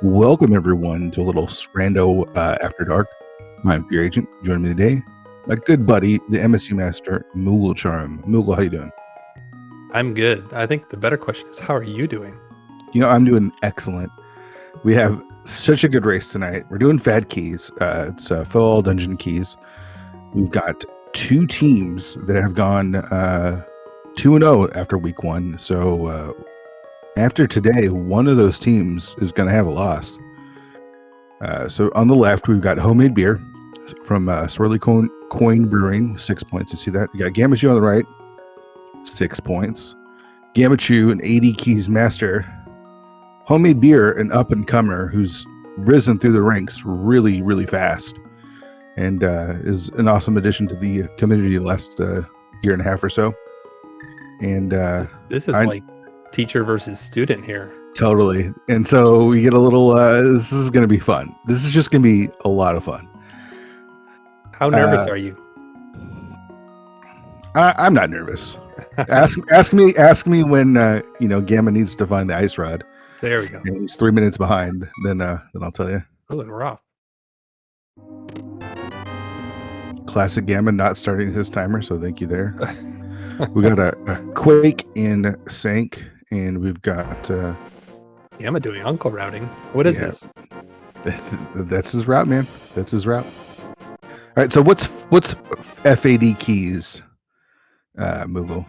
Welcome everyone to a little Rando After Dark. I'm your agent. Joining me today, my good buddy, the MSU Master, Moogle Charm. Moogle, how you doing? I'm good. I think the better question is, how are you doing? I'm doing excellent. We have such a good race tonight. We're doing Fad Keys. It's full dungeon keys. We've got two teams that have gone 2-0 after week one. So after today, one of those teams is going to have a loss. So on the left, we've got homemade beer from Swirly Coin Brewing, 6 points. You see that? You got Gamachu on the right, 6 points. Gamachu, an 80 keys master. Homemade beer, an up-and-comer who's risen through the ranks really, really fast and is an awesome addition to the community the last year and a half or so. And this is like teacher versus student here. Totally. And so we get a little, this is going to be fun. This is just going to be a lot of fun. How nervous are you? I'm not nervous. ask me when, Gamma needs to find the ice rod. There we go. And he's 3 minutes behind. Then I'll tell you. Oh, and we're off. Classic Gamma not starting his timer. So thank you there. We got a Quake in sync, and we've got Gamma doing uncle routing. What is this? That's his route, man. That's his route. All right. So what's FAD keys, Moogle?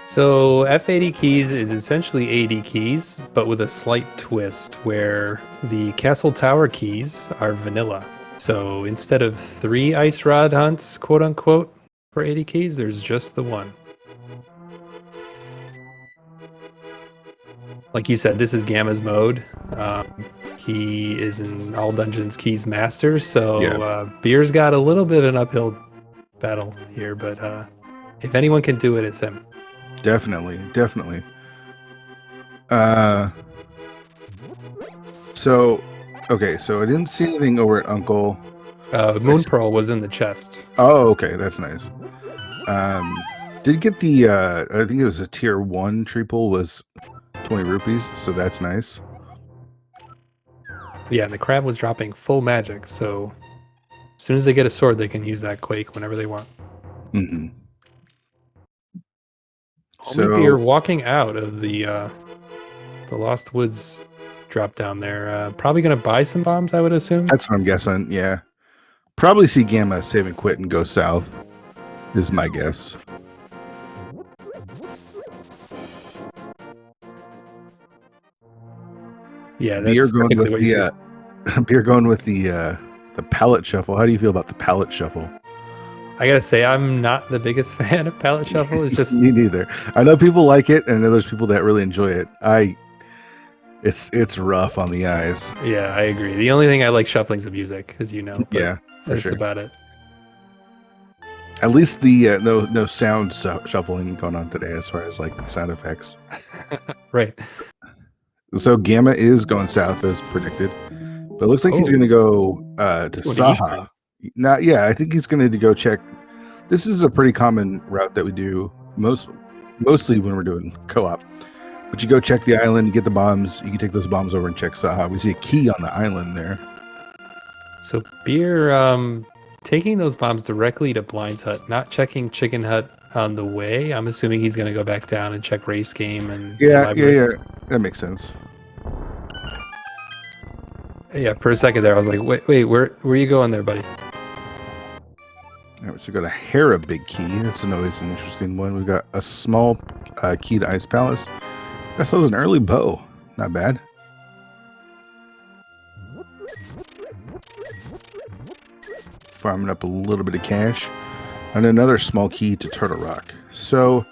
So FAD keys is essentially AD keys, but with a slight twist where the Castle Tower keys are vanilla. So instead of 3 ice rod hunts, quote unquote, for AD keys, there's just the one. Like you said, this is Gamma's mode. He is in all dungeons keys master, so Beer's got a little bit of an uphill battle here, but if anyone can do it, it's him. Definitely. So I didn't see anything over at Uncle. Moon Pearl was in the chest. Oh, okay, that's nice. Did get the I think it was a tier 1 tree pull was 20 rupees, so that's nice. Yeah, and the crab was dropping full magic, so as soon as they get a sword, they can use that Quake whenever they want. Mm-hmm. So you're walking out of the Lost Woods drop down there. Probably going to buy some bombs, I would assume. That's what I'm guessing, yeah. Probably see Gamma save and quit and go south, is my guess. Yeah, that's typically what you see. Beer going with the palette shuffle. How do you feel about the palette shuffle? I gotta say, I'm not the biggest fan of palette shuffle. It's just me neither. I know people like it, and I know there's people that really enjoy it. It's rough on the eyes. Yeah, I agree. The only thing I like shuffling is the music, as you know. Yeah, that's about it. At least the no sound shuffling going on today, as far as like sound effects. Right. So Gamma is going south as predicted, but it looks like he's going to go to Saha. I think he's going to go check. This is a pretty common route that we do mostly when we're doing co-op. But you go check the island, you get the bombs, you can take those bombs over and check Saha. We see a key on the island there. So Beer taking those bombs directly to Blind's Hut, not checking Chicken Hut on the way. I'm assuming he's going to go back down and check Race Game and yeah, that makes sense. Yeah, for a second there, I was like, wait, where are you going there, buddy? All right, so we got a Hera big key. That's always an interesting one. We've got a small key to Ice Palace. I saw it was an early bow. Not bad. Farming up a little bit of cash. And another small key to Turtle Rock. So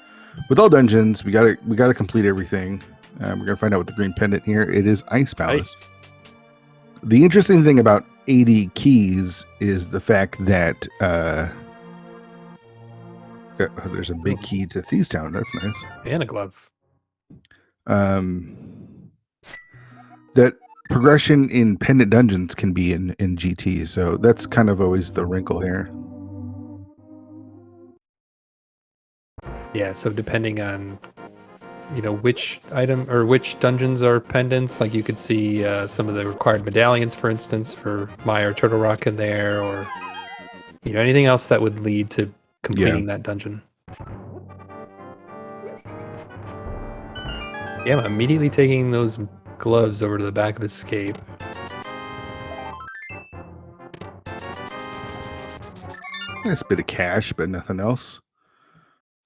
with all dungeons, we gotta complete everything. We're gonna find out what the green pendant here. It is Ice Palace. Nice. The interesting thing about 80 keys is the fact that there's a big key to Thieves Town. That's nice. And a glove. That progression in pendant dungeons can be in GT, so that's kind of always the wrinkle here. Yeah, so depending on which item or which dungeons are pendants. Like you could see some of the required medallions, for instance, for Maya or Turtle Rock in there, or anything else that would lead to completing that dungeon. Yeah, I'm immediately taking those gloves over to the back of Escape. Nice bit of cash, but nothing else.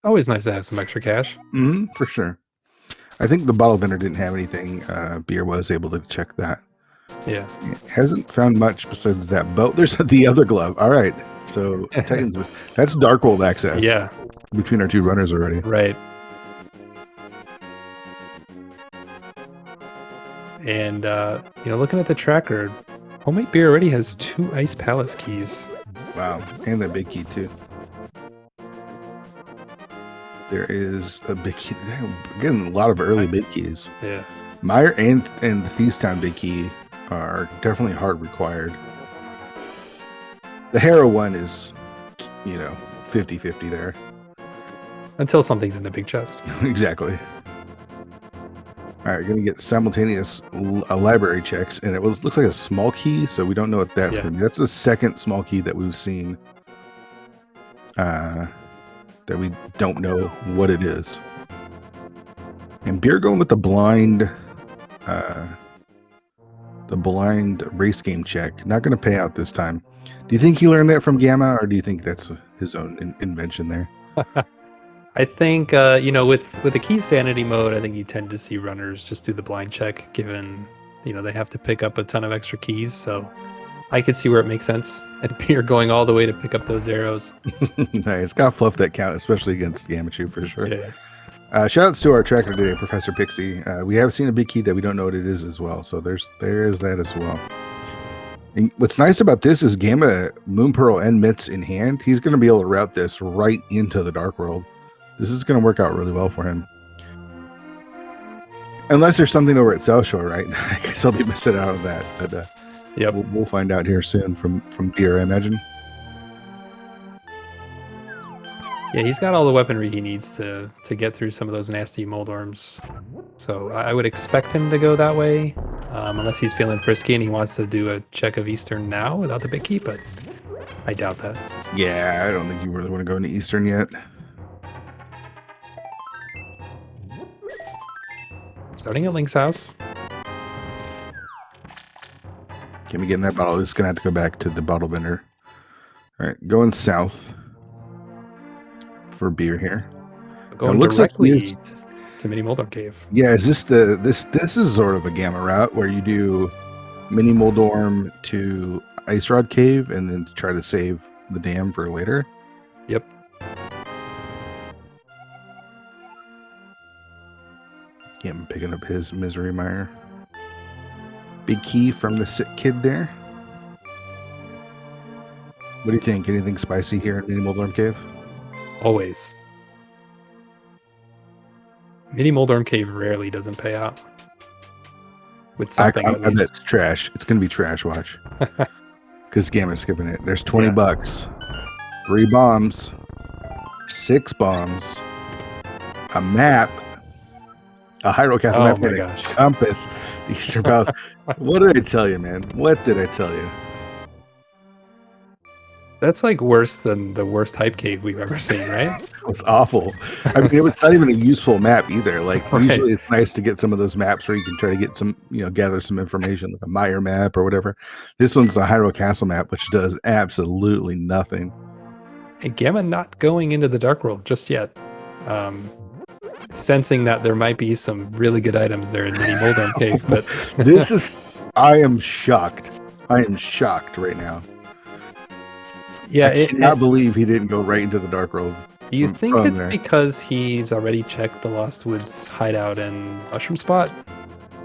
Always nice to have some extra cash. For sure. I think the bottle vendor didn't have anything. Beer was able to check that. Yeah. Hasn't found much besides that boat. There's the other glove. All right. So Titans, that's Dark World access. Yeah. Between our two runners already. Right. And looking at the tracker, Homemade Beer already has 2 Ice Palace keys. Wow. And that big key too. There is a big key. We're getting a lot of early big keys. Yeah. Meyer and the Thievestown big key are definitely hard required. The Harrow one is, 50-50 there. Until something's in the big chest. Exactly. All right, we're going to get simultaneous library checks, and it looks like a small key, so we don't know what that's going to be. That's the second small key that we've seen that we don't know what it is. And Beer going with the blind race game check. Not going to pay out this time. Do you think he learned that from Gamma, or do you think that's his own invention there? I think, with the key sanity mode, I think you tend to see runners just do the blind check, given, they have to pick up a ton of extra keys. So I could see where it makes sense. And Beer going all the way to pick up those arrows. Nice. Got to fluff that count, especially against Gamachu for sure. Yeah. Shout outs to our tracker today, Professor Pixie. We have seen a big key that we don't know what it is as well. So there's that as well. And what's nice about this is Gamma, Moon Pearl, and Mitts in hand. He's going to be able to route this right into the Dark World. This is going to work out really well for him. Unless there's something over at South Shore, right? I guess I'll be missing out on that. But yep. We'll find out here soon from Beer, I imagine. Yeah, he's got all the weaponry he needs to get through some of those nasty mold worms. So I would expect him to go that way, unless he's feeling frisky and he wants to do a check of Eastern now without the big key, but I doubt that. Yeah, I don't think you really want to go into Eastern yet. Starting at Link's house. Can we get in that bottle? It's going to have to go back to the bottle vendor. All right, going south for Beer here. Going directly to Mini Moldorm Cave. Yeah, is this this is sort of a Gamma route where you do Mini Moldorm to Ice Rod Cave and then try to save the dam for later? Yep. Yeah, I'm picking up his Misery Mire. Big key from the sick kid there. What do you think? Anything spicy here at Mini Moldorm Cave? Always. Mini Moldorm Cave rarely doesn't pay out. With something I bet it's trash. It's going to be trash, watch. Because Gamma's skipping it. There's 20 bucks. 3 bombs. 6 bombs. A map. A Hyrule Castle map and a compass. Eastern Palace. What did I tell you, man? What did I tell you? That's like worse than the worst hype cave we've ever seen, right? It was awful. I mean, it was not even a useful map either. Like, right. Usually it's nice to get some of those maps where you can try to get some, gather some information, like a Meyer map or whatever. This one's the Hyrule Castle map, which does absolutely nothing. And Gamma not going into the Dark World just yet. Sensing that there might be some really good items there in Mini Moldorm Cave, but I am shocked. I am shocked right now. Yeah, I cannot believe he didn't go right into the Dark World. Do you think it's because he's already checked the Lost Woods hideout and Mushroom Spot?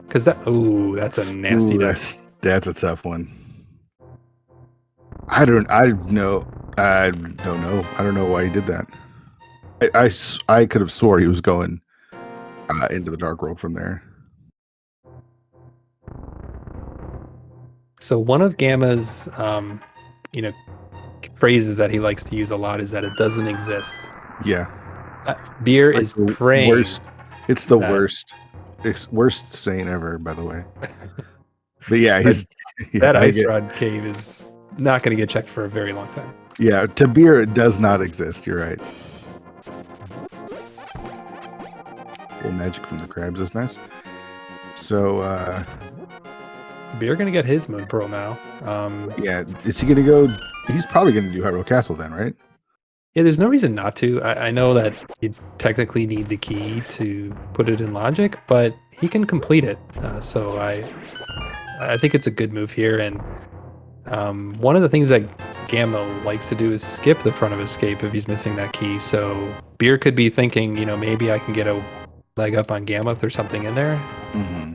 Because that's a nasty deck. That's a tough one. I don't know. I don't know why he did that. I could have swore he was going into the Dark World from there. So one of Gamma's, phrases that he likes to use a lot is that it doesn't exist. Yeah. Beer is praying It's the Uh, worst. It's worst saying ever, by the way. But yeah, But he's yeah, that I ice get rod cave is not going to get checked for a very long time. yeah. To beer, it does not exist. You're right. Full magic from the crabs is nice. So Beer going to get his Moon Pearl now. yeah, is he gonna go? He's probably gonna do Hyrule Castle then, right? Yeah, there's no reason not to. I know that you technically need the key to put it in logic, but he can complete it. So I think it's a good move here. And one of the things that Gamma likes to do is skip the front of escape if he's missing that key. So Beer could be thinking, maybe I can get a leg up on Gamma if there's something in there. Mm-hmm.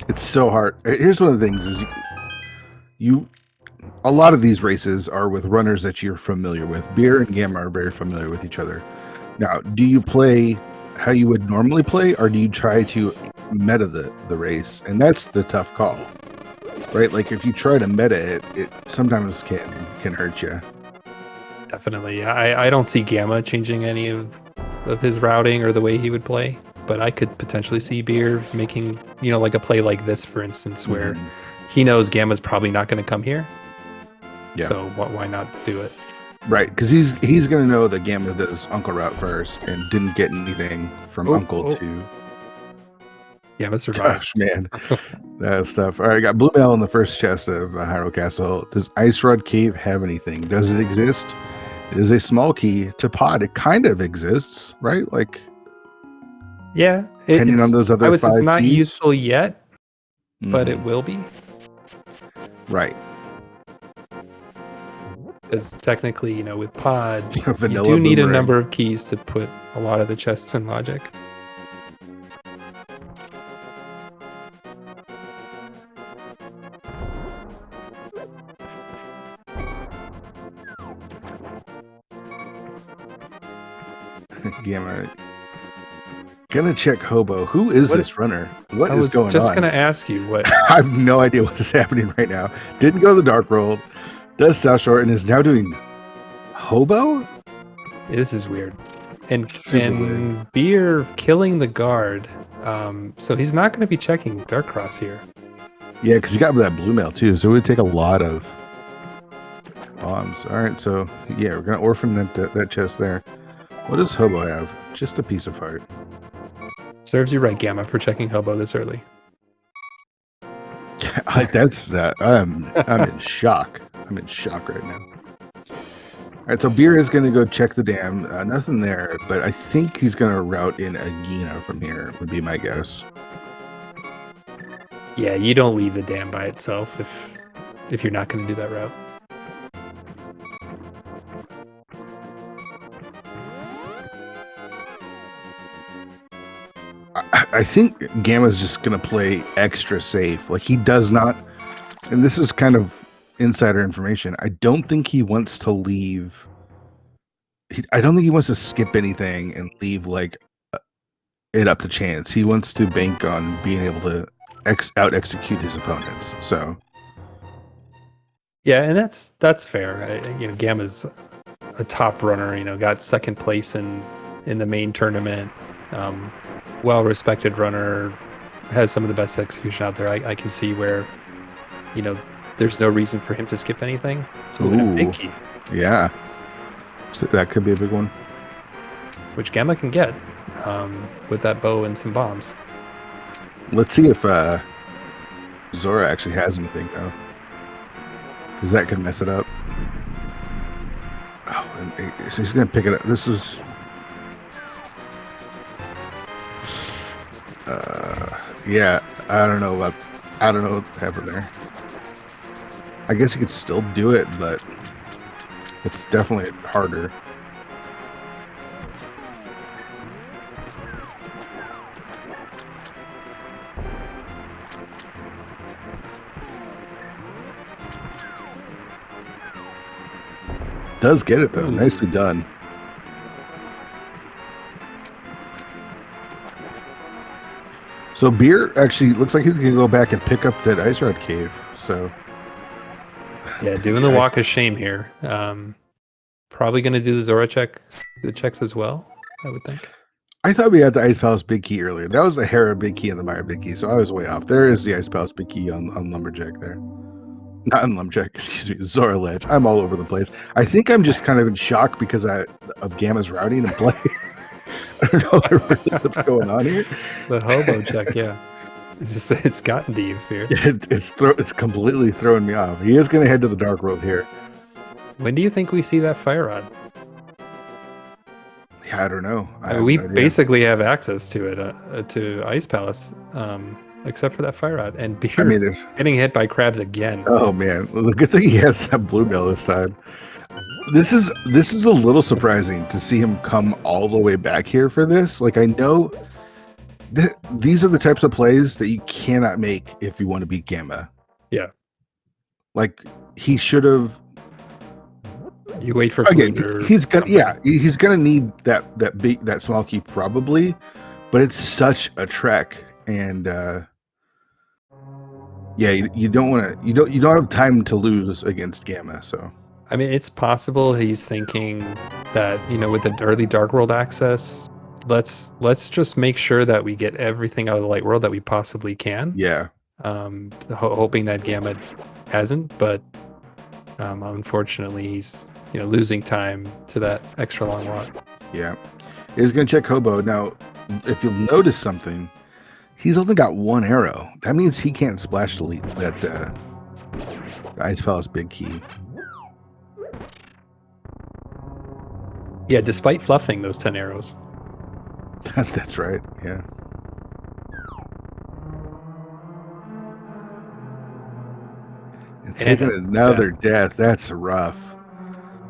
It's so hard. Here's one of the things: is you a lot of these races are with runners that you're familiar with. Beer and Gamma are very familiar with each other. Now, do you play how you would normally play, or do you try to meta the race? And that's the tough call, right? Like if you try to meta it, it sometimes can hurt you. Definitely. I don't see Gamma changing any of his routing or the way he would play, but I could potentially see Beer making, like a play like this, for instance, where he knows Gamma's probably not going to come here. Yeah. So why not do it? Right, because he's going to know that Gamma does Uncle route first and didn't get anything from Uncle to... Gamma survived. Gosh, man. That's tough. All right, I got Blue Mail in the first chest of Hyrule Castle. Does Ice Rod Cave have anything? Does it exist? It is a small key to pod. It kind of exists, right? Like, yeah, depending on those other 5 it's not keys. Useful yet, but it will be. Right. Because technically, with pod, you Vanilla do need boomerang. a number of keys to put a lot of the chests in logic. Gamma. Gonna check Hobo. Who is this runner? What is going on? I was just gonna ask you what. I have no idea what is happening right now. Didn't go to the Dark World. Does South Shore and is now doing Hobo? This is weird. And Weird. Beer killing the guard. So he's not going to be checking Dark Cross here. Yeah, because he got that blue mail too, so it would take a lot of bombs. All right, so yeah, we're gonna orphan that chest there. What does Hobo have? Just a piece of heart. Serves you right, Gamma, for checking Hobo this early. That's I'm in shock. I'm in shock right now. All right, so Beer is going to go check the dam. Nothing there, but I think he's going to route in Agina from here, would be my guess. Yeah, you don't leave the dam by itself if you're not going to do that route. I think Gamma's just going to play extra safe. Like he does not, and this is kind of insider information. I don't think he wants to leave. I don't think he wants to skip anything and leave like it up to chance. He wants to bank on being able to out execute his opponents. So yeah, and that's fair. Gamma's a top runner. Got second place in the main tournament. Well-respected runner, has some of the best execution out there. I can see where, there's no reason for him to skip anything. Ooh, big key. Yeah. So that could be a big one. Which Gamma can get with that bow and some bombs. Let's see if Zora actually has anything, though. Because that could mess it up. Oh, and she's going to pick it up. This is... yeah, I don't know what happened there. I guess he could still do it, but it's definitely harder. Does get it though. Ooh. Nicely done. So Beer actually looks like he's gonna go back and pick up that Ice Rod Cave. So yeah, doing the walk of shame here. Probably gonna do the Zora check, the checks as well, I would think. I thought we had the Ice Palace Big Key earlier. That was the Hera Big Key and the Maya Big Key, so I was way off. There is the Ice Palace Big Key on Lumberjack there. Not on Lumberjack, excuse me, Zora Ledge. I'm all over the place. I think I'm just kind of in shock because of Gamma's routing and play. I don't know really what's going on here. The hobo check, yeah. It's gotten to you, Fear. It's completely throwing me off. He is going to head to the Dark World here. When do you think we see that fire rod? Yeah, I don't know. We basically have access to it, to Ice Palace, except for that fire rod. And Beer getting hit by crabs again. Oh man, well, the good thing he has that bluebell this time. This is a little surprising to see him come all the way back here for this. Like I know these are the types of plays that you cannot make if you want to beat Gamma. Yeah. Like he should have. You wait for again. He's gonna need that small key probably, but it's such a trek, and you don't have time to lose against Gamma. So I mean, it's possible he's thinking that with the early Dark World access, let's just make sure that we get everything out of the Light World that we possibly can. Yeah. Hoping that Gamma hasn't, but unfortunately he's losing time to that extra long walk. Yeah, he's gonna check Hobo now. If you'll notice something, he's only got one arrow. That means he can't splash delete that Ice Palace Big Key. Yeah, despite fluffing those 10 arrows. That's right. Yeah. And taking another death. That's rough.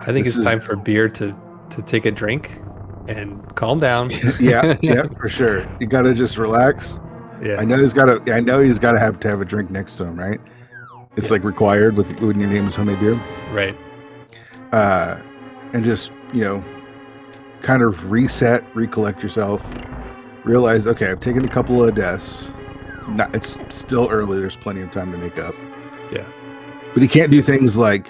I think it's time for Beer to take a drink and calm down. yeah, for sure. You gotta just relax. Yeah. I know he's gotta have a drink next to him, right? It's like required when your name is Homemade Beer. Right. And just, kind of reset, recollect yourself, realize, okay, I've taken a couple of deaths. It's still early, there's plenty of time to make up. Yeah. But he can't do things like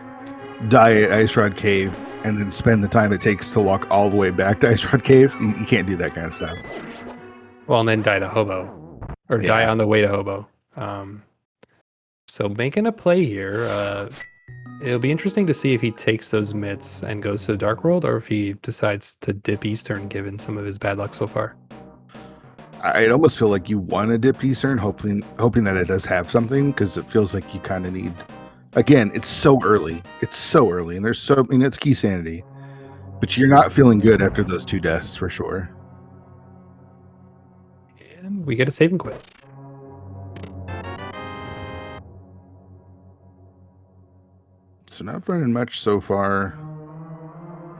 die at Ice Rod Cave and then spend the time it takes to walk all the way back to Ice Rod Cave. You can't do that kind of stuff. Well, and then die to Hobo. Or die on the way to Hobo. So making a play here, it'll be interesting to see if he takes those mitts and goes to the Dark World, or if he decides to dip Eastern given some of his bad luck so far. I'd almost feel like you want to dip Eastern, hoping that it does have something, because it feels like you kind of need. Again, it's so early. And it's key sanity. But you're not feeling good after those 2 deaths for sure. And we get a save and quit. So not running much so far.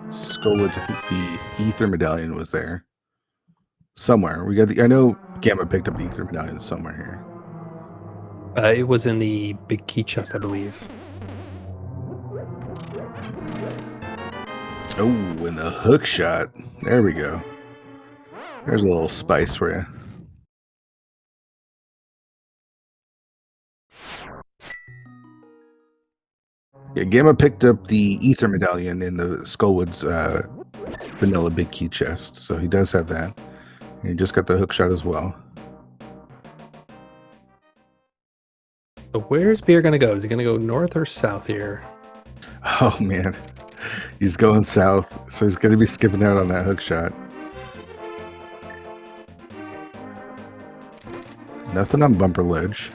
Skullwoods, I think the Ether Medallion was there. Somewhere. I know Gamma picked up the Ether Medallion somewhere here. It was in the big key chest, I believe. Oh, and the hook shot. There we go. There's a little spice for you. Yeah, Gamma picked up the Ether Medallion in the Skullwoods vanilla big key chest, so he does have that. And he just got the hook shot as well. So where's Beer going to go? Is he going to go north or south here? Oh, man. He's going south, so he's going to be skipping out on that hook shot. Nothing on Bumper Ledge.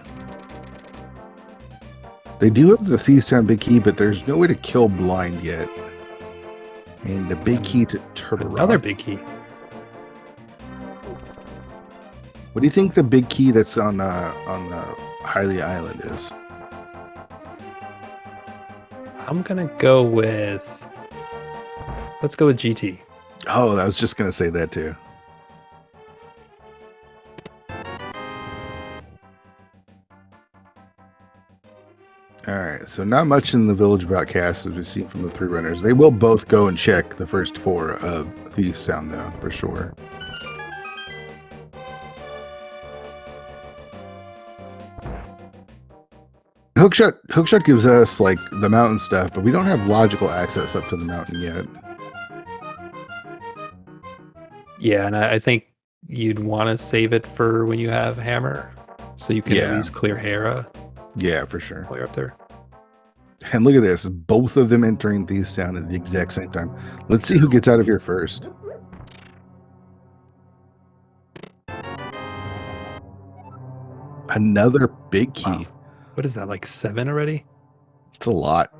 They do have the Thieves Town Big Key, but there's no way to kill Blind yet. And the Big Key to Turtle Rock. Another Big Key. What do you think the Big Key that's on Hylia Island is? I'm gonna go with. Let's go with GT. Oh, I was just gonna say that too. All right, so not much in the Village about Cass as we've seen from the 3 runners. They will both go and check the first 4 of Thieves Town though, for sure. Hookshot gives us like the mountain stuff, but we don't have logical access up to the mountain yet. Yeah, and I think you'd want to save it for when you have hammer, so you can at least clear Hera Yeah, for sure. while you're up there. And look at this, both of them entering Thieves Town at the exact same time. Let's see who gets out of here first. Another big key. Wow. What is that, like 7 already? It's a lot.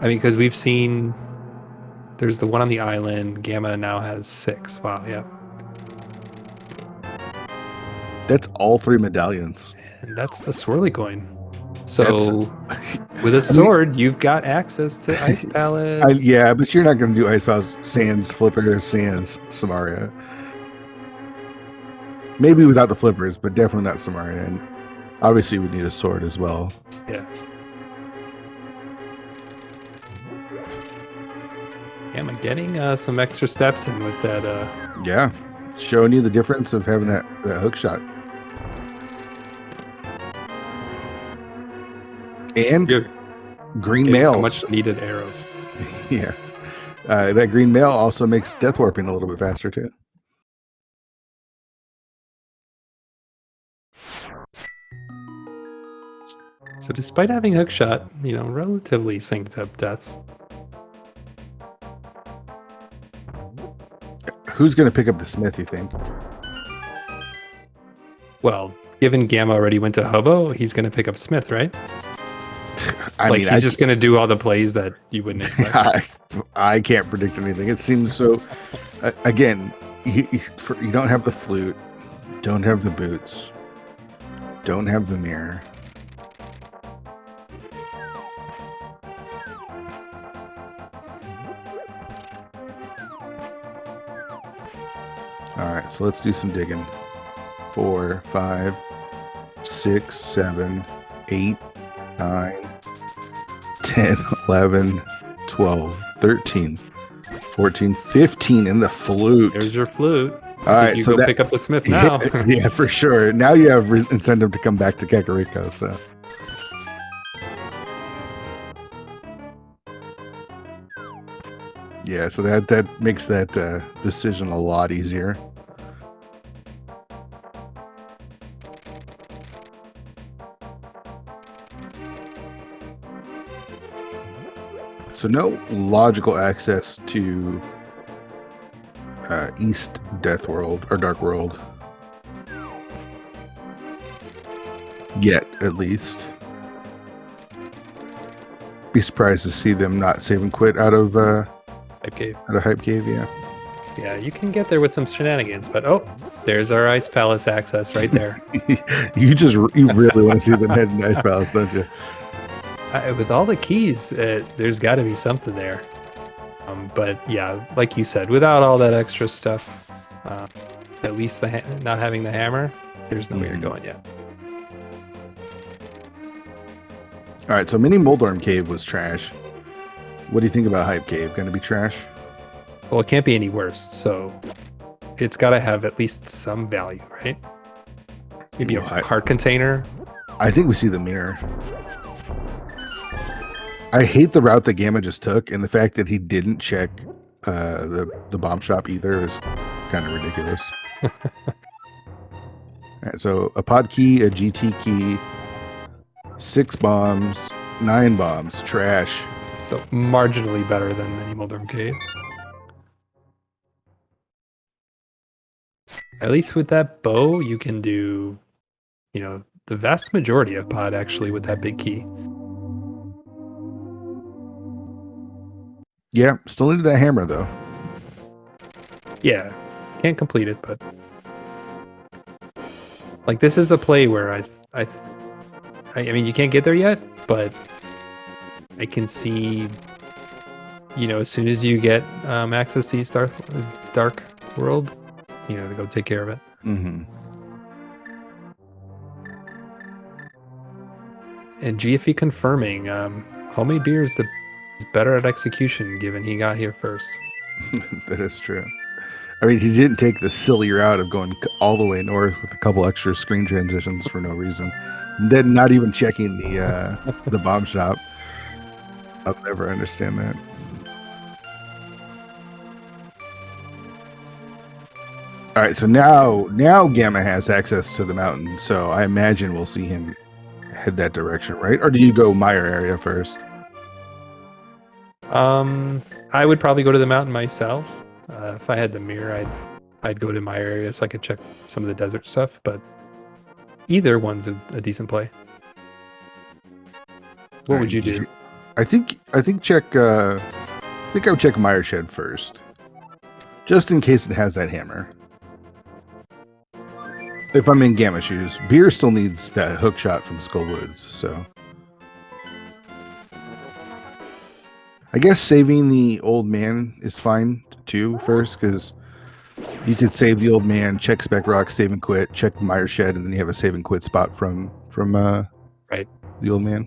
I mean, because we've seen there's the one on the island. Gamma now has 6. Wow, yeah. That's all 3 medallions. And that's the Swirly coin. So with a sword, you've got access to Ice Palace. Yeah, but you're not going to do Ice Palace sans Flipper, sans Samaria. Maybe without the flippers, but definitely not Samaria. And obviously, we need a sword as well. Yeah. Am I getting some extra steps in with that? Yeah, showing you the difference of having that hook shot. And green mail. So much needed arrows. Yeah. That green mail also makes death warping a little bit faster too. So despite having hookshot, relatively synced up deaths. Who's going to pick up the smith, you think? Well, given Gamma already went to Hobo, he's going to pick up Smith, right? He's just going to do all the plays that you wouldn't expect. I can't predict anything. It seems so. Again, you don't have the flute, don't have the boots, don't have the mirror. All right, so let's do some digging. 4, 5, 6, 7, 8, 9, 10, 11, 12, 13, 14, 15 in the flute. There's your flute. All right, you go pick up the smith now. Yeah, for sure. Now you have incentive to come back to Kakariko. So. Yeah, so that makes that decision a lot easier. So no logical access to East Death World or Dark World yet, at least. Be surprised to see them not save and quit out of Hype Cave. Hype Cave, yeah. Yeah, you can get there with some shenanigans, but there's our Ice Palace access right there. you really want to see them head into Ice Palace, don't you? With all the keys, there's got to be something there. But yeah, like you said, without all that extra stuff, at least not having the hammer, there's nowhere you're going yet. All right, so Mini Moldorm Cave was trash. What do you think about Hype Cave? Going to be trash? Well, it can't be any worse, so it's got to have at least some value, right? Maybe a heart container. I think we see the mirror. I hate the route that Gamma just took, and the fact that he didn't check the bomb shop either is kind of ridiculous. All right, so a pod key, a GT key, 6 bombs, 9 bombs, trash. So marginally better than Mini Moldorm Cave. At least with that bow, you can do, the vast majority of pod actually with that big key. Yeah, still need that hammer though. Yeah, can't complete it, but like this is a play where I mean you can't get there yet, but I can see, as soon as you get access to East Dark World, to go take care of it. Mm-hmm. And GFE confirming, homemade beer is better at execution, given he got here first. That is true. I mean, he didn't take the silly route of going all the way north with a couple extra screen transitions for no reason. And then not even checking the bomb shop. I'll never understand that. All right, so now Gamma has access to the mountain, so I imagine we'll see him head that direction, right? Or do you go Meyer area first? I would probably go to the mountain myself. If I had the mirror, I'd go to my area so I could check some of the desert stuff. But either one's a decent play. What would you do? I think check. I think I would check Meyer Shed first, just in case it has that hammer. If I'm in Gamma shoes, Beer still needs that hook shot from Skull Woods, so I guess saving the old man is fine too first, because you could save the old man, check Spec Rock, save and quit, check Meyer Shed, and then you have a save and quit spot from right, the old man.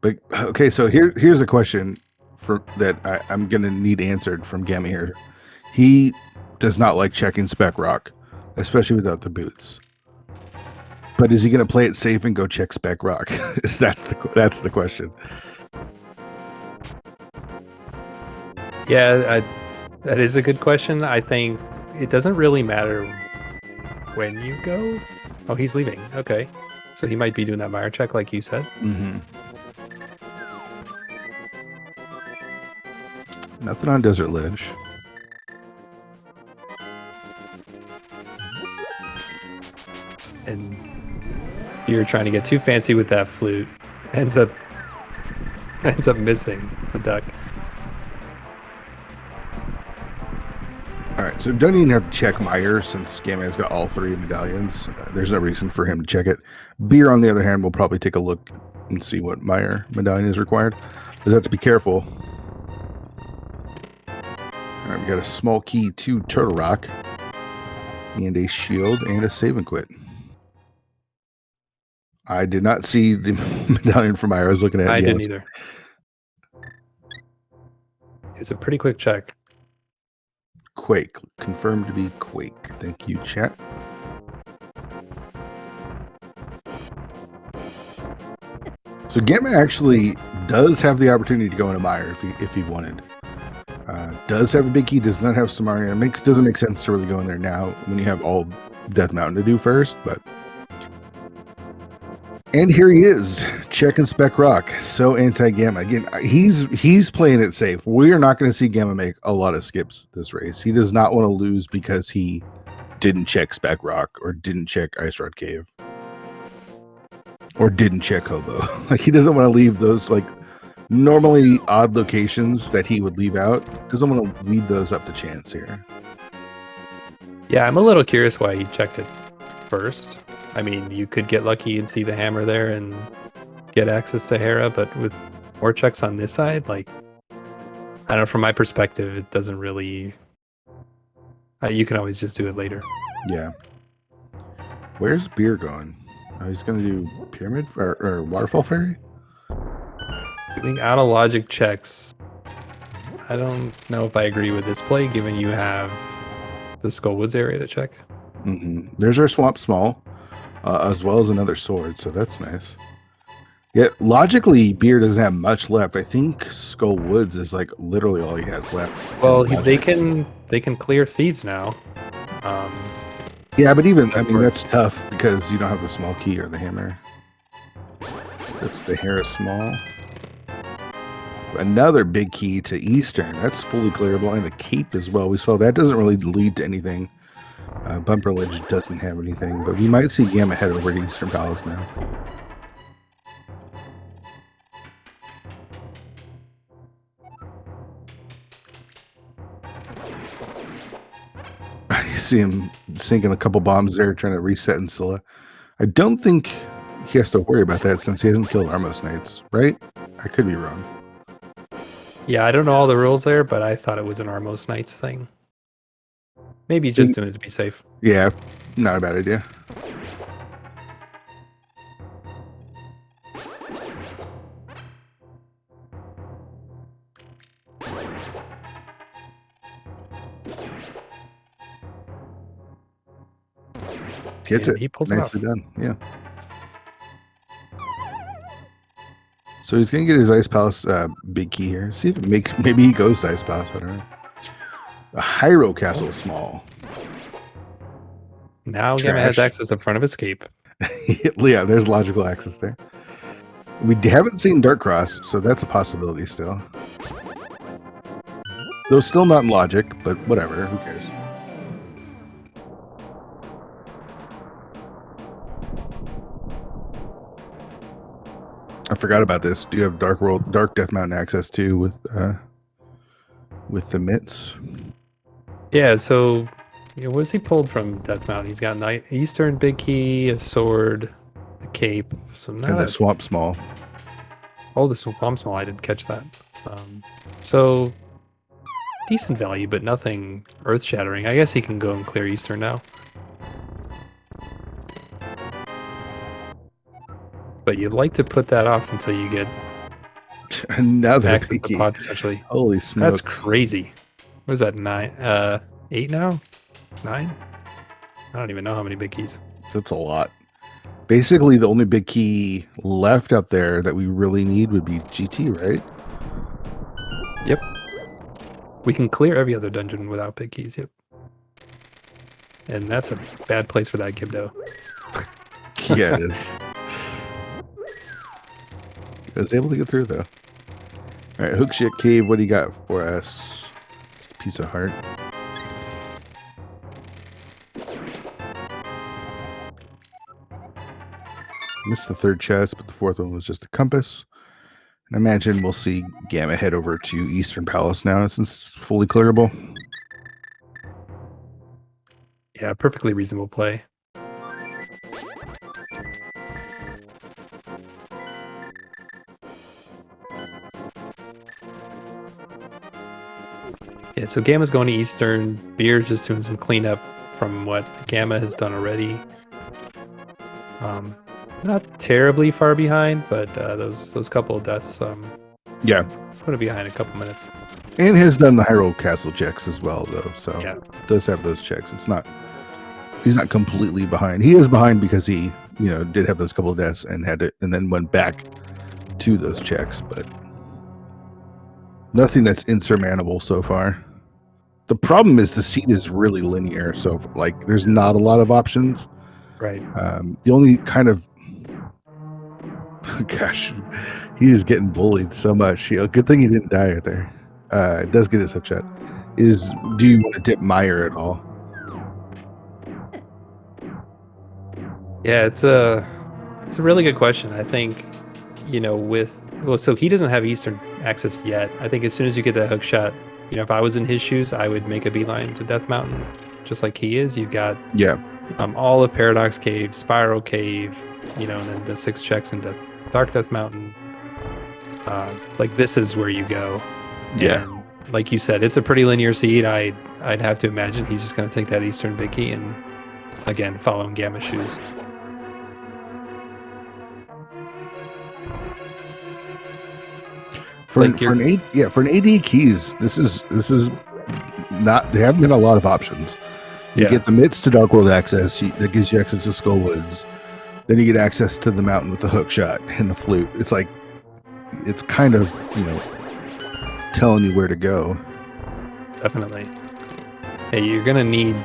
But okay, so here's a question that I'm gonna need answered from Gamma here. He does not like checking Spec Rock, especially without the boots. But is he gonna play it safe and go check Spec Rock? That's the question. Yeah, that is a good question. I think it doesn't really matter when you go. Oh, he's leaving. Okay, so he might be doing that Meyer check, like you said. Mm-hmm. Nothing on Desert Ledge. And you're trying to get too fancy with that flute. Ends up missing the duck. All right, so don't even have to check Meyer since Gamma's got all three medallions. There's no reason for him to check it. Beer, on the other hand, will probably take a look and see what Meyer medallion is required. But have to be careful. All right, we got a small key to Turtle Rock, and a shield, and a save and quit. I did not see the medallion from Meyer. I was looking at it. I didn't either. It's a pretty quick check. Quake. Confirmed to be Quake. Thank you, chat. So Gamma actually does have the opportunity to go into Meyer if he wanted. Does have a big key, does not have Samaria. Doesn't make sense to really go in there now when you have all Death Mountain to do first, but and here he is, checking Spec Rock. So anti-Gamma. Again, he's playing it safe. We are not going to see Gamma make a lot of skips this race. He does not want to lose because he didn't check Spec Rock or didn't check Ice Rod Cave or didn't check Hobo. Like, he doesn't want to leave those like normally odd locations that he would leave out. Doesn't want to leave those up to chance here. Yeah, I'm a little curious why he checked it first. I mean, you could get lucky and see the hammer there and get access to Hera, but with more checks on this side, like, I don't know, from my perspective, it doesn't really... you can always just do it later. Yeah. Where's Beer going? Oh, he's going to do Pyramid or Waterfall Fairy? Doing out of logic checks. I don't know if I agree with this play, given you have the Skullwoods area to check. Mm-hmm. There's our Swamp Small, as well as another sword, so that's nice. Yeah, logically, Beer doesn't have much left. I think Skull Woods is like literally all he has left. Well, they can clear thieves now. Yeah, but even, I mean, that's tough because you don't have the small key or the hammer. That's the Hera Small. Another big key to Eastern. That's fully clearable, and the Cape as well. We saw that doesn't really lead to anything. Bumper Ledge doesn't have anything, but we might see Gamma head over to Eastern Palace now. You see him sinking a couple bombs there, trying to reset Insilla. I don't think he has to worry about that since he hasn't killed Armos Knights, right? I could be wrong. Yeah, I don't know all the rules there, but I thought it was an Armos Knights thing. Maybe he's just doing it to be safe. Yeah, not a bad idea. Gets it. He pulls Nicely it off. done. Yeah. So he's gonna get his Ice Palace big key here. See if it makes. Maybe he goes to Ice Palace. Whatever. A Hyro Castle small. Now Gamma has access to front of escape. Yeah, there's logical access there. We haven't seen Dark Cross, so that's a possibility still. Though still not in logic, but whatever. Who cares? I forgot about this. Do you have Dark Death Mountain access too with the mitts? Yeah. So, what has he pulled from Death Mountain? He's got an Eastern big key, a sword, a cape. So not And the Swamp Small. Oh, the Swamp Small. I didn't catch that. So decent value, but nothing earth-shattering. I guess he can go and clear Eastern now. But you'd like to put that off until you get another access to pod potentially. Holy smokes. That's crazy. What is that, 9? 8 now? 9? I don't even know how many big keys. That's a lot. Basically, the only big key left out there that we really need would be GT, right? Yep. We can clear every other dungeon without big keys, yep. And that's a bad place for that Gibdo. Yeah, it is. I was able to get through, though. All right, Hookshit Cave, what do you got for us? Piece of heart. Missed the third chest, but the fourth one was just a compass. And I imagine we'll see Gamma head over to Eastern Palace now since it's fully clearable. Yeah, perfectly reasonable play. Yeah, so Gamma's going to Eastern. Beer's just doing some cleanup from what Gamma has done already. Not terribly far behind, but those couple of deaths yeah, put it behind a couple minutes. And has done the Hyrule Castle checks as well, though. So yeah, does have those checks. He's not completely behind. He is behind because he, did have those couple of deaths and had it, and then went back to those checks, but nothing that's insurmountable so far. The problem is the seed is really linear, so there's not a lot of options. Right. The only kind of gosh, he is getting bullied so much. Good thing he didn't die right there. It does get his hook shot. Do you want to dip Meyer at all? Yeah, it's a really good question. I think, so he doesn't have Eastern access yet. I think as soon as you get that hook shot, if I was in his shoes, I would make a beeline to Death Mountain, just like he is. You've got all of Paradox Cave, Spiral Cave, and then the 6 checks into Dark Death Mountain. This is where you go. Yeah. And like you said, it's a pretty linear seed. I'd have to imagine he's just going to take that Eastern big key and, again, follow in Gamma's shoes. For an AD keys, this is not. There haven't been a lot of options. You get the mitts to Dark World access. That gives you access to Skullwoods. Then you get access to the mountain with the hook shot and the flute. It's kind of telling you where to go. Definitely. Hey, you're gonna need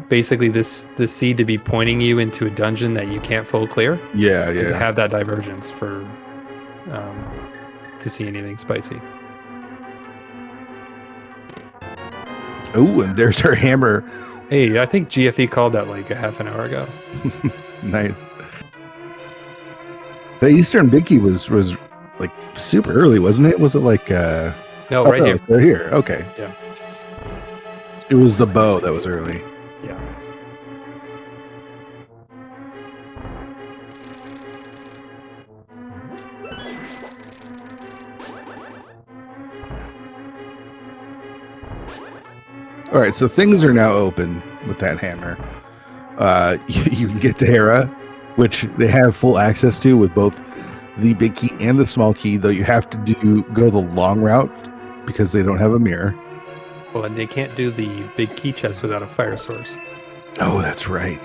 basically this seed to be pointing you into a dungeon that you can't full clear. Yeah. To have that divergence for to see anything spicy. Oh, and there's her hammer. Hey, I think GFE called that like a half an hour ago. Nice. The Eastern Big Key was like super early, wasn't it? Was it like no, right here. Right here. Okay. Yeah. It was the bow that was early. Yeah. All right, so things are now open with that hammer. You can get to Hera, which they have full access to with both the big key and the small key, though you have to go the long route because they don't have a mirror. Well, and they can't do the big key chest without a fire source. Oh, that's right.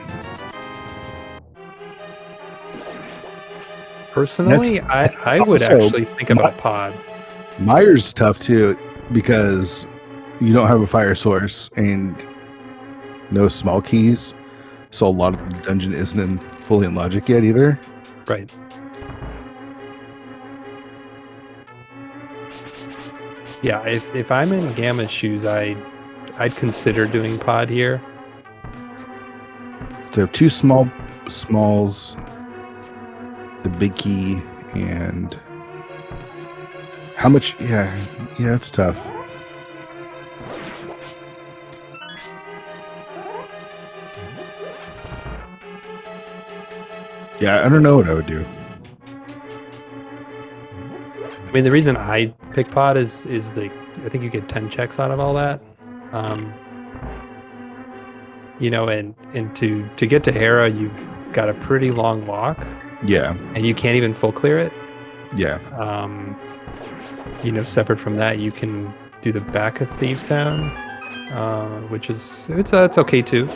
Personally, I would also actually think about pod. Meyer's tough too because you don't have a fire source and no small keys, so a lot of the dungeon isn't fully in logic yet either. Right. Yeah, if I'm in Gamma's shoes, I'd consider doing pod here. So two smalls, the big key, and how much? Yeah, it's tough. Yeah, I don't know what I would do. I mean, the reason I pick pod is I think you get 10 checks out of all that. You know, and to get to Hera, you've got a pretty long walk. Yeah. And you can't even full clear it. Yeah. You know, separate from that, you can do the back of Thieves Town, which is it's okay too.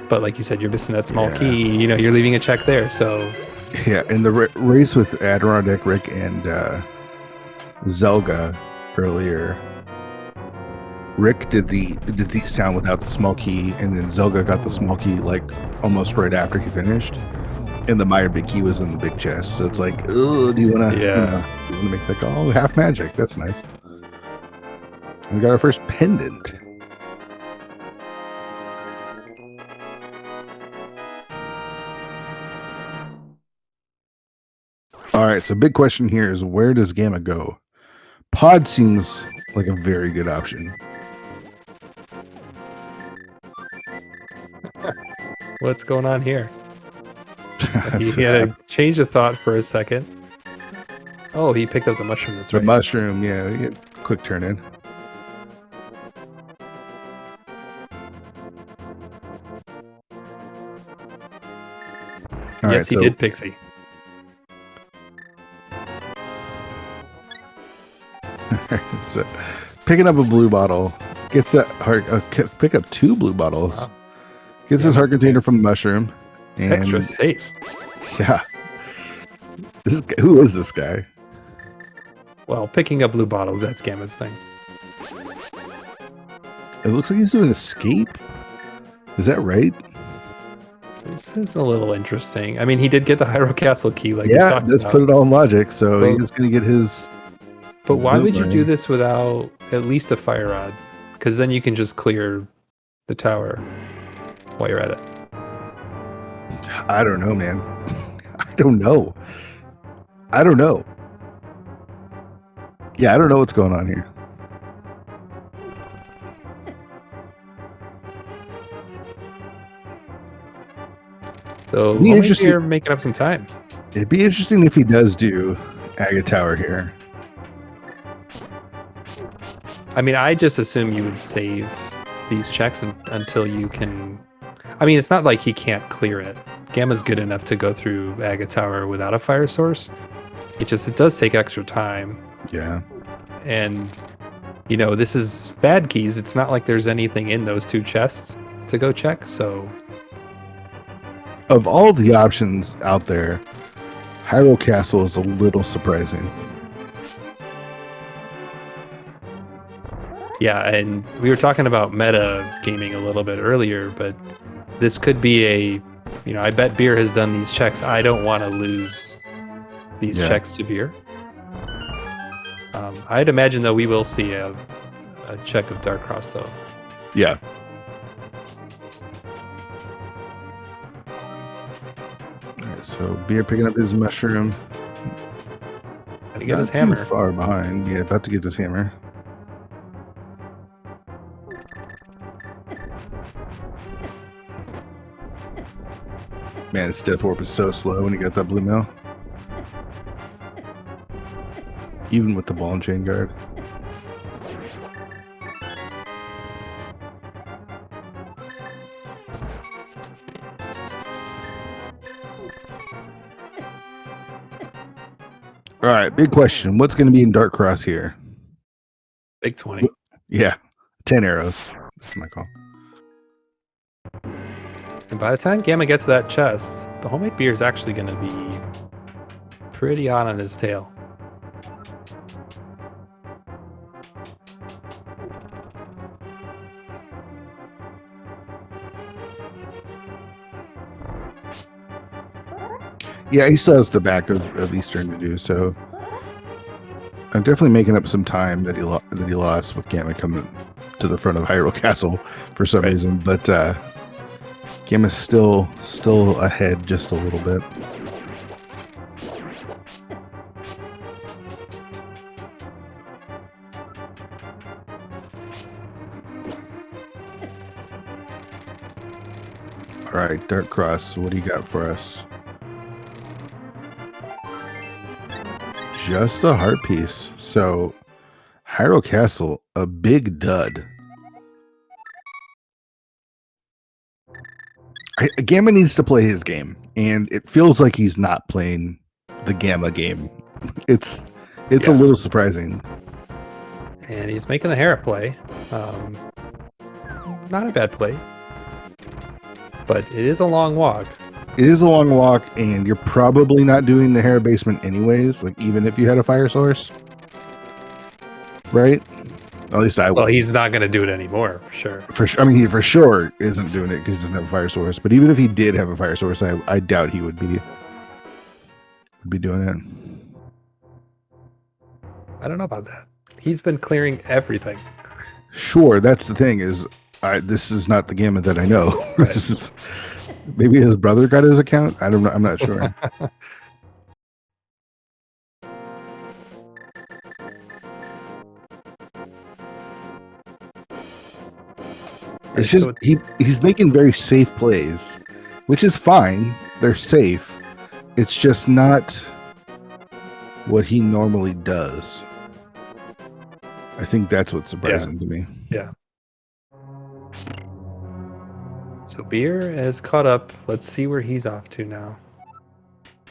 But like you said, you're missing that small key. You know, you're leaving a check there. So yeah, in the race with Adirondack Rick and Zelga earlier, Rick did Thieves Town without the small key, and then Zelga got the small key like almost right after he finished. And the Meyer big key was in the big chest, so it's like, oh, do you want to? Yeah. Do you want to make that call? Half magic. That's nice. And we got our first pendant. All right. So big question here is, where does Gamma go? Pod seems like a very good option. What's going on here? He had a change of thought for a second. Oh, he picked up the mushroom. That's right. The mushroom, yeah. You get quick turn in. Yes, he did, Pixie. So, picking up a blue bottle gets that heart. Pick up 2 blue bottles. Wow. Gets his heart container from the mushroom. And, extra safe. Yeah. Who is this guy? Well, picking up blue bottles, that's Gamma's thing. It looks like he's doing escape. Is that right? This is a little interesting. I mean, he did get the Hyrule Castle key, like we talked let's about. put it all in logic. So he's going to get his. But why would you do this without at least a fire rod? Because then you can just clear the tower while you're at it. I don't know, man. I don't know. Yeah, I don't know what's going on here. So maybe you're making up some time. It'd be interesting if he does do Agate Tower here. I mean, I just assume you would save these checks until you can. I mean, it's not like he can't clear it. Gamma's good enough to go through Agate Tower without a fire source. It does take extra time. Yeah. And, you know, this is bad keys. It's not like there's anything in those 2 chests to go check. So, of all the options out there, Hyrule Castle is a little surprising. Yeah, and we were talking about meta gaming a little bit earlier, but this could be I bet Beer has done these checks. I don't want to lose these checks to Beer. I'd imagine, though, we will see a check of Dark Cross, though. Yeah. All right, so Beer picking up his mushroom. Got to get his hammer. Too far behind. Yeah, about to get this hammer. Man, his Death Warp is so slow when you got that blue mail. Even with the ball and chain guard. All right, big question. What's going to be in Dark Cross here? Big 20. Yeah, 10 arrows. That's my call. And by the time Gamma gets to that chest, the homemade beer is actually going to be pretty hot on his tail. Yeah, he still has the back of Eastern to do, so I'm definitely making up some time that he lost with Gamma coming to the front of Hyrule Castle for some reason, but Gamma's still ahead just a little bit. All right, Dark Cross, what do you got for us? Just a heart piece. So Hyrule Castle, a big dud. Gamma needs to play his game, and it feels like he's not playing the Gamma game. It's a little surprising. And he's making the Hera play. Not a bad play, but it is a long walk. It is a long walk, and you're probably not doing the Hera basement anyways, like even if you had a fire source. Right? At least I would. Well, he's not going to do it anymore, for sure. I mean, he for sure isn't doing it because he doesn't have a fire source. But even if he did have a fire source, I doubt he would be doing it. I don't know about that. He's been clearing everything. Sure, that's the thing is, this is not the Gamma that I know. Right. This is maybe his brother got his account. I don't know. I'm not sure. It's just he's making very safe plays, which is fine. They're safe. It's just not what he normally does. I think that's what's surprising to me. Yeah. So Beer has caught up. Let's see where he's off to now.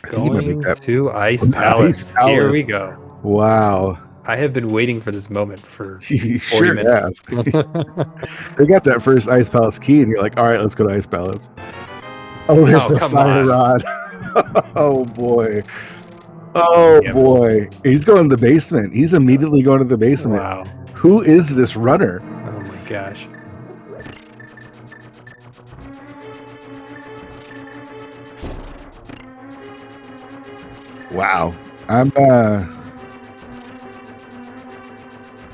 Going to Ice Palace. Here we go. Wow. I have been waiting for this moment for 40 sure minutes. They got that first Ice Palace key, and you're like, all right, let's go to Ice Palace. Oh, there's the fire rod. Oh, boy. Oh, boy. He's going to the basement. He's immediately going to the basement. Wow. Who is this runner? Oh, my gosh. Wow.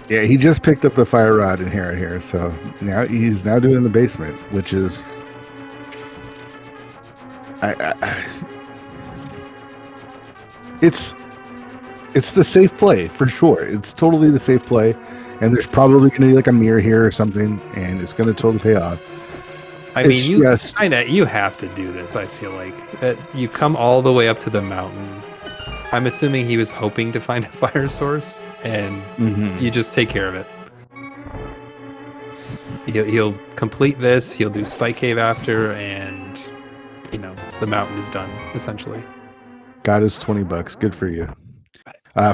Yeah, he just picked up the fire rod in here, so now he's doing the basement, which is it's the safe play for sure. It's totally the safe play, and there's probably going to be like a mirror here or something, and it's going to totally pay off. I mean, you have to do this. I feel like you come all the way up to the mountain. I'm assuming he was hoping to find a fire source, and you just take care of it. He'll complete this. He'll do Spike Cave after, and the mountain is done essentially. Got us $20. Good for you.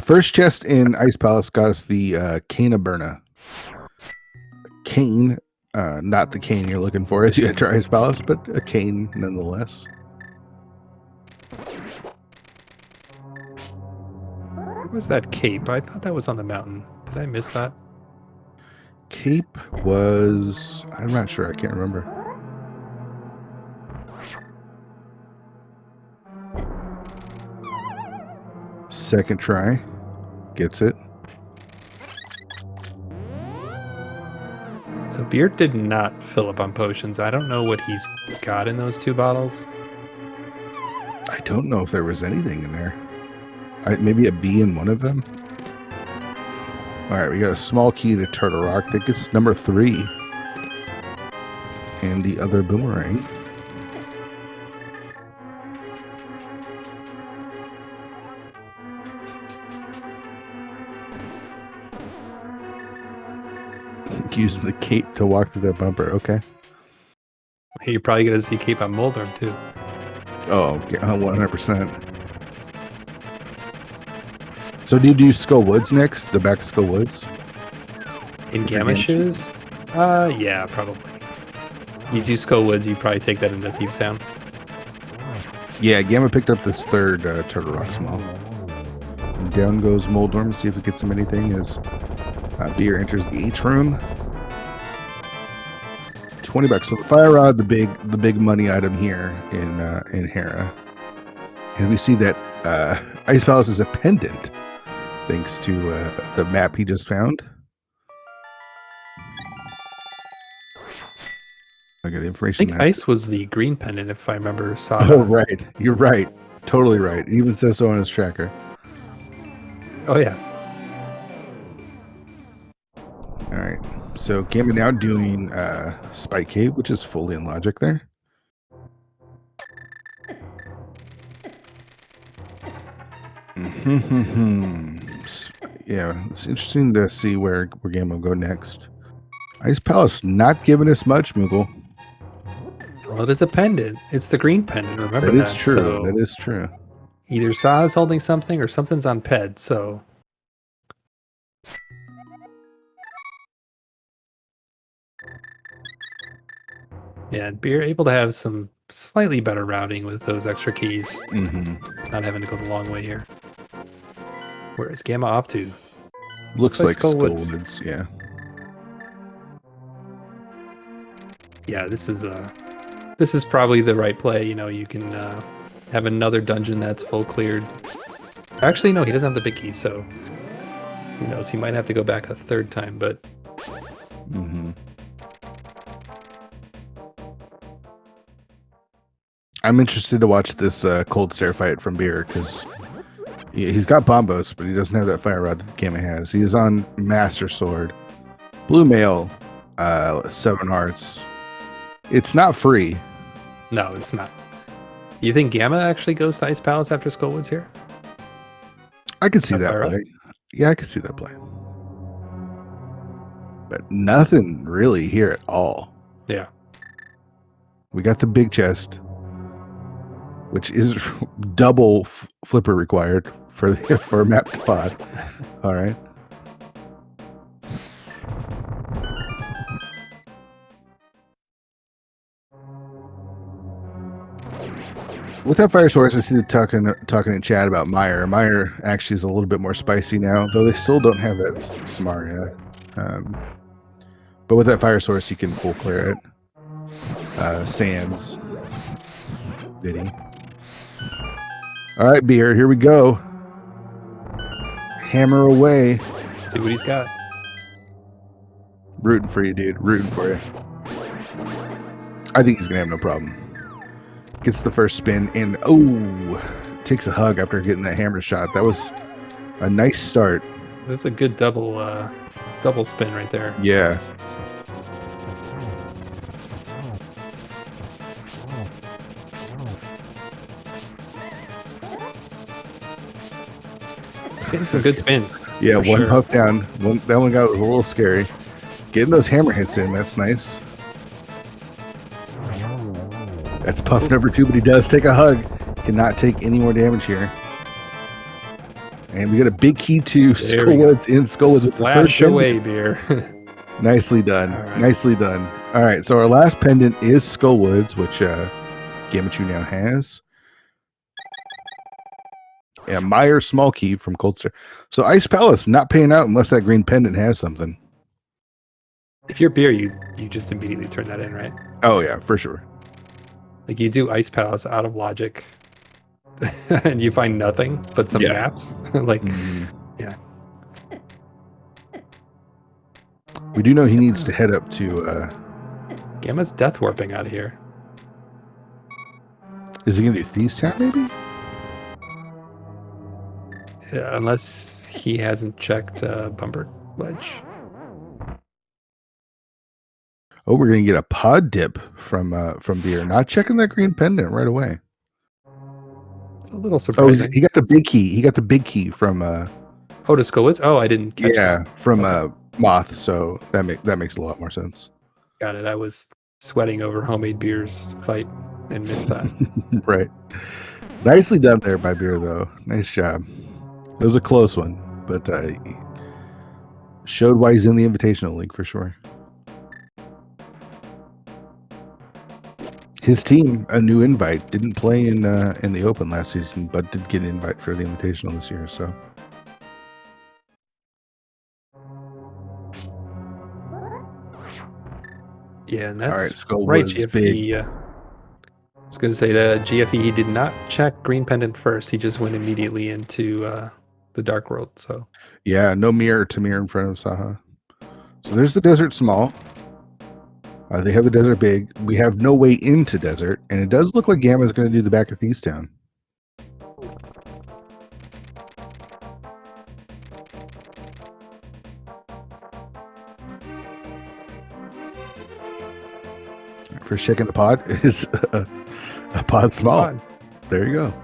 First chest in Ice Palace got us the Cane of Burna. Cane, not the cane you're looking for as you enter Ice Palace, but a cane nonetheless. Where was that cape? I thought that was on the mountain. Did I miss that? Cape was... I'm not sure. I can't remember. Second try. Gets it. So Beard did not fill up on potions. I don't know what he's got in those 2 bottles. I don't know if there was anything in there. Maybe a B in one of them. All right, we got a small key to Turtle Rock. That gets number 3. And the other boomerang. Using the cape to walk through that bumper. Okay. You're probably going to see cape on Moldorm too. Oh, 100%. So do you do Skull Woods next? The back of Skull Woods? In Gamma shoes? Yeah, probably. You do Skull Woods, you probably take that into Thieves Town. Yeah, Gamma picked up this third Turtle Rock Small. And down goes Moldorm to see if it gets him anything as Beer enters the H room. $20. So the fire rod, the big money item here in Hera. And we see that Ice Palace is a pendant, thanks to the map he just found. I got the information. I think ice was the green pendant, if I remember. Oh, right. You're right. Totally right. It even says so on his tracker. Oh, yeah. All right. So Gamma now doing Spike Cave, which is fully in logic there. Yeah, it's interesting to see where Gamma will go next. Ice Palace not giving us much, Moogle. Well, it is a pendant. It's the green pendant. Remember that. That is true. So that is true. either Sa's holding something or something's on Ped. So yeah, and Beer able to have some slightly better routing with those extra keys. Not having to go the long way here. Where is Gamma off to? Looks like Skullwoods. Skullwoods, yeah. Yeah, this is probably the right play. You know, you can have another dungeon that's full cleared. Actually, no, he doesn't have the big key, so who knows? He might have to go back a third time, but I'm interested to watch this cold stare fight from Beer because he's got Bombos, but he doesn't have that fire rod that Gamma has. He is on Master Sword, Blue Mail, 7 Hearts. It's not free. no, it's not. You think Gamma actually goes to Ice Palace after Skullwoods here? I could see That that fire play. Yeah, I could see that play. But nothing really here at all. Yeah. We got the big chest, which is double flipper required for a map to pod. All right. With that fire source, I see the talking in chat about Meyer. Meyer actually is a little bit more spicy now, though they still don't have that Samaria. But with that fire source, you can full clear it. Sands. Did he? All right, Beer, here we go. Hammer away. See what he's got. Rooting for you, dude. Rooting for you. I think he's going to have no problem. Gets the first spin and, takes a hug after getting that hammer shot. That was a nice start. It was a good double spin right there. Yeah. It's getting some good spins. Yeah, one sure. puff down. That one guy was a little scary. Getting those hammer hits in, that's nice. That's puff number 2, but he does take a hug. Cannot take any more damage here. And we got a big key to Skullwoods in Skullwoods. Slash away, Beer. Nicely done. Right. Nicely done. All right, so our last pendant is Skullwoods, which Gamachu now has. And Meyer small key from Cold Stare. So Ice Palace not paying out unless that green pendant has something. If you're Beer, you just immediately turn that in, right? Oh yeah, for sure. Like you do Ice Palace out of logic and you find nothing but some maps. Like, yeah. We do know he needs to head up to... Gamma's death warping out of here. Is he going to do Thieves Town, maybe? Yeah, unless he hasn't checked Bumper Ledge. Oh, we're going to get a pod dip from Beer. Not checking that green pendant right away. It's a little surprising. Oh, he got the big key. He got the big key from... to Skullwoods? Oh, I didn't catch that. From Moth, so that makes a lot more sense. Got it. I was sweating over Homemade Beer's fight and missed that. Right. Nicely done there by Beer, though. Nice job. It was a close one, but showed why he's in the Invitational League for sure. His team, a new invite, didn't play in the Open last season, but did get an invite for the Invitational this year. So Yeah, and All right, that's right, Skullwood's big. GFE. I was going to say the GFE, he did not check Green Pendant first. He just went immediately into the Dark World. So Yeah, no mirror to mirror in front of Saha. So there's the desert small. They have the desert big. We have no way into desert, and it does look like Gamma's going to do the back of Thieves Town. First check in the pod is a pod small. Pod. There you go.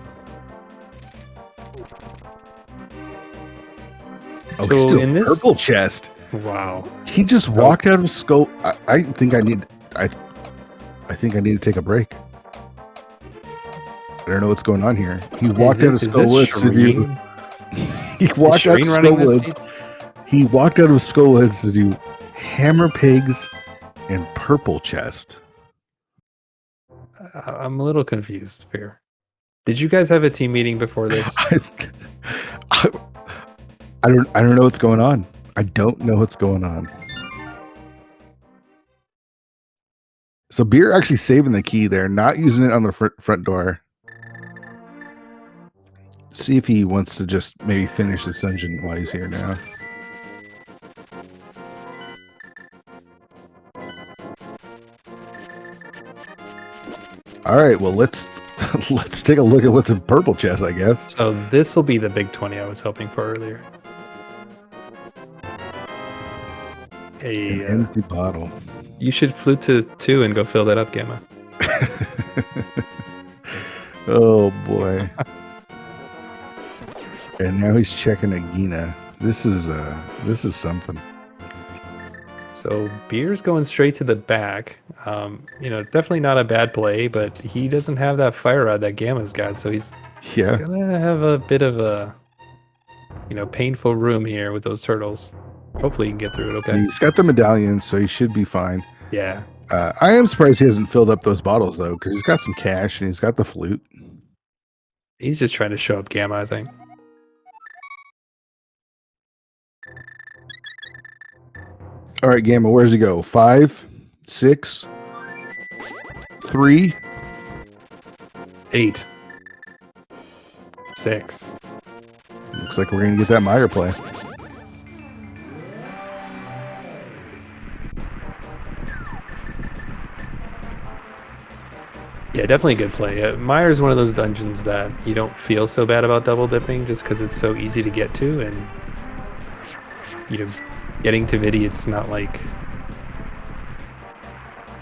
Oh, So he's still in this- purple chest. wow. He just walked out of skull. I think I need to take a break. I don't know what's going on here. He walked out of Skullwoods to do. He walked out of Skullwoods. He walked out of Skullwoods to do hammer pigs and purple chest. I'm a little confused here. Did you guys have a team meeting before this? I don't know what's going on. I don't know what's going on. So Beer actually saving the key there, not using it on the front door. See if he wants to just maybe finish this dungeon while he's here now. All right, well let's take a look at what's in purple chest, I guess. So this will be the big 20 I was hoping for earlier. An empty bottle. You should flute to 2 and go fill that up, Gamma. Oh boy. And now he's checking Agina. This is something. So Beer's going straight to the back. Definitely not a bad play, but he doesn't have that fire rod that Gamma's got, so he's gonna have a bit of a painful room here with those turtles. Hopefully he can get through it okay. He's got the medallion, so he should be fine. Yeah. I am surprised he hasn't filled up those bottles though, because he's got some cash and he's got the flute. He's just trying to show up Gamma, I think. All right, Gamma, where's he go? 5, 6, 3, 8, 6. Looks like we're gonna get that Meyer play. Yeah, definitely a good play. Meyer's one of those dungeons that you don't feel so bad about double dipping just because it's so easy to get to, and getting to Vidi, it's not like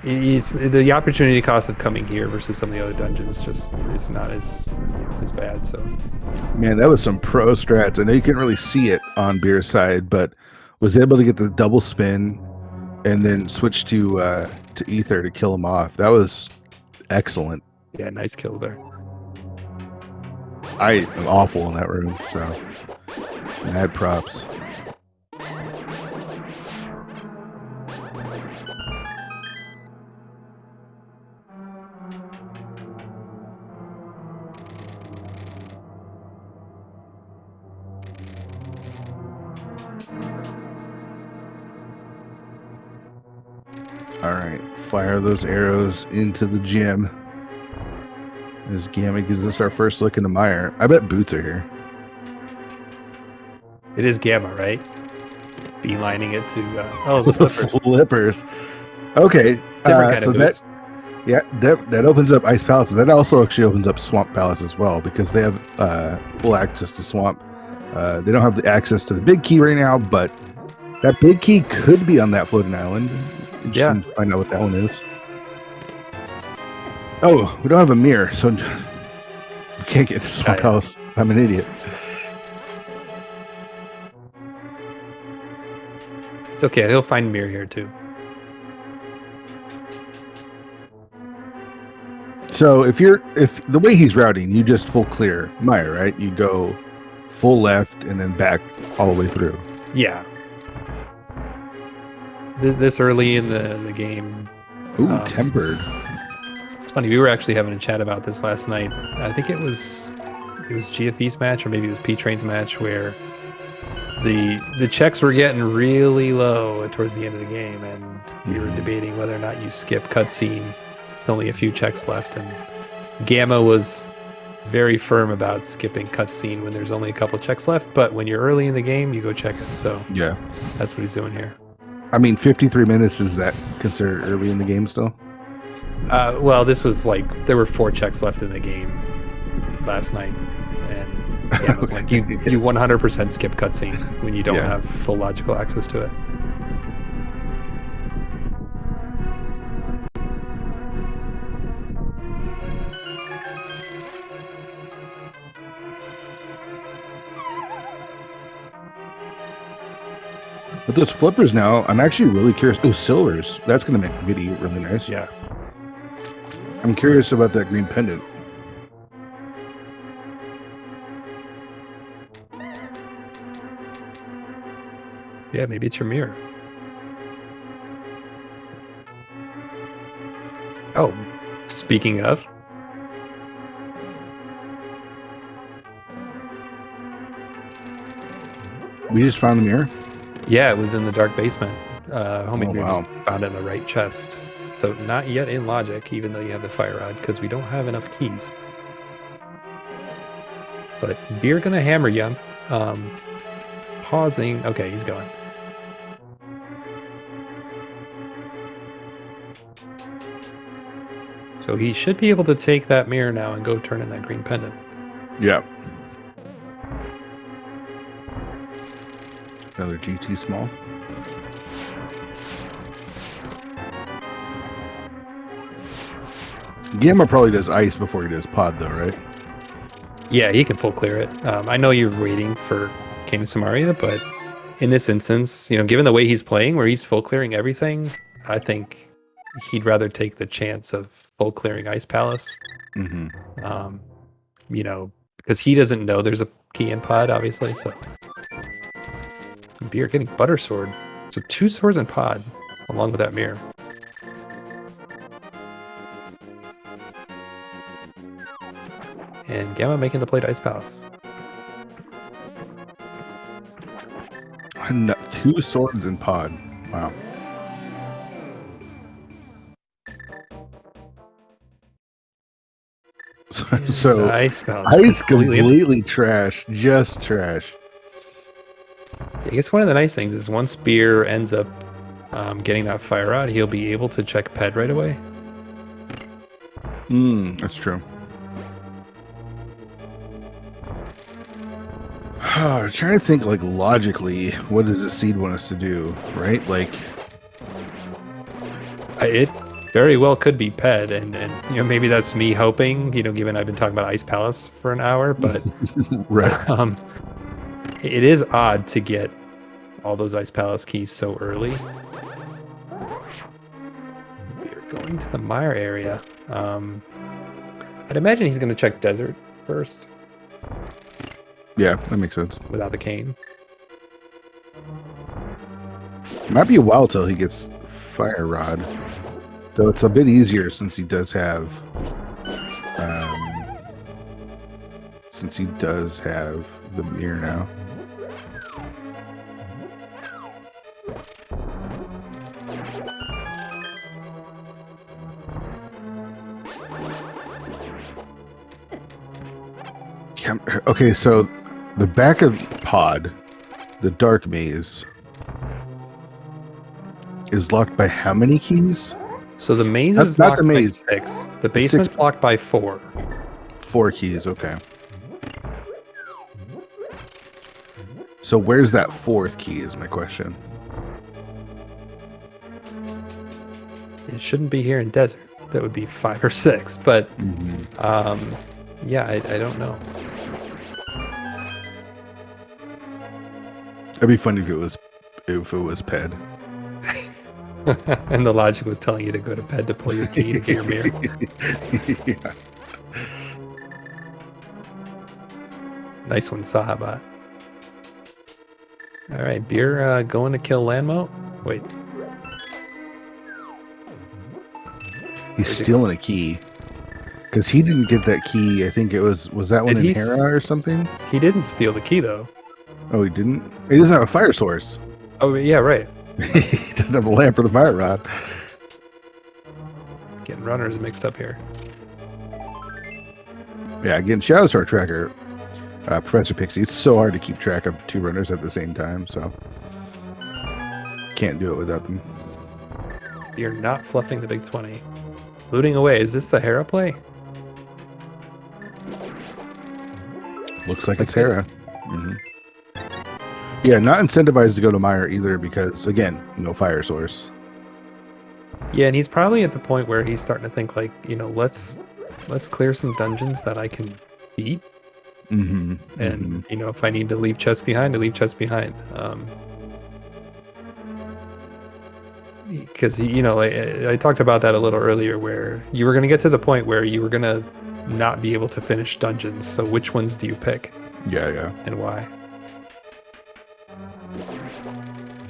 it's the opportunity cost of coming here versus some of the other dungeons just is not as bad. So, man, that was some pro strats. I know you couldn't really see it on Beer's side, but was able to get the double spin and then switch to Ether to kill him off. That was excellent. Yeah, nice kill there. I am awful in that room, so mad props. All right, fire those arrows into the gym. As Gamma gives us our first look into Meyer. I bet boots are here. It is Gamma, right? Beelining it to the flippers. Flippers. Okay, Different kind so of boots. that opens up Ice Palace. That also actually opens up Swamp Palace as well, because they have full access to Swamp. They don't have the access to the big key right now, but that big key could be on that floating island. Just find out what that one is. Oh, we don't have a mirror, so we can't get Swamp Palace. I'm an idiot. It's okay. He'll find mirror here too. So if the way he's routing, you just full clear Meyer, right? You go full left and then back all the way through. Yeah. This early in the game. Ooh, tempered. It's funny. We were actually having a chat about this last night. I think it was GFE's match, or maybe it was P-Train's match, where the checks were getting really low towards the end of the game, and we were debating whether or not you skip cutscene. With only a few checks left, and Gamma was very firm about skipping cutscene when there's only a couple checks left. But when you're early in the game, you go check it. So Yeah. that's what he's doing here. I mean, 53 minutes, is that considered early in the game still? Well, this was like there were 4 checks left in the game last night, and yeah, it was like you 100% skip cutscene when you don't have full logical access to it. With those flippers now, I'm actually really curious. Oh, silvers. That's going to make the video really nice. Yeah. I'm curious about that green pendant. Yeah, maybe it's your mirror. Oh, speaking of. We just found the mirror? Yeah, it was in the dark basement. Homie Beer wow. just found it in the right chest. So not yet in logic, even though you have the fire rod, because we don't have enough keys. But Beer gonna hammer you. Pausing. Okay, he's going. So he should be able to take that mirror now and go turn in that green pendant. Yeah. Another GT small. Gamma probably does ice before he does pod, though, right? Yeah, he can full clear it. I know you're waiting for Kane Samaria, but in this instance, given the way he's playing, where he's full clearing everything, I think he'd rather take the chance of full clearing Ice Palace. Mm-hmm. Because he doesn't know there's a key in pod, obviously. So Beer getting Butter Sword. So 2 swords in pod, along with that mirror. And Gamma making the play to Ice Palace. No, 2 swords in pod. Wow. So Ice Palace. Ice completely trash. Just trash. I guess one of the nice things is once Beer ends up getting that fire rod, he'll be able to check Ped right away. That's true. I'm trying to think, like, logically, what does the seed want us to do, right? Like, it very well could be Ped, and maybe that's me hoping, given I've been talking about Ice Palace for an hour, but right. It is odd to get all those Ice Palace keys so early. We're going to the Mire area. I'd imagine he's going to check Desert first. Yeah, that makes sense. Without the cane. Might be a while till he gets Fire Rod. Though it's a bit easier since he does have the mirror now. Yeah, okay, so the back of pod, the dark maze, is locked by how many keys? So the maze That's is not locked the maze. by 6. The basement's locked by 4. 4 keys, okay. So where's that 4th key is my question. It shouldn't be here in Desert. That would be 5 or 6. But yeah, I don't know. It'd be funny if it was Ped. And the logic was telling you to go to Ped to pull your key to get your mirror. Yeah. Nice one, Sahabat. All right, Beer going to kill Landmo. Wait. He's stealing a key. Because he didn't get that key. I think it was that one in Hera or something? He didn't steal the key, though. Oh, he didn't? He doesn't have a fire source. Oh, yeah, right. He doesn't have a lamp or the fire rod. Getting runners mixed up here. Yeah, again, Shadow Star Tracker, Professor Pixie. It's so hard to keep track of 2 runners at the same time, so can't do it without them. You're not fluffing the big 20. Looting away. Is this the Hera play? Looks like it's Hera. Mm-hmm. Yeah, not incentivized to go to Meyer either because, again, no fire source. Yeah, and he's probably at the point where he's starting to think like, let's clear some dungeons that I can beat. Mm-hmm. And, if I need to leave chests behind, to leave chests behind. Because, like I talked about that a little earlier where you were going to get to the point where you were going to not be able to finish dungeons. So which ones do you pick? Yeah. And why?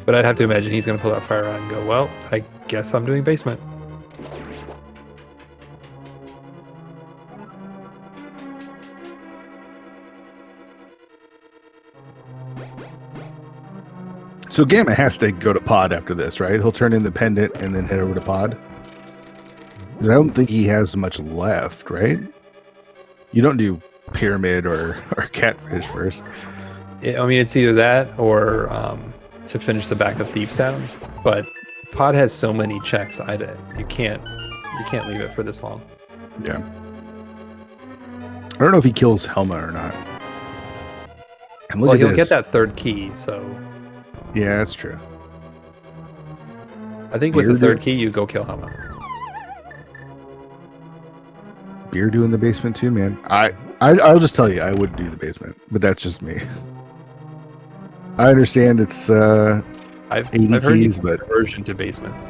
But I'd have to imagine he's going to pull out Fire Rod and go, well, I guess I'm doing basement. So Gamma has to go to pod after this, right? He'll turn in the pendant and then head over to pod. I don't think he has much left, right? You don't do pyramid or catfish first. I mean, it's either that or to finish the back of Thieves Town. But pod has so many checks, you can't leave it for this long. Yeah. I don't know if he kills Helma or not. And look Well, at he'll this. get that third key, so Yeah, that's true. I think with the third key, you go kill Helma. Beer in the basement too, man. I'll just tell you, I wouldn't do the basement, but that's just me. I understand it's I've 80 heard keys, but but aversion to basements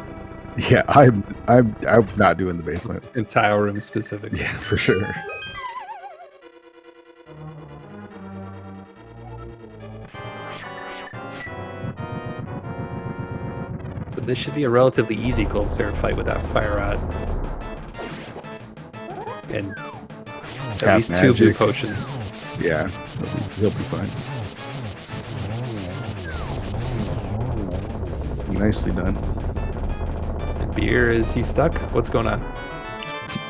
yeah, I'm not doing the basement. in tile rooms specifically. Yeah, for sure. So this should be a relatively easy Cold Stare fight without Fire Rod. And at least 2 blue potions. Yeah, he'll be fine. Nicely done. And beer, is he stuck? What's going on?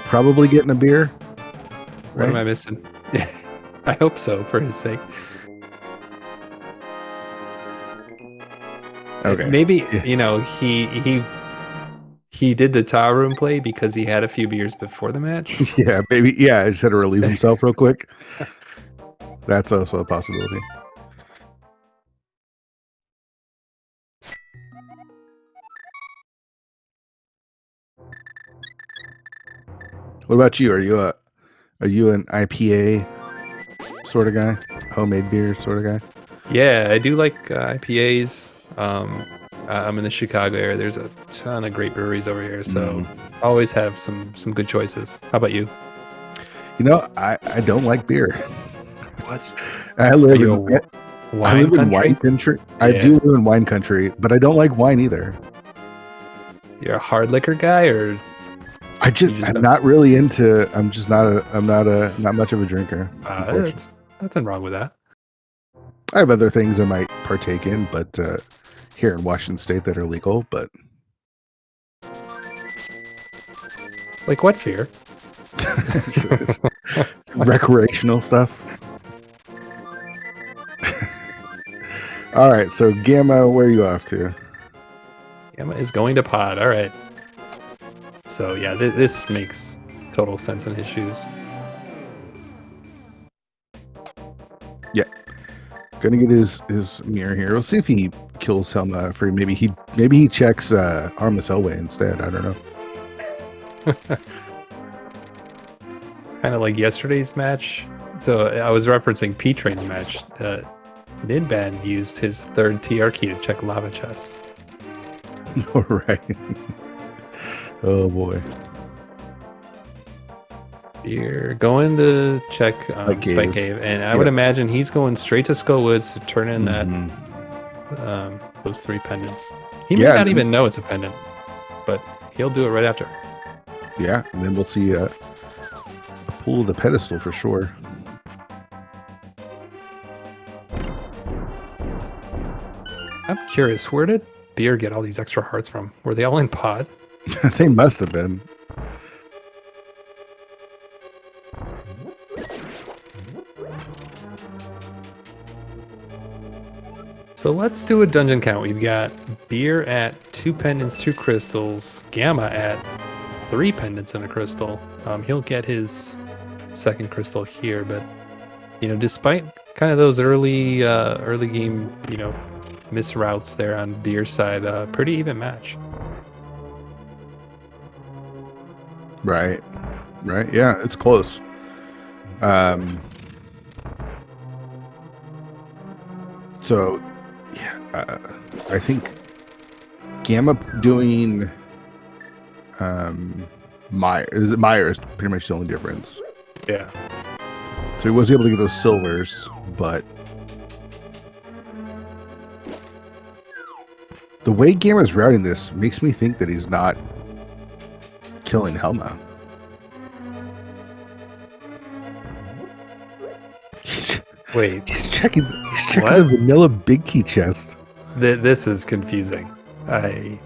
Probably getting a beer. What am I missing? I hope so, for his sake. Okay. Maybe, he did the tile room play because he had a few beers before the match. Yeah, maybe. Yeah, I just had to relieve himself real quick. That's also a possibility. What about you? Are you an IPA sort of guy? Homemade beer sort of guy? Yeah, I do like IPAs. I'm in the Chicago area. There's a ton of great breweries over here, so always have some good choices. How about you? I don't like beer. What? I live in wine country. Yeah. I do live in wine country, but I don't like wine either. You're a hard liquor guy, or I'm not really into. I'm just not much of a drinker. There's nothing wrong with that. I have other things I might partake in, but here in Washington State that are legal, but like what beer? recreational stuff. All right, so Gamma, where are you off to? Gamma is going to pod. All right. So yeah, this makes total sense in his shoes. Yeah, gonna get his mirror here. We'll see if he kills Helma for maybe he checks Armus Elway instead. I don't know. Kind of like yesterday's match. So I was referencing P-Train's match. Nidban used his third TR key to check lava chest. All right. Oh boy. You're going to check Spike Cave, and I would imagine he's going straight to Skullwoods to turn in that those 3 pendants. He may not even know it's a pendant, but he'll do it right after. Yeah, and then we'll see a pull of the pedestal for sure. Curious, where did Beer get all these extra hearts from? Were they all in pod? They must have been. So let's do a dungeon count. We've got Beer at 2 pendants, 2 crystals, Gamma at 3 pendants and a crystal. He'll get his second crystal here, but despite kind of those early game, miss routes there on Beer's side, pretty even match. Right. Yeah, it's close. So, yeah, I think Gamma doing Meyer is pretty much the only difference. Yeah. So he was able to get those silvers, but the way Gamma's routing this makes me think that he's not killing Helma. Wait. He's checking the vanilla big key chest. This is confusing. Wait.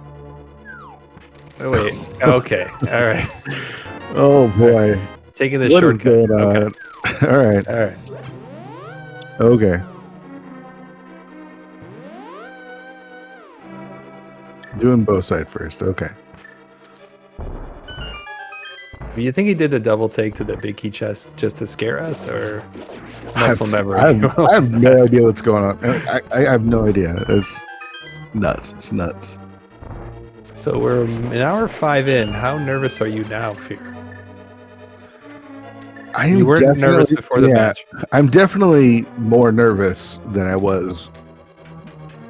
Okay. All right. Oh boy. Taking the What shortcut. is going on? Okay. All right. Okay. Doing both side first. Okay. You think he did the double take to the big key chest just to scare us, or muscle memory? I have no idea what's going on. I have no idea. It's nuts. It's nuts. So we're an hour 5 in. How nervous are you now, Fear? You weren't nervous before the match. I'm definitely more nervous than I was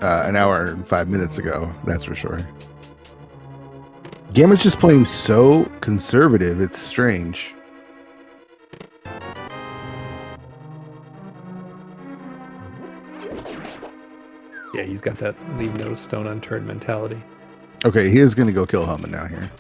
an hour and 5 minutes ago. That's for sure. Gamma's just playing so conservative. It's strange. Yeah, he's got that leave no stone unturned mentality. Okay, he is going to go kill Helma now here.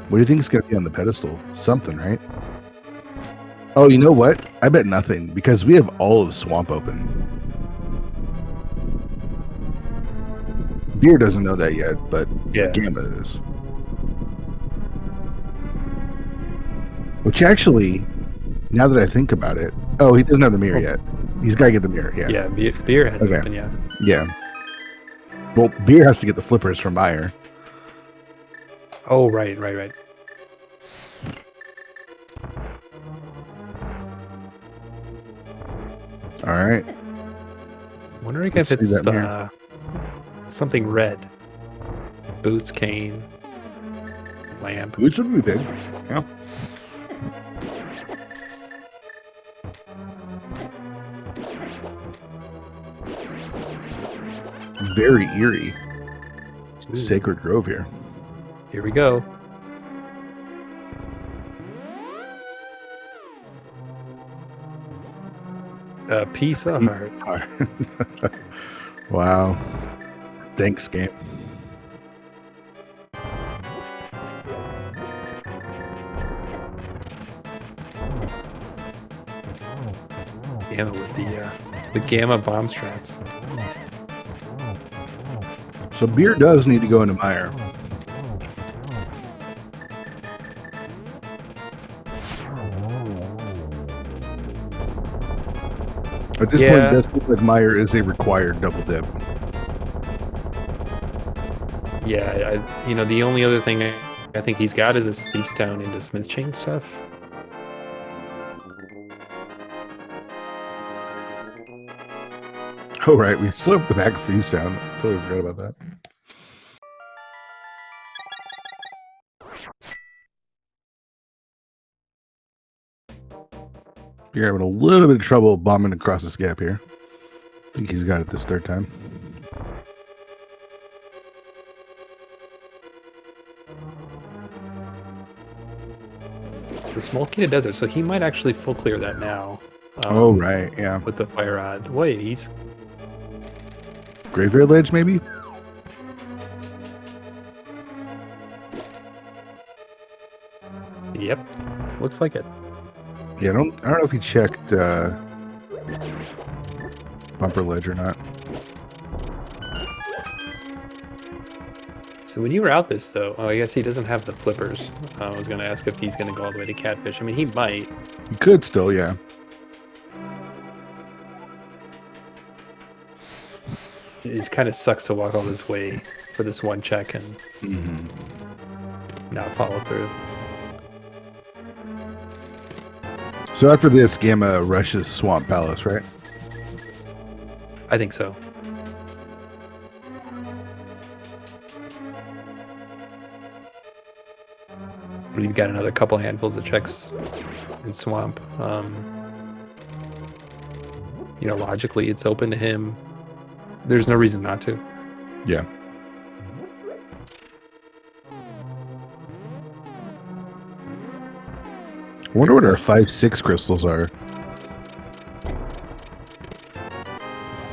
What do you think is going to be on the pedestal? Something, right? Oh, you know what? I bet nothing, because we have all of Swamp open. Beer doesn't know that yet, but yeah, Gamma is. Which actually, now that I think about it, oh, he doesn't have the mirror yet. He's got to get the mirror, yeah. Yeah, Beer has open, yeah. Yeah. Well, Beer has to get the flippers from Meyer. Oh, right. All right. Wondering if it's something red. Boots, cane, lamp. Boots would be big. Yeah. Very eerie. Ooh. Sacred Grove here. Here we go. A piece of heart. Wow. Thanks, game. Gamma with the Gamma bomb strats. So Beer does need to go into Meyer. At this point, it does look like Meyer is a required double dip. Yeah, the only other thing I think he's got is a Steepstown into Smith Chain stuff. Oh, right. We still have the back of Steepstown. Totally forgot about that. You're having a little bit of trouble bombing across this gap here. I think he's got it this third time. The Smolkita Desert, so he might actually full clear that now. Oh, right, yeah. With the fire rod. Wait, he's... Graveyard Ledge, maybe? Yep. Looks like it. Yeah, I don't know if he checked bumper ledge or not. So when you route this, though, I guess he doesn't have the flippers. I was going to ask if he's going to go all the way to catfish. I mean, he might. He could still, yeah. It kind of sucks to walk all this way for this one check and not follow through. So after this, Gamma rushes Swamp Palace, right? I think so. We've got another couple handfuls of checks in Swamp. Logically, it's open to him. There's no reason not to. Yeah. I wonder what our 5-6 crystals are.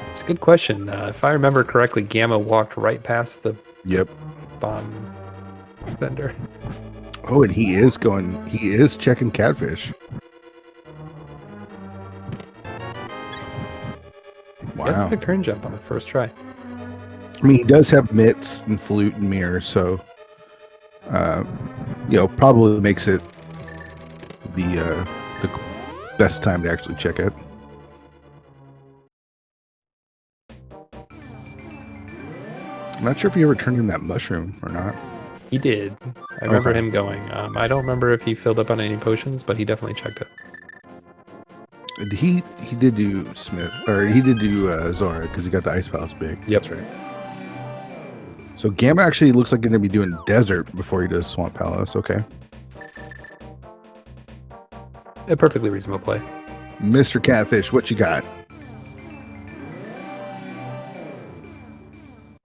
It's a good question. If I remember correctly, Gamma walked right past the bomb vendor. Oh, and he is checking catfish. Wow. Gets the turn jump on the first try. I mean, he does have mitts and flute and mirror, so probably makes it the best time to actually check it. I'm not sure if he ever turned in that mushroom or not. He did. I remember him going. I don't remember if he filled up on any potions, but he definitely checked it. He did do Smith, or he did do Zora because he got the Ice Palace big. Yep. That's right. So Gamma actually looks like he's going to be doing Desert before he does Swamp Palace. Okay. A perfectly reasonable play. Mr. Catfish, what you got?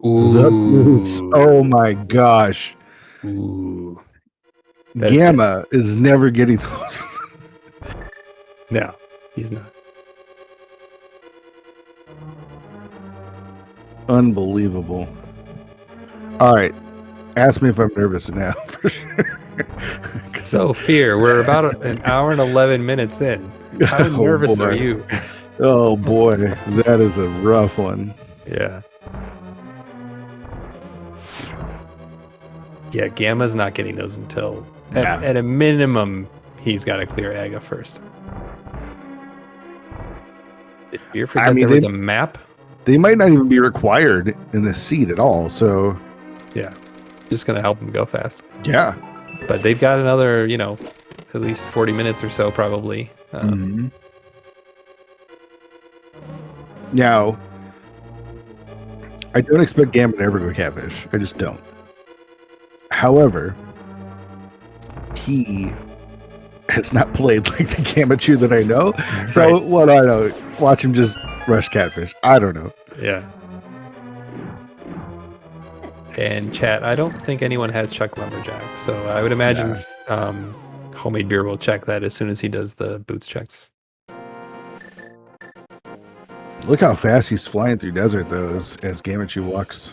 Ooh. Oh my gosh. Ooh. Gamma is never getting those. No, he's not. Unbelievable. All right. Ask me if I'm nervous now, for sure. So, Fear, we're about an hour and 11 minutes in. How nervous are you? Oh, boy. That is a rough one. Yeah. Yeah, Gamma's not getting those until, at a minimum, he's got to clear Aga first. Did Fear forget there was a map? They might not even be required in this seed at all, so... Yeah. Just going to help them go fast. Yeah. But they've got another, at least 40 minutes or so, probably. Now, I don't expect Gamma to ever go catfish. I just don't. However, he has not played like the Gamachu that I know. So Right. What I know, watch him just rush catfish. I don't know. Yeah. And chat, I don't think anyone has Chuck Lumberjack. So I would imagine Homemade Beer will check that as soon as he does the boots checks. Look how fast he's flying through desert, though, as Gamachu walks.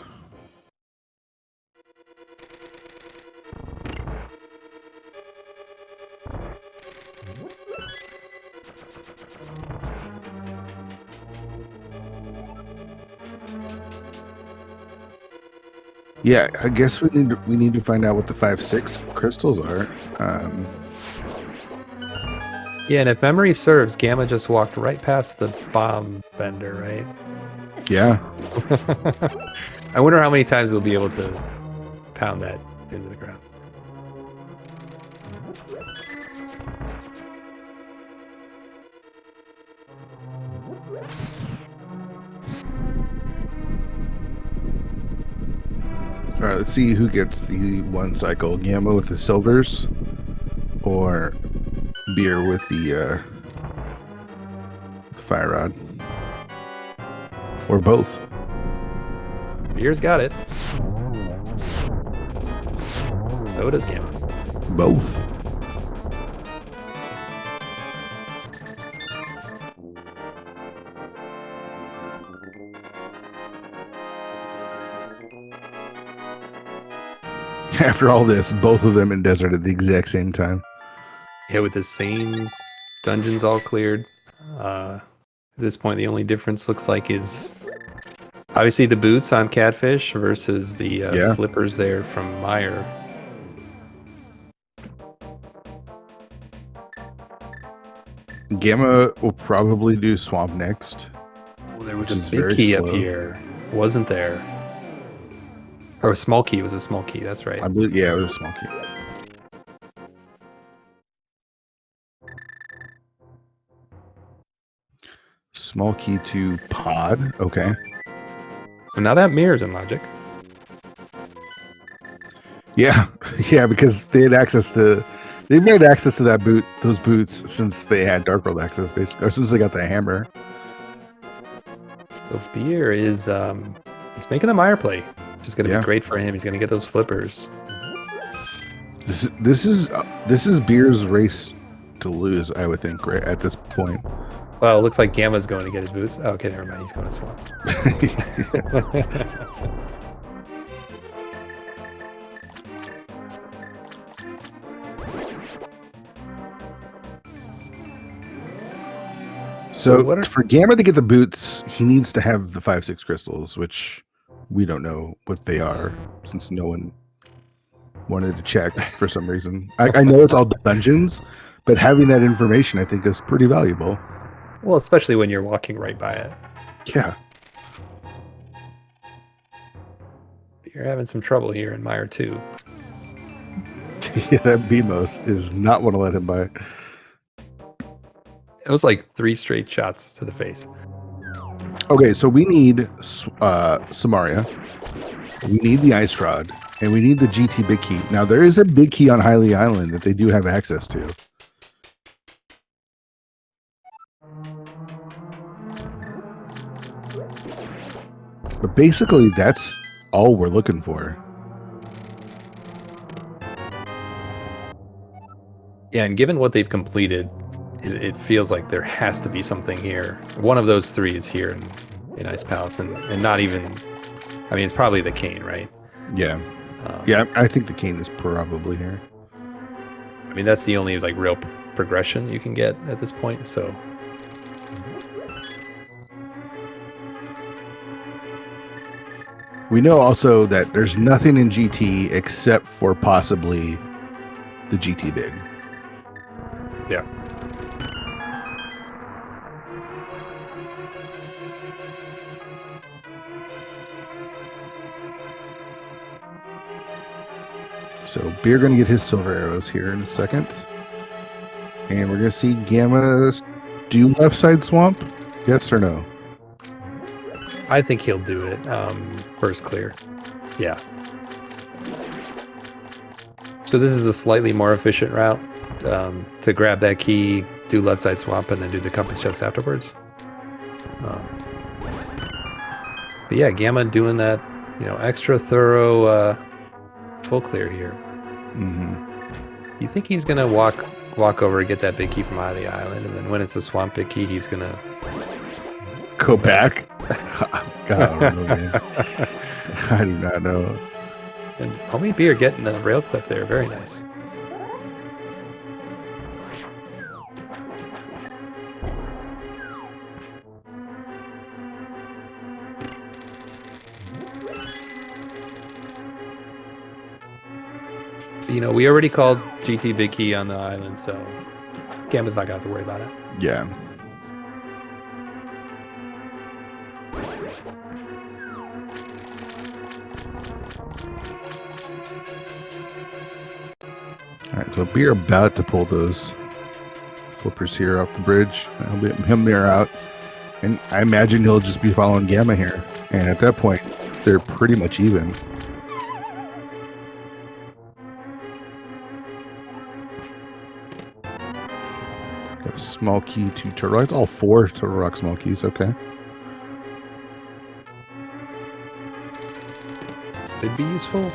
Yeah, I guess we need to find out what the 5-6 crystals are. Yeah, and if memory serves, Gamma just walked right past the bomb bender, right? Yeah. I wonder how many times we'll be able to pound that into the ground. All right, let's see who gets the one cycle. Gamma with the silvers, or Beer with the fire rod, or both. Beer's got it. So does Gamma. Both. After all this, both of them in desert at the exact same time. Yeah, with the same dungeons all cleared. At this point, the only difference looks like is obviously the boots on Catfish versus the Yeah. flippers there from Meyer. Gamma will probably do Swamp next. Oh, there was Which a is big very key up slow. here, wasn't there? Or a small key. It was a small key. That's right. I believe, yeah, it was a small key. Small key to pod. Okay. So now that mirrors in Logic. Yeah, yeah, because they've had access to that those boots since they had Dark World access, basically, or since they got the hammer. So Beer is he's making the Meyer play, which is going to Yeah. be great for him. He's going to get those flippers. This is Beer's race to lose, I would think, right at this point. Well, it looks like Gamma's going to get his boots. Oh, okay, never mind. He's going to swap. So what are- for Gamma to get the boots, he needs to have the 5-6 crystals, which we don't know what they are since no one wanted to check for some reason. I know it's all dungeons, but having that information I think is pretty valuable. Well, especially when you're walking right by it. Yeah. You're having some trouble here in Meyer too. Yeah, that BMOS is not want to let him by. It was like 3 straight shots to the face. Okay, so we need Samaria. We need the Ice Rod, and we need the GT Big Key. Now, there is a Big Key on Highley Island that they do have access to. But basically, that's all we're looking for. Yeah, and given what they've completed, it feels like there has to be something here. One of those 3 is here in Ice Palace, and not even... I mean, it's probably the cane, right? Yeah. Yeah, I think the cane is probably here. I mean, that's the only like real progression you can get at this point, so... We know also that there's nothing in GT except for possibly the GT Big. Yeah. So Beer going to get his silver arrows here in a second. And we're going to see Gamma do left side swamp? Yes or no? I think he'll do it first clear. Yeah. So this is the slightly more efficient route to grab that key, do left side swamp, and then do the compass chest afterwards. But yeah, Gamma doing that, extra thorough full clear here. Mm-hmm. You think he's gonna walk over and get that big key from Eye of the Island, and then when it's a swamp big key, he's gonna Go back? God, I don't know, man. I do not know. And Homie Beer getting a rail clip there, very nice. We already called GT Big Key on the island, so Gamma's not gonna have to worry about it. Yeah. All right, so Beer about to pull those flippers here off the bridge. He'll mirror out, and I imagine he'll just be following Gamma here. And at that point, they're pretty much even. Got a small key to Turtle Rock. All 4 Turtle Rock small keys. Okay. Could be useful.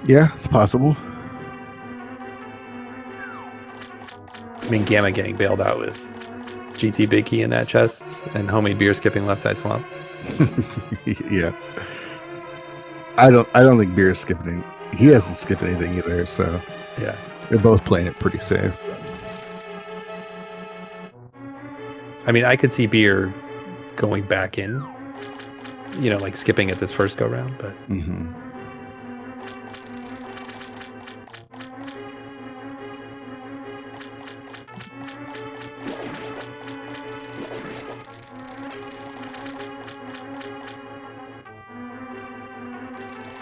Yeah, it's possible. I mean, Gamma getting bailed out with GT Big Key in that chest, and Homemade Beer skipping left side swamp. Yeah. I don't think Beer is skipping. He hasn't skipped anything either. So Yeah. They're both playing it pretty safe. I mean, I could see beer going back in, like skipping it this first go round, but Mm-hmm.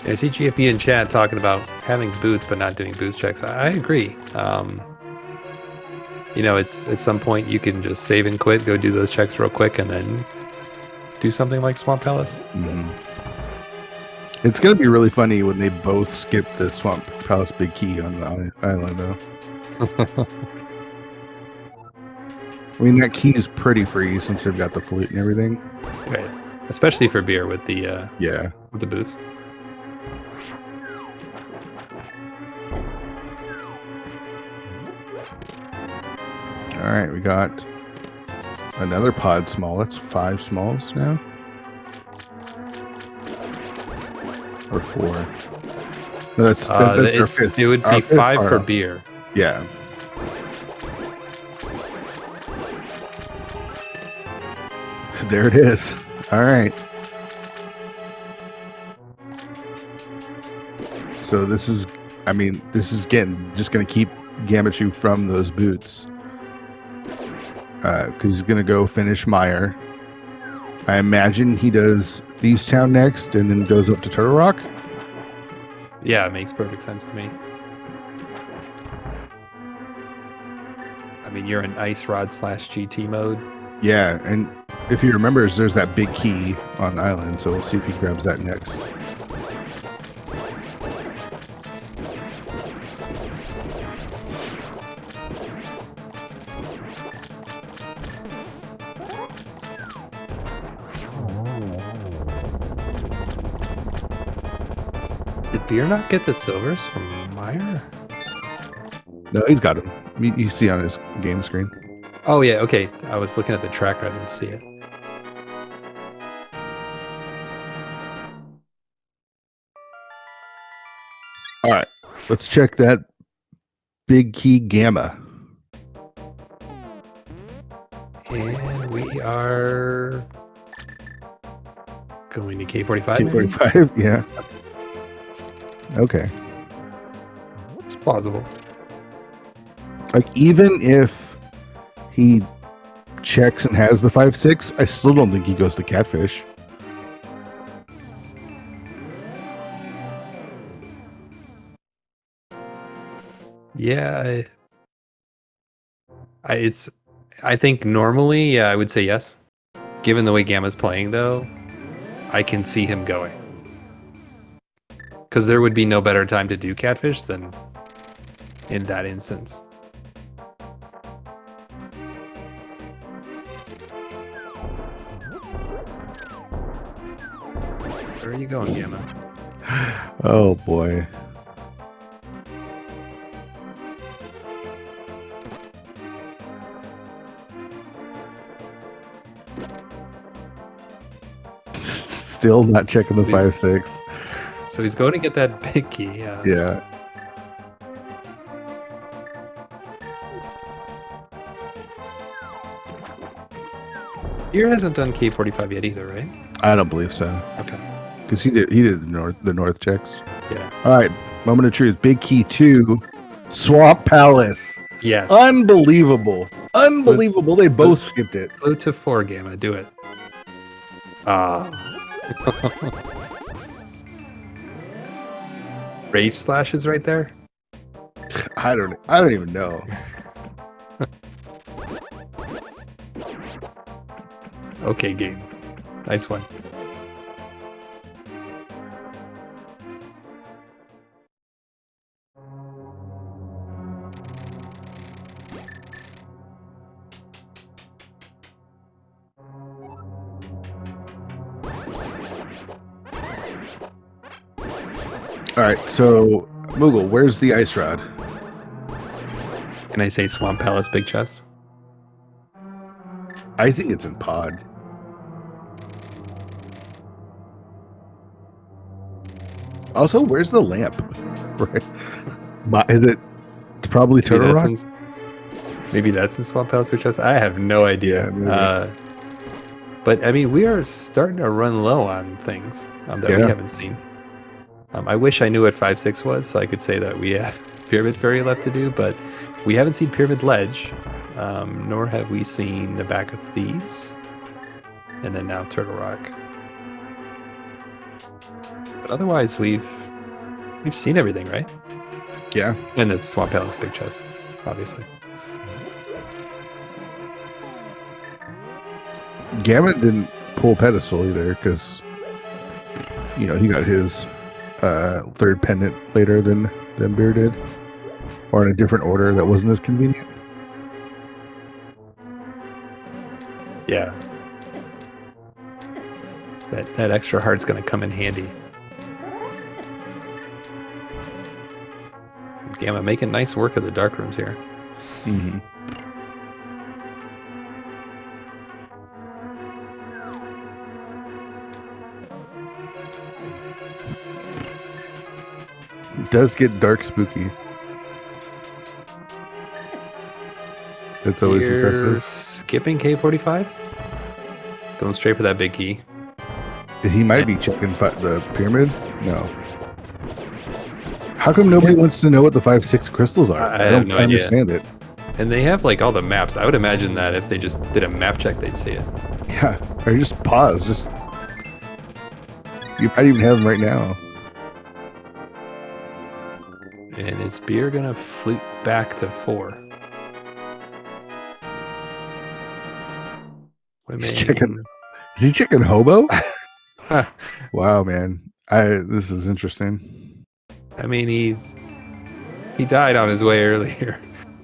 I see GFE in chat talking about having boots but not doing boots checks. I agree. It's at some point you can just save and quit, go do those checks real quick, and then do something like Swamp Palace. Mm-hmm. It's going to be really funny when they both skip the Swamp Palace Big Key on the island, though. I mean, that key is pretty free since they've got the flute and everything. Right. Especially for beer with the with the boots. All right, we got another pod small. That's 5 smalls now. Or 4. No, that's our 5th. It would be 5 for beer. Yeah. There it is. All right. So this is just going to keep Gamachu from those boots. Because he's going to go finish Meyer. I imagine he does Thieves Town next and then goes up to Turtle Rock. Yeah, it makes perfect sense to me. I mean, you're in Ice Rod / GT mode. Yeah, and if he remembers, there's that big key on the island, so we'll see if he grabs that next. Did beer not get the silvers from Meyer? No, he's got him. You see on his game screen. Oh, yeah, okay. I was looking at the tracker. I didn't see it. All right, let's check that big key gamma. And we are going to K45. K45, yeah. Okay. It's plausible. Like, even if he checks and has the 5/6, I still don't think he goes to Catfish. Yeah, I think normally, yeah, I would say yes. Given the way Gamma's playing, though, I can see him going. Because there would be no better time to do Catfish than in that instance. Where are you going, Gamma? Oh, boy. Still not checking the 5/6. So he's going to get that big key. Yeah. Beer hasn't done K45 yet either, right? I don't believe so. Okay. Because he did the north checks. Yeah. All right, moment of truth. Big key 2, Swamp Palace. Yes. Unbelievable. Unbelievable. They both skipped it. Flute to 4, Gamma. Do it. Rage Slash is right there. I don't even know. Okay, game. Nice one. All right, so Moogle, where's the ice rod? Can I say Swamp Palace Big Chest? I think it's in pod. Also, where's the lamp? Right? Is it It's probably Maybe Turtle Rock. Maybe that's in Swamp Palace Chest. I have no idea. Yeah, But I mean, we are starting to run low on things that we haven't seen. I wish I knew what 5-6 was, so I could say that we have Pyramid Fairy left to do, but we haven't seen Pyramid Ledge, nor have we seen the Back of Thieves, and then now Turtle Rock. But otherwise, we've seen everything, right? Yeah. And the Swamp Palace Big Chest, obviously. Gamut didn't pull pedestal either because he got his third pendant later than Beer did, or in a different order that wasn't as convenient. Yeah, that extra heart's going to come in handy. Gamma making nice work of the dark rooms here. Mm-hmm. It does get dark spooky. That's always impressive. Skipping K45? Going straight for that big key. He might be checking the pyramid. No. How come nobody wants to know what the 5-6 crystals are? I have no idea. Understand it. And they have like all the maps. I would imagine that if they just did a map check, they'd see it. Yeah. Or just pause. You might even have them right now. And is Beer gonna flute back to 4? Is he checking hobo? Wow, man. This is interesting. I mean, he died on his way earlier.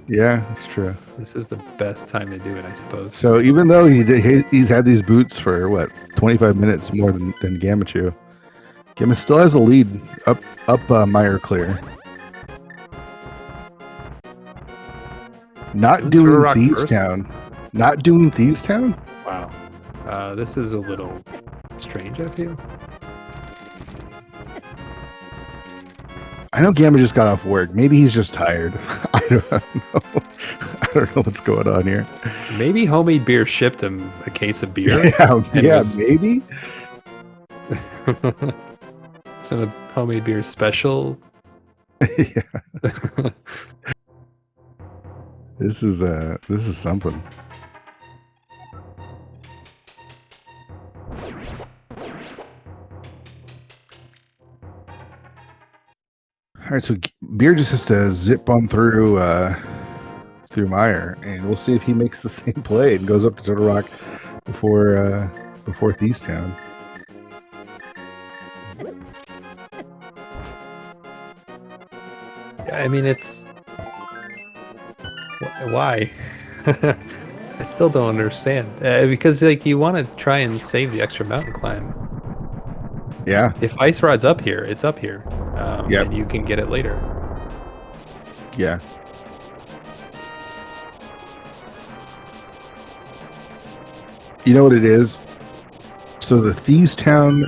Yeah, that's true. This is the best time to do it, I suppose. So even though he's had these boots for 25 minutes more than Gamachu, Gamma still has a lead up Meyer clear. Not doing Thieves Town. Not doing Thieves Town? Wow. This is a little strange, I feel. I know Gamma just got off work. Maybe he's just tired. I don't know. I don't know what's going on here. Maybe Homemade Beer shipped him a case of beer. Maybe. Some Homemade Beer special. Yeah. This is something. All right, so Beer just has to zip on through Meyer, and we'll see if he makes the same play and goes up to Turtle Rock before Thieves Town. I mean, it's why? I still don't understand. Because you want to try and save the extra mountain climb. Yeah. If Ice Rod's up here, it's up here. And you can get it later. Yeah. You know what it is? So the Thieves Town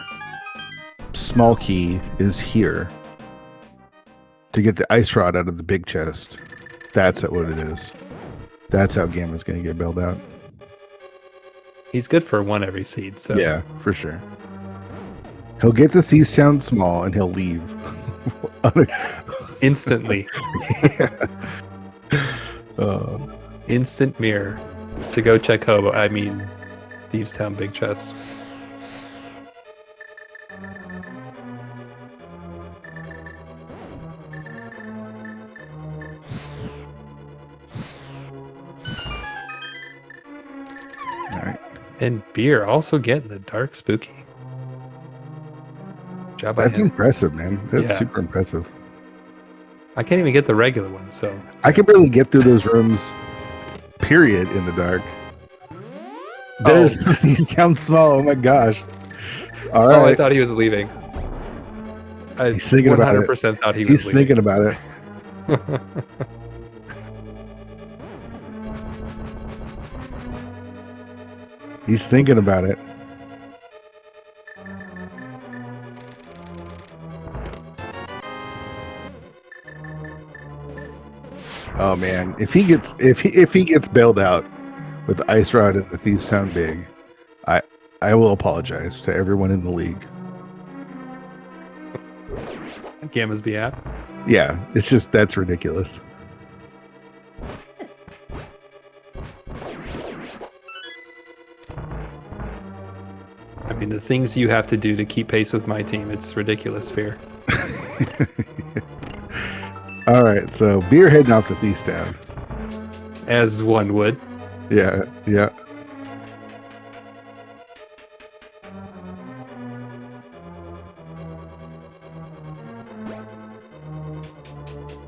small key is here to get the ice rod out of the big chest. That's what it is. That's how Gamma's going to get bailed out. He's good for one every seed. So yeah, for sure. He'll get the Thieves Town small and he'll leave. Instantly. Instant mirror to go check Hobo. I mean, Thieves Town big chest. All right. And Beer also getting the dark spooky. Job by That's him. impressive, man. That's super impressive. I can't even get the regular one, so I can barely get through those rooms, period, in the dark. There's Thieves Town small. Oh my gosh. All right. Oh, I thought he was leaving. He's thinking about it. 100% thought he was leaving. Thinking about it. He's thinking about it. Oh man, if he gets bailed out with the Ice Rod and the Thieves Town Big, I will apologize to everyone in the league. Gamma's behalf. Yeah, it's just that's ridiculous. I mean, the things you have to do to keep pace with my team, it's ridiculous, Fear. All right, so Beer heading off to Thieves Town. As one would. Yeah, yeah.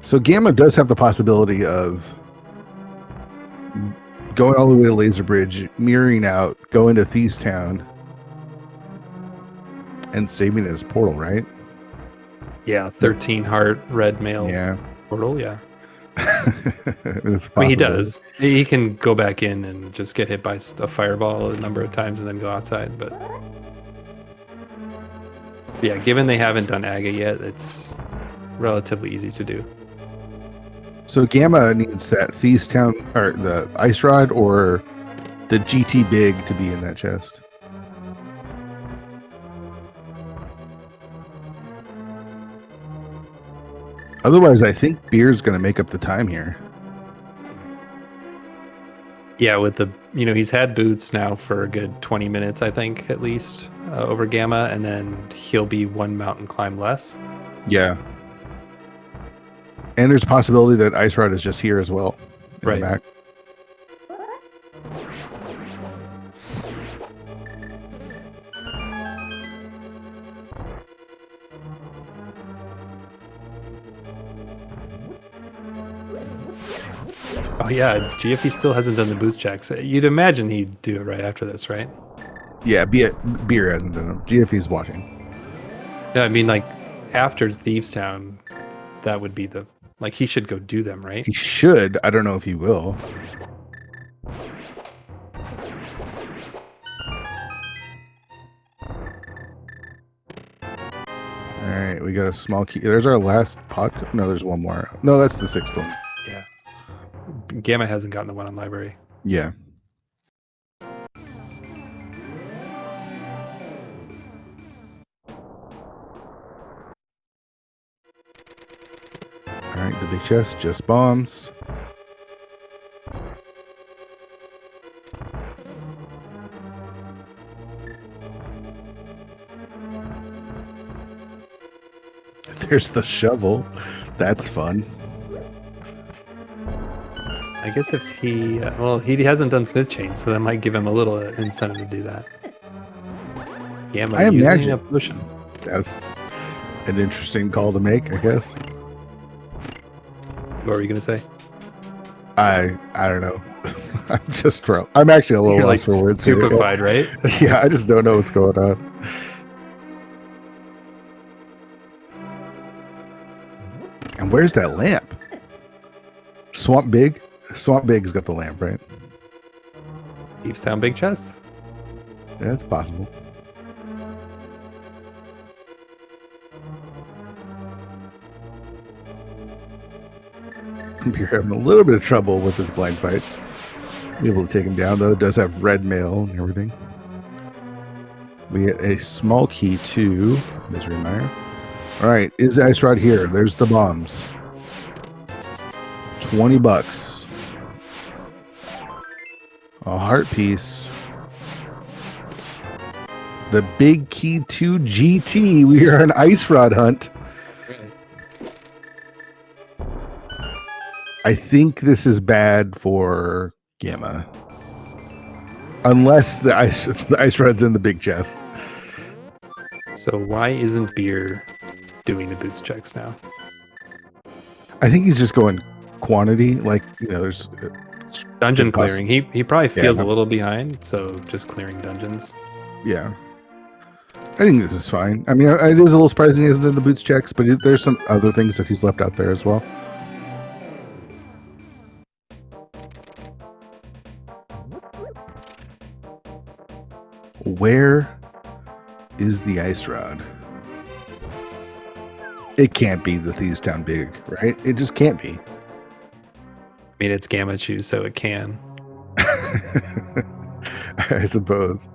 So Gamma does have the possibility of going all the way to Laser Bridge, mirroring out, going to Thieves Town, and saving his portal, right? Yeah, 13 heart red mail Yeah. portal, yeah. It's I mean, he does. He can go back in and just get hit by a fireball a number of times and then go outside, but yeah, given they haven't done Aga yet, it's relatively easy to do. So Gamma needs that Thieves Town, or the Ice Rod, or the GT Big to be in that chest. Otherwise, I think Beer's going to make up the time here. Yeah, with the, he's had boots now for a good 20 minutes, I think, at least, over Gamma, and then he'll be one mountain climb less. Yeah. And there's a possibility that Ice Rod is just here as well. In Right. the back. Oh yeah, GFE still hasn't done the boots checks. You'd imagine he'd do it right after this, right? Yeah, Beer hasn't done them. GFE's watching. Yeah, I mean, like, after Thieves Town, that would be he should go do them, right? He should. I don't know if he will. All right, we got a small key. There's our last pod. No, there's one more. No, that's the sixth one. Yeah. Gamma hasn't gotten the one on library. Yeah. All right, the big chest, just bombs. There's the shovel. That's fun. I guess if he hasn't done Smith Chain, so that might give him a little incentive to do that. Gamma I using imagine a potion. that's an interesting call to make, I guess. What were you gonna say? I don't know. I'm actually a little You're lost like for words. stupefied, right? Yeah, I just don't know what's going on. And where's that lamp? Swamp Big's got the lamp, right? Thieves Town big chest. Yeah, that's possible. You're having a little bit of trouble with this blind fight. Be able to take him down, though. It does have red mail and everything. We get a small key to Misery Mire. All right, is Ice Rod here? There's the bombs. $20. A heart piece. The big key to GT. We are an Ice Rod hunt. I think this is bad for Gamma. Unless the ice rod's in the big chest. So why isn't Beer doing the boots checks now? I think he's just going quantity. Like, there's dungeon clearing. He probably feels Yeah. a little behind, so just clearing dungeons. Yeah. I think this is fine. I mean, it is a little surprising he hasn't done the boots checks, but there's some other things that he's left out there as well. Where is the ice rod? It can't be the Thieves Town Big, right? It just can't be. mean, it's Gamma Chew, so it can. I suppose.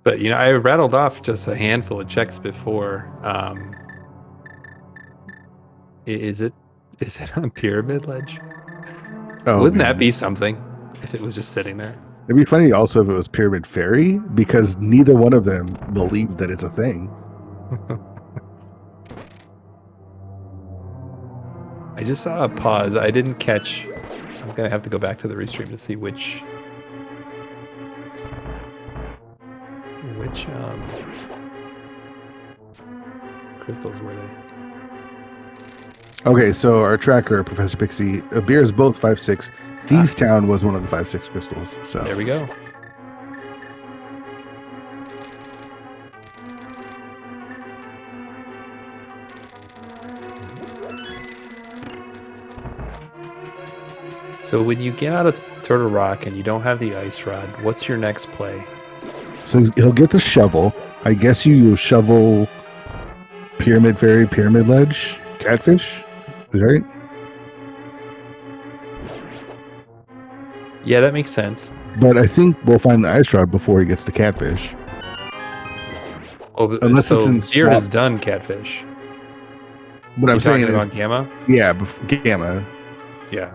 But I rattled off just a handful of checks before. Is it on Pyramid Ledge? Oh, Wouldn't that man. be something if it was just sitting there? It'd be funny also if it was Pyramid Fairy, because neither one of them believe that it's a thing. I just saw a pause. I didn't catch. I'm gonna have to go back to the restream to see which crystals were they? Okay, so our tracker, Professor Pixie, beer is both 5/6. Thieves Town was one of the 5/6 crystals. So there we go. So when you get out of Turtle Rock and you don't have the ice rod, what's your next play? So he'll get the shovel. I guess you shovel Pyramid Fairy, Pyramid Ledge, Catfish. Is that right? Yeah, that makes sense. But I think we'll find the ice rod before he gets to Catfish. Oh, Unless so it's in Deer has swamp. done Catfish. What I'm saying talking is, about Gamma? yeah, Gamma. Yeah.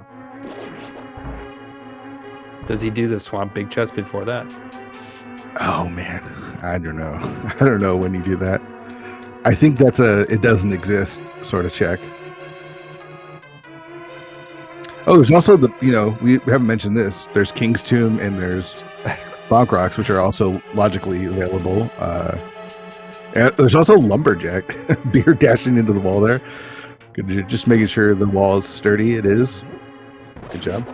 Does he do the Swamp Big Chest before that? Oh man, I don't know. I don't know when you do that. I think that's it doesn't exist sort of check. Oh, there's also we haven't mentioned this. There's King's Tomb and there's Bonk Rocks, which are also logically available. And there's also Lumberjack, beer dashing into the wall there. Just making sure the wall is sturdy. It is. Good job.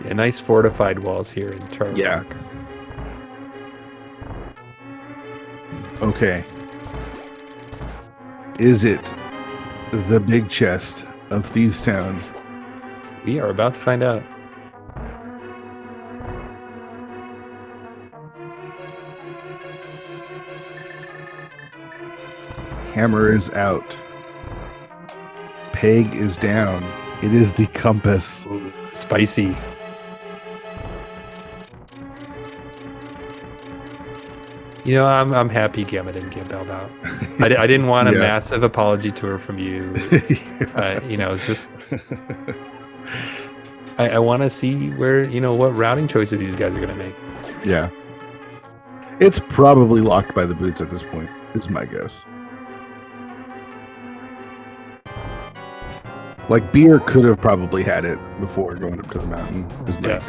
Yeah, nice fortified walls here in Turtle Yeah. Rock. Okay. Is it the big chest of Thieves Town? We are about to find out. Hammer is out. Peg is down. It is the compass. Ooh, spicy. I'm happy Gamma didn't get bailed out. I didn't want a Yeah. massive apology tour from you. Just I want to see where what routing choices these guys are going to make. Yeah. It's probably locked by the boots at this point, is my guess. Like, beer could have probably had it before going up to the mountain,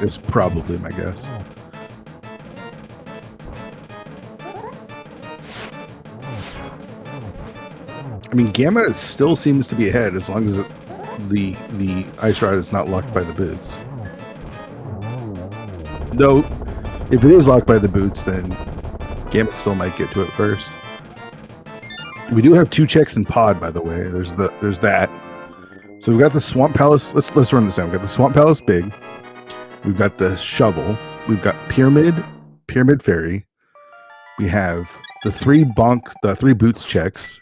is probably my guess. I mean, Gamma still seems to be ahead as long as the ice rod is not locked by the boots. Though, if it is locked by the boots, then Gamma still might get to it first. We do have 2 checks in pod, by the way. There's that. So we've got the Swamp Palace. Let's run this down. We've got the Swamp Palace Big. We've got the shovel. We've got Pyramid Fairy. We have the 3 boots checks,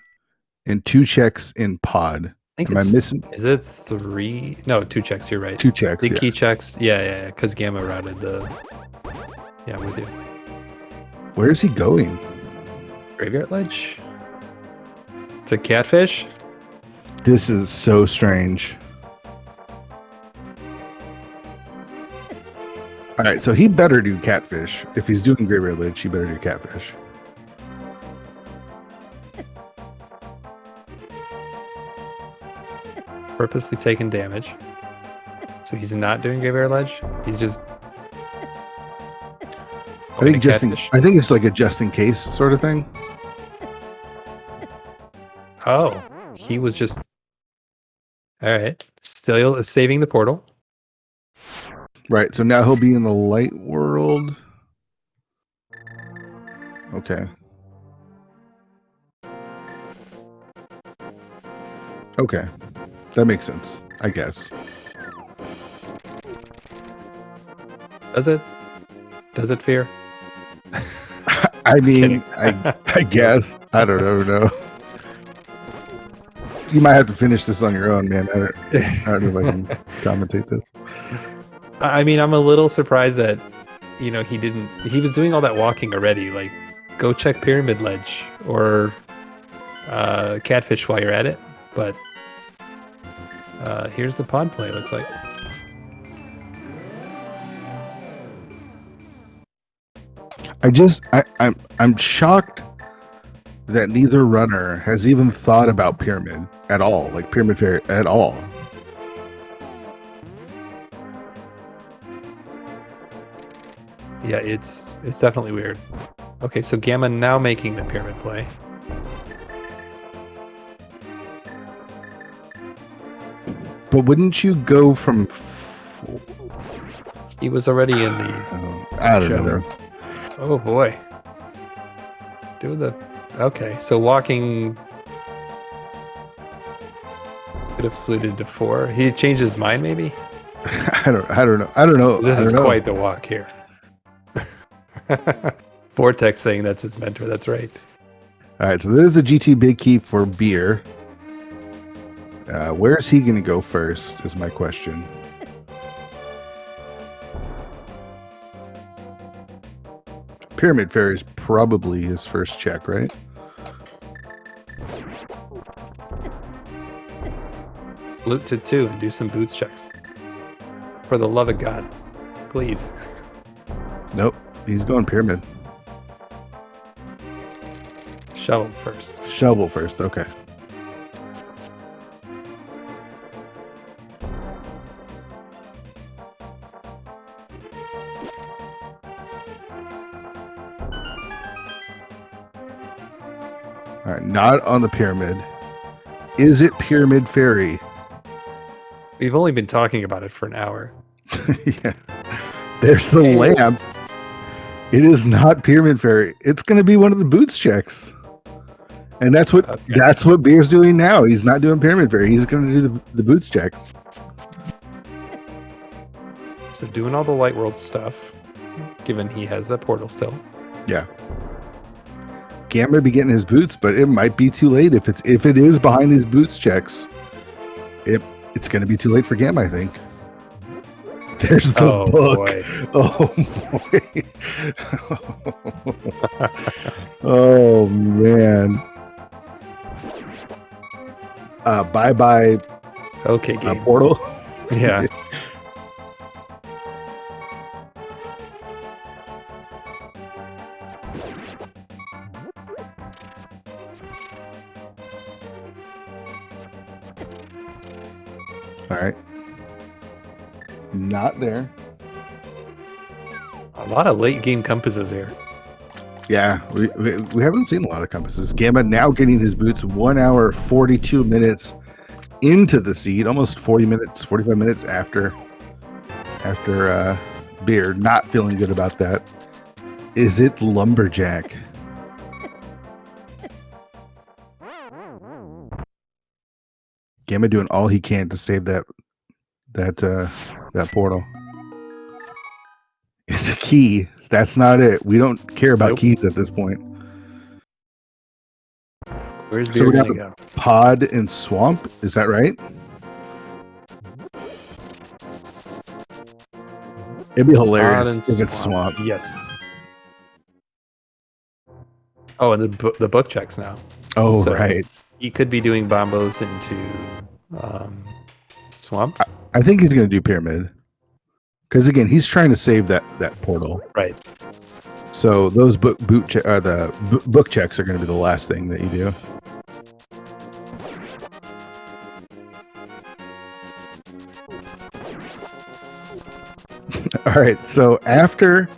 and 2 checks in pod. Am I missing? Is it 3? No, 2 checks. You're right. 2 checks. 3 key checks. Yeah. Because Gamma routed the. Yeah, I'm with you. Where is he going? Graveyard Ledge. To Catfish. This is so strange. All right, so he better do Catfish. If he's doing Graveyard Ledge, he better do Catfish. Purposely taking damage. So he's not doing Graveyard Ledge. He's just. I think it's like a just in case sort of thing. Oh, he was just. All right, still saving the portal. Right, so now he'll be in the light world. Okay. Okay. That makes sense, I guess. Does it? Does it, Fear? I mean, I guess. I don't know. You might have to finish this on your own, man. I don't know if I can commentate this. I mean, I'm a little surprised that, he was doing all that walking already. Like, go check Pyramid Ledge or Catfish while you're at it. But here's the pod play, looks like. I'm shocked that neither runner has even thought about Pyramid at all, like Pyramid Fairy at all. Yeah, it's definitely weird. Okay, so Gamma now making the Pyramid play. But wouldn't you go from? He was already in the. I don't know. Oh boy. Okay, so walking could have fluted to 4. He changed his mind, maybe. I don't know. This is quite the walk here. Vortex saying that's his mentor. That's right. All right, so there's the GT Big Key for beer. Where's he going to go first? Is my question. Pyramid Fairy is probably his first check, right? Loot to 2 and do some boots checks. For the love of God, please. Nope, he's going Pyramid. Shovel first. Shovel first, okay. All right, not on the Pyramid. Is it Pyramid Fairy? We've only been talking about it for an hour. Yeah. There's the lamp. It is not Pyramid Fairy. It's going to be one of the boots checks. And that's what Beer's doing now. He's not doing Pyramid Fairy. He's going to do the boots checks. So doing all the Light World stuff, given he has the portal still. Yeah. Gamma be getting his boots, but it might be too late if it is behind these boots checks. It's going to be too late for Gamma, I think. There's the book. Boy. Oh boy. Oh man. Bye. Okay, game. Portal. Yeah. All right. Not there. A lot of late game compasses here. Yeah, we haven't seen a lot of compasses. Gamma now getting his boots 1 hour 42 minutes into the seed, almost 45 minutes after Beer. Not feeling good about that. Is it Lumberjack? Gamma doing all he can to save that portal. It's a key. That's not it. We don't care about keys at this point. Where's Beer gonna go? Pod and Swamp. Is that right? It'd be hilarious if it's Swamp. Yes. Oh, and the book checks now. Oh, so right. He could be doing bombos into Swamp. I think he's going to do Pyramid. Because again, he's trying to save that portal. Right. So those book checks are going to be the last thing that you do. All right. So after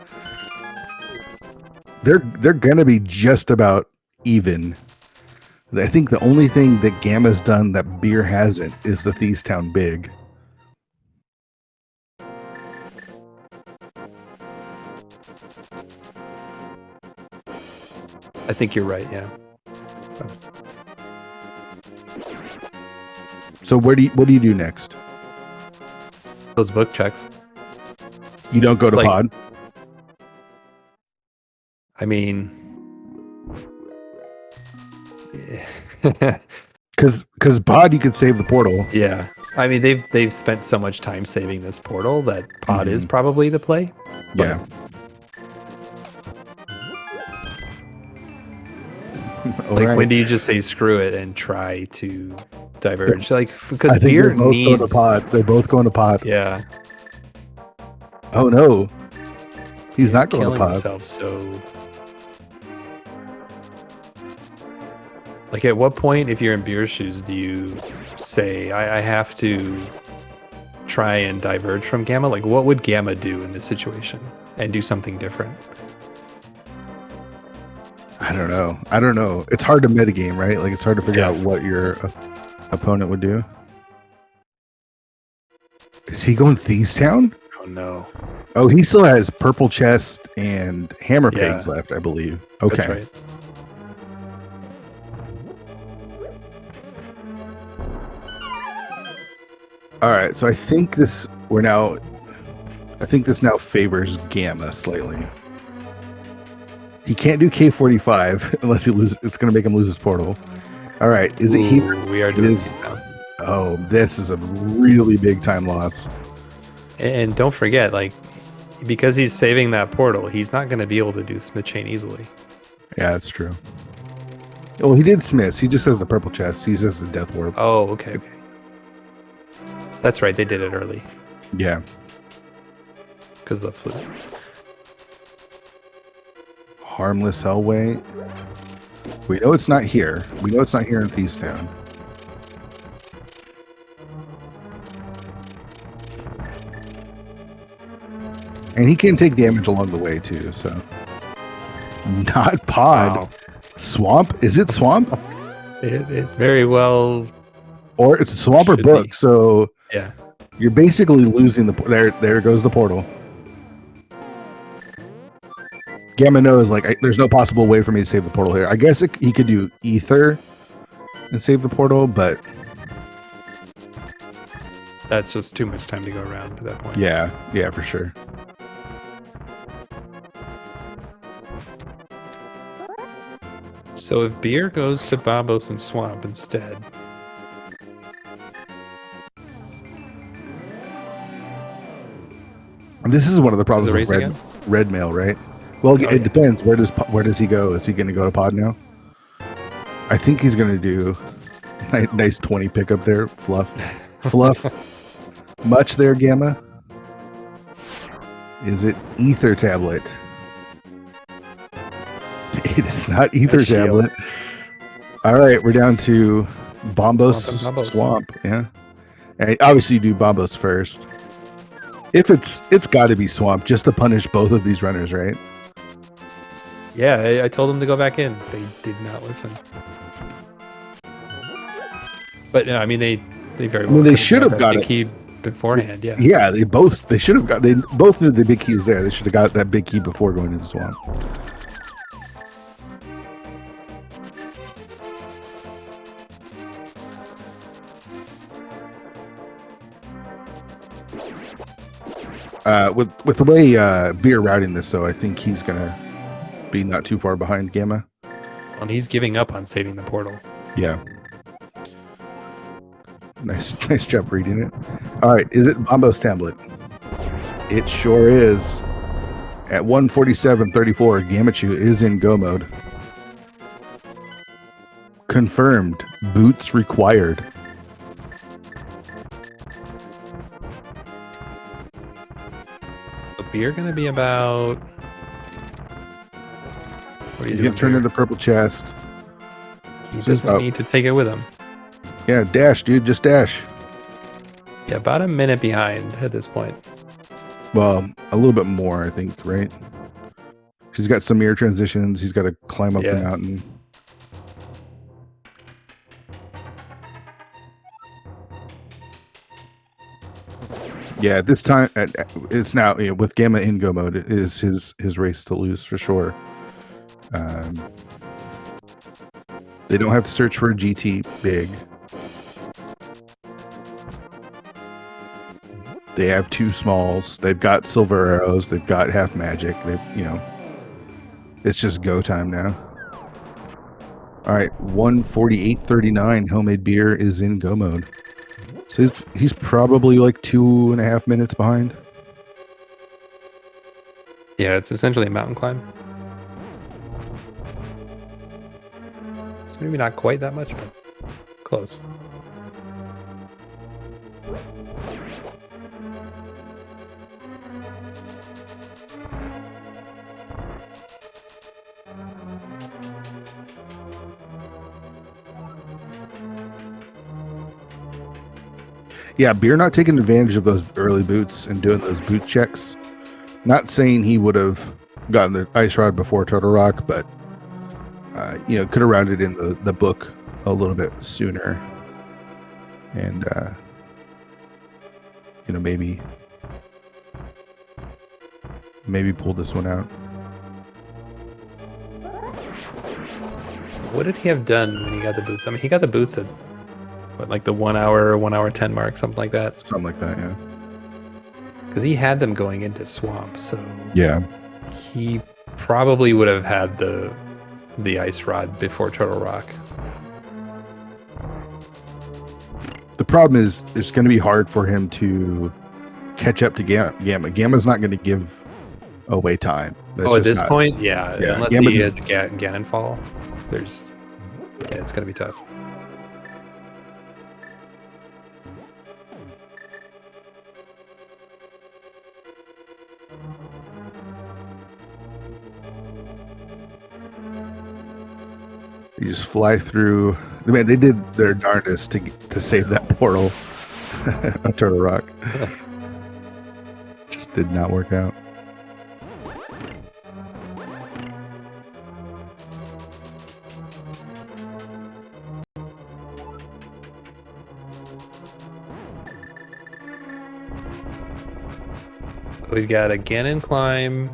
they're going to be just about even. I think the only thing that Gamma's done that Beer hasn't is the Thieves Town Big. I think you're right, yeah. So what do you do next? Those book checks. You don't go to Pod? I mean... Because Pod, you could save the portal. Yeah. I mean, they've spent so much time saving this portal that Pod is probably the play. Yeah. Like, when do you just say screw it and try to diverge? Like, because I think Beer they both needs... go to Pod. They're both going to Pod. Yeah. Oh, no. He's not going to killing Pod. himself, so... Like, at what point, if you're in Beer's shoes, do you say, I have to try and diverge from Gamma? Like, what would Gamma do in this situation? And do something different? I don't know. It's hard to metagame, right? Like, it's hard to figure out what your opponent would do. Is he going Thieves Town? Oh, no. Oh, he still has Purple Chest and Hammer Pigs left, I believe. Okay. That's right. All right, so I think this now favors Gamma slightly. He can't do K45 unless he loses. It's going to make him lose his portal. All right, is it here? We are doing this now. Oh, this is a really big time loss. And don't forget, like, because he's saving that portal, he's not going to be able to do Smith Chain easily. Yeah, that's true. Well, he did Smiths. He just has the Purple Chest. He says the Death Warp. Oh, okay. That's right. They did it early. Yeah. Because of the flute. Harmless Hellway. We know it's not here. We know it's not here in Thieves Town. And he can take damage along the way too, so. Not Pod. Wow. Swamp? Is it Swamp? It very well... Or it's Swamp or Book, be. so Yeah. you're basically losing the... There goes the portal. Gamma knows, like, there's no possible way for me to save the portal here. I guess he could do Ether and save the portal, but... That's just too much time to go around to that point. Yeah, for sure. So if Beer goes to Bombos and Swamp instead... And this is one of the problems with again? red mail, right? Well, it depends. Where does he go? Is he going to go to Pod now? I think he's going to do nice 20 pickup there. Fluff. Much there, Gamma. Is it Ether Tablet? It is not Ether Tablet. All right, we're down to Bombos Swamp. Yeah, and obviously you do Bombos first. If it's got to be Swamp just to punish both of these runners, right? Yeah, I told them to go back in. They did not listen. But I mean, they very well. They should have got the it key beforehand. Yeah. Yeah, they both knew the big key was there. They should have got that big key before going into Swamp. With the way Beer routing this, though, I think he's gonna be not too far behind Gamma. And he's giving up on saving the portal. Yeah. Nice job reading it. All right, is it Bombo's tablet? It sure is. At 147.34, Gamachu is in go mode. Confirmed. Boots required. Beer gonna be about... What are you You doing? get turned into Purple Chest. He doesn't need to take it with him. Yeah, dash, dude. Just dash. Yeah, about a minute behind at this point. Well, a little bit more, I think, right? He's got some mirror transitions. He's got to climb up the mountain. Yeah, this time it's now with Gamma in go mode is his race to lose for sure. They don't have to search for a GT big. They have two smalls. They've got silver arrows. They've got half magic. It's just go time now. All right, 1:48:39. Homemade beer is in go mode. So he's probably like 2.5 minutes behind. Yeah, it's essentially a mountain climb. So maybe not quite that much, but close. Yeah, beer not taking advantage of those early boots and doing those boot checks. Not saying he would have gotten the ice rod before Turtle Rock, but could have rounded in the book a little bit sooner, and maybe pulled this one out. What did he have done when he got the boots? I mean, he got the boots at like the 1 hour 10 mark, something like that. Something like that, yeah. Because he had them going into swamp, so yeah, he probably would have had the ice rod before Turtle Rock. The problem is it's going to be hard for him to catch up to Gamma. Gamma's not going to give away time. That's at this point, yeah. Unless Gamma he has a Ganon fall, it's going to be tough. You just fly through. Man, they did their darndest to save that portal on Turtle Rock. Just did not work out. We've got a Ganon climb,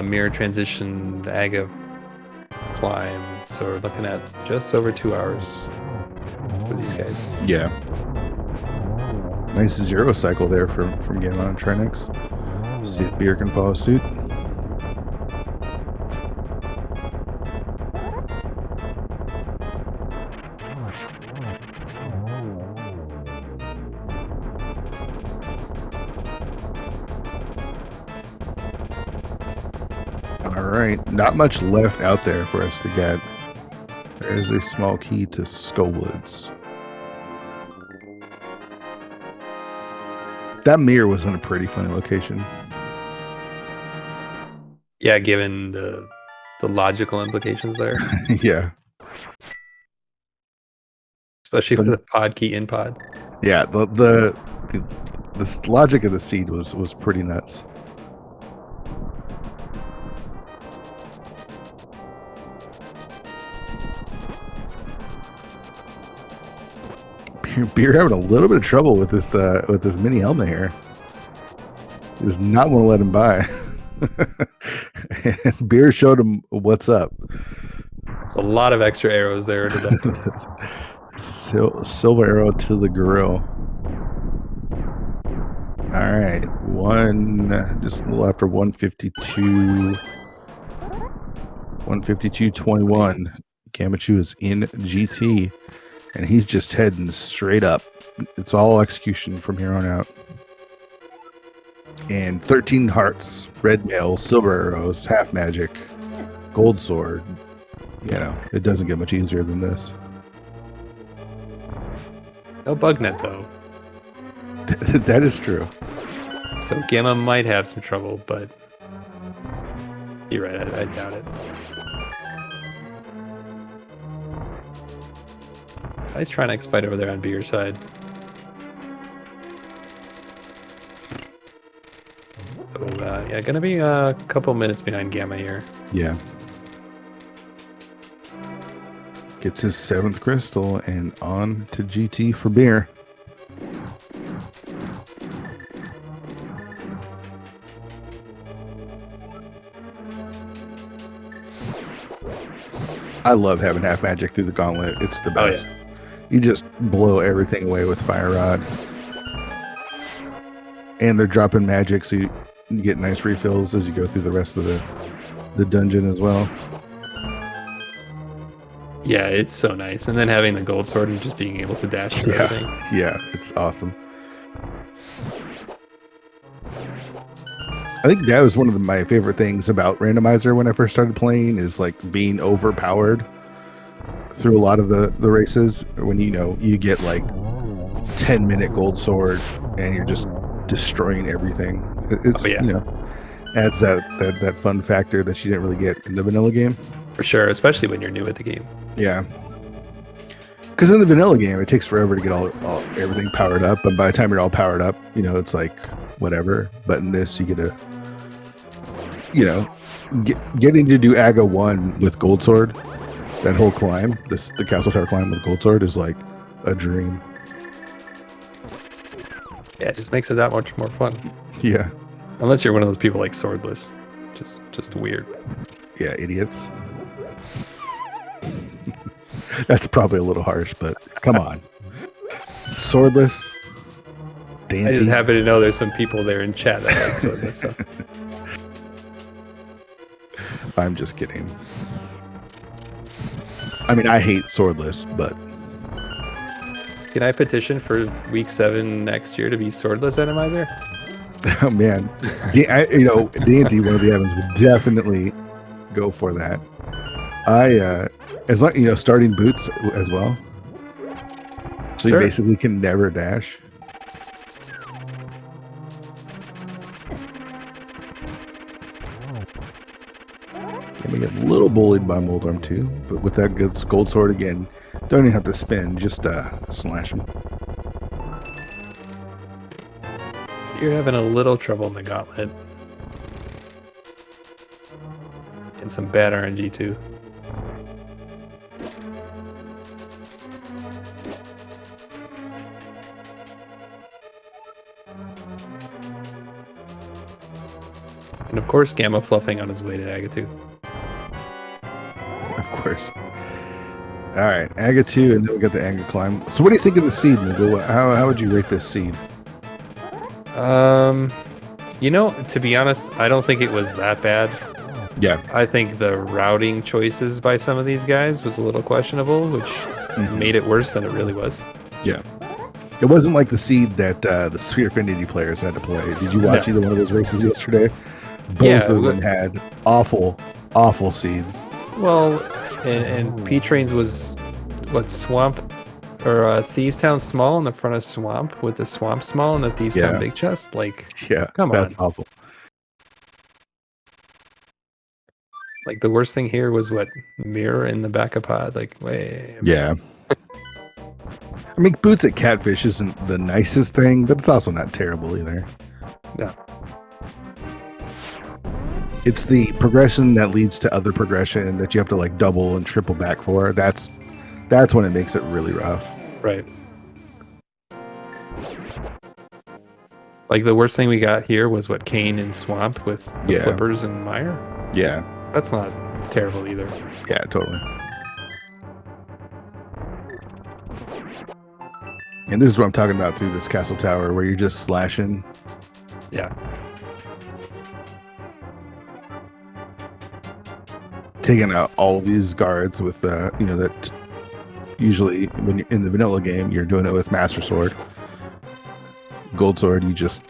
mirror transition, the Aga climb. So we're looking at just over 2 hours for these guys. Yeah. Nice zero cycle there from Gamma and Trinix. See if beer can follow suit. All right, not much left out there for us to get. There is a small key to Skullwoods. That mirror was in a pretty funny location. Yeah, given the logical implications there. Yeah. Especially with the pod key in pod. Yeah, the logic of the seed was pretty nuts. Beer having a little bit of trouble with this mini helmet here. He does not want to let him by. And Beer showed him what's up. It's a lot of extra arrows there. Silver arrow to the grill. All right, just a little after 152. 152.21. Gamachu is in GT. And he's just heading straight up. It's all execution from here on out. And 13 hearts, red mail, silver arrows, half magic, gold sword. It doesn't get much easier than this. No bug net, though. That is true. So Gamma might have some trouble, but you're right, I doubt it. Nice Trinix fight over there on Beer's side. So, yeah, gonna be a couple minutes behind Gamma here. Yeah. Gets his 7th crystal and on to GT for Beer. I love having half magic through the gauntlet. It's the best. Oh, yeah. You just blow everything away with Fire Rod. And they're dropping magic, so you get nice refills as you go through the rest of the dungeon as well. Yeah, it's so nice. And then having the gold sword and just being able to dash through everything. Yeah, it's awesome. I think that was one of my favorite things about Randomizer when I first started playing, is like being overpowered through a lot of the races. When you get like 10-minute gold sword and you're just destroying everything. It's adds that fun factor that you didn't really get in the vanilla game. For sure, especially when you're new at the game. Yeah. Because in the vanilla game, it takes forever to get everything powered up, and by the time you're all powered up, it's like whatever. But in this, you get to, getting to do AGA 1 with gold sword, that whole climb, the castle tower climb with gold sword is like a dream. Yeah, it just makes it that much more fun. Yeah. Unless you're one of those people like swordless, just weird. Yeah, idiots. That's probably a little harsh, but come on. Swordless. Dainty. I just happen to know there's some people there in chat that like swordless. So. I'm just kidding. I mean, I hate swordless, but... Can I petition for week 7 next year to be swordless Randomizer? Oh, man. Dainty, one of the Evans, would definitely go for that. As long, starting boots as well. So you basically can never dash. Can get a little bullied by Moldorm too, but with that good gold sword again, don't even have to spin, just slash him. You're having a little trouble in the gauntlet. And some bad RNG too. And of course, Gamma fluffing on his way to AGA 2. Of course. All right, AGA 2, and then we got the AGA climb. So what do you think of the seed, Nicole? How would you rate this seed? To be honest, I don't think it was that bad. Yeah. I think the routing choices by some of these guys was a little questionable, which made it worse than it really was. Yeah. It wasn't like the seed that the Sphere Affinity players had to play. Did you watch either one of those races yesterday? Both of them had awful seeds. Well, and P-Trains was, Swamp, or Thieves Town Small in the front of Swamp, with the Swamp Small and the Thieves Town Big Chest? Come on. That's awful. Like, the worst thing here was Mirror in the back of pod. Yeah. I mean, boots at Catfish isn't the nicest thing, but it's also not terrible either. No. It's the progression that leads to other progression that you have to double and triple back for. That's when it makes it really rough. Right. Like, the worst thing we got here was Kane in Swamp with the Flippers and Meyer. Yeah. That's not terrible either. Yeah, totally. And this is what I'm talking about through this castle tower, where you're just slashing. Yeah. Taking out all these guards with, that usually when you're in the vanilla game, you're doing it with Master Sword. Gold Sword, you just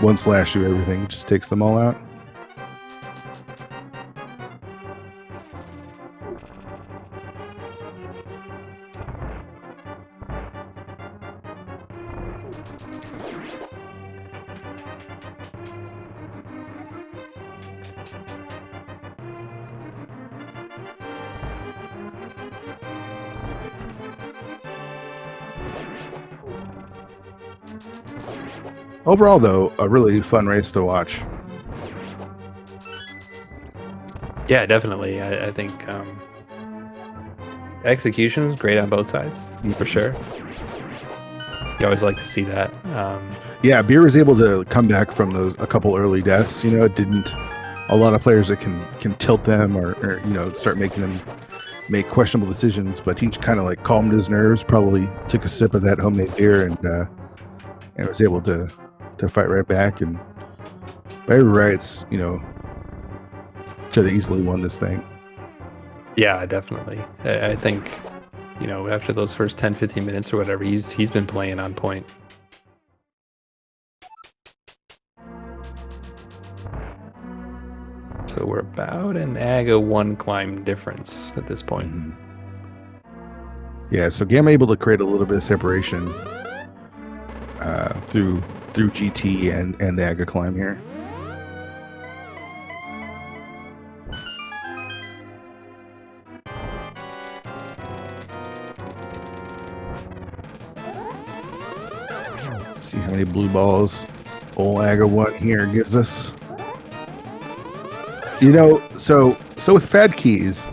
one slash through everything, just takes them all out. Overall, though, a really fun race to watch. Yeah, definitely. I think execution was great on both sides, for sure. You always like to see that. Yeah, Beer was able to come back from a couple early deaths. It didn't. A lot of players that can tilt them or start making them make questionable decisions, but he kind of calmed his nerves. Probably took a sip of that homemade beer and was able to fight right back, and by every rights, could have easily won this thing. Yeah, definitely. I think, after those first 10, 15 minutes or whatever, he's been playing on point. So we're about an AGA 1 climb difference at this point. Mhm. Yeah, so Gamma able to create a little bit of separation through GT and the AGA climb here. See how many blue balls old AGA 1 here gives us. So with Fad Keys,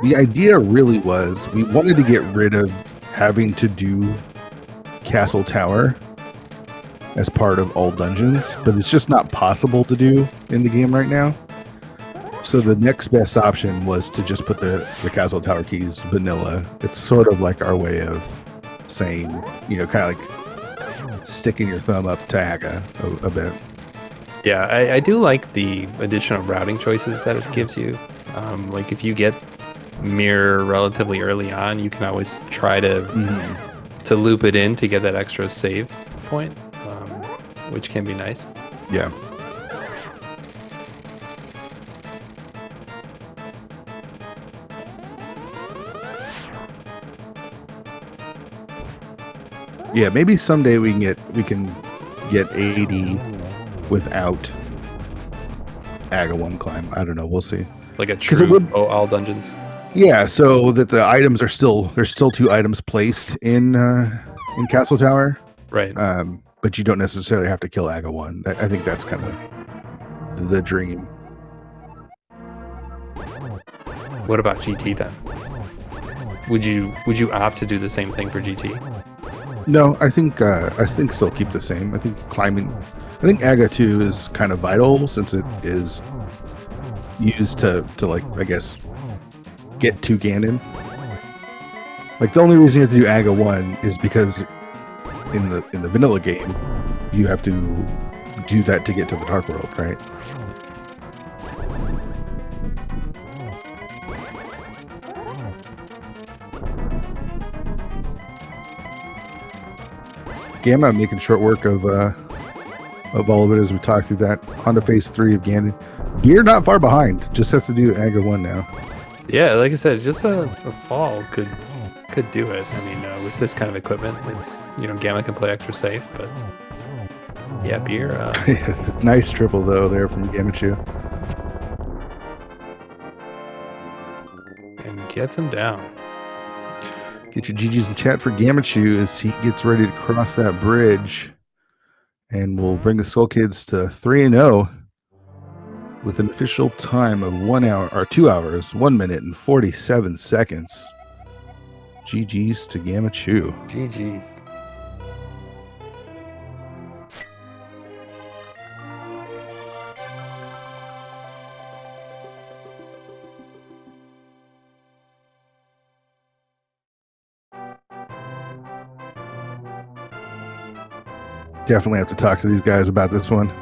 the idea really was we wanted to get rid of having to do Castle Tower as part of all dungeons, but it's just not possible to do in the game right now. So the next best option was to just put the Castle Tower keys vanilla. It's sort of like our way of saying, kind of like sticking your thumb up to AGA a bit. Yeah, I do like the additional routing choices that it gives you. Like if you get mirror relatively early on, you can always try to loop it in to get that extra save point, which can be nice. Yeah. Yeah, maybe someday we can get 80 without AGA 1 climb. I don't know. We'll see. Like a true all dungeons. Yeah, so that the items are there's still 2 items placed in Castle Tower. Right. But you don't necessarily have to kill AGA 1. I think that's kind of the dream. What about GT then? Would you opt to do the same thing for GT? No, I think still keep the same. I think AGA 2 is kind of vital since it is used to like, I guess, get to Ganon. Like the only reason you have to do AGA 1 is because in the vanilla game you have to do that to get to the Dark World, right? Gamma making short work of all of it as we talk through that. On to phase 3 of Ganon. Beer not far behind. Just has to do AGA 1 now. Yeah, like I said, just a fall could do it. I mean, with this kind of equipment, it's Gamma can play extra safe, but yeah, Beer. Nice triple though there from Gamma Chew. And gets him down. Get your GGs in chat for Gamma Chew as he gets ready to cross that bridge. And we'll bring the Skull Kids to 3-0 with an official time of 2 hours, 1 minute and 47 seconds. GGs to Gamma Chew. GGs. Definitely have to talk to these guys about this one.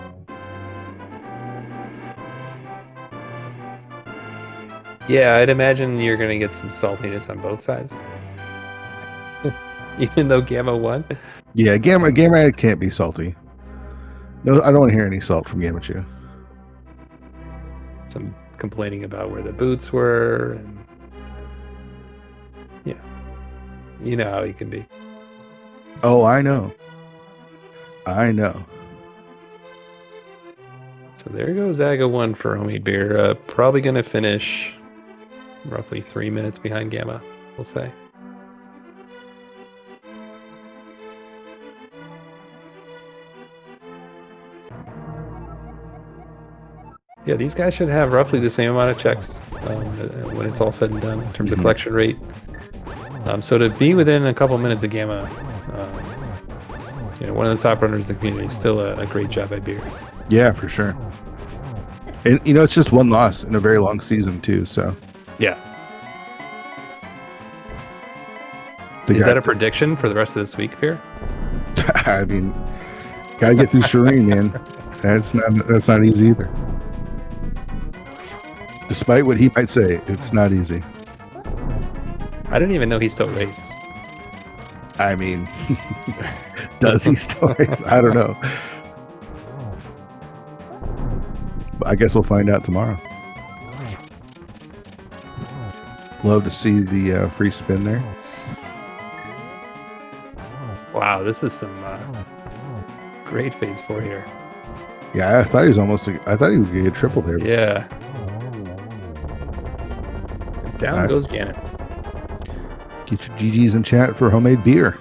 Yeah, I'd imagine you're going to get some saltiness on both sides. Even though Gamma won. Yeah, Gamma can't be salty. No, I don't want to hear any salt from Gamma Chew. Some complaining about where the boots were. And yeah. You know how he can be. Oh, I know. So there goes AGA 1 for Homemade Beer. Probably going to finish roughly 3 minutes behind Gamma, we'll say. Yeah, these guys should have roughly the same amount of checks when it's all said and done in terms of collection rate. So to be within a couple minutes of Gamma, one of the top runners in the community, still a great job by Beer. Yeah, for sure. And it's just one loss in a very long season too. So yeah. Is that a prediction for the rest of this week, Beer? I mean, gotta get through Shireen, man. That's not easy either. Despite what he might say, it's not easy. I didn't even know he still raced. I mean, does he still race? I don't know. But I guess we'll find out tomorrow. Love to see the free spin there. Wow, this is some great phase 4 here. Yeah, I thought he was almost. I thought he was gonna get triple there. Yeah. Down goes Gannon. Get your GGs in chat for homemade beer.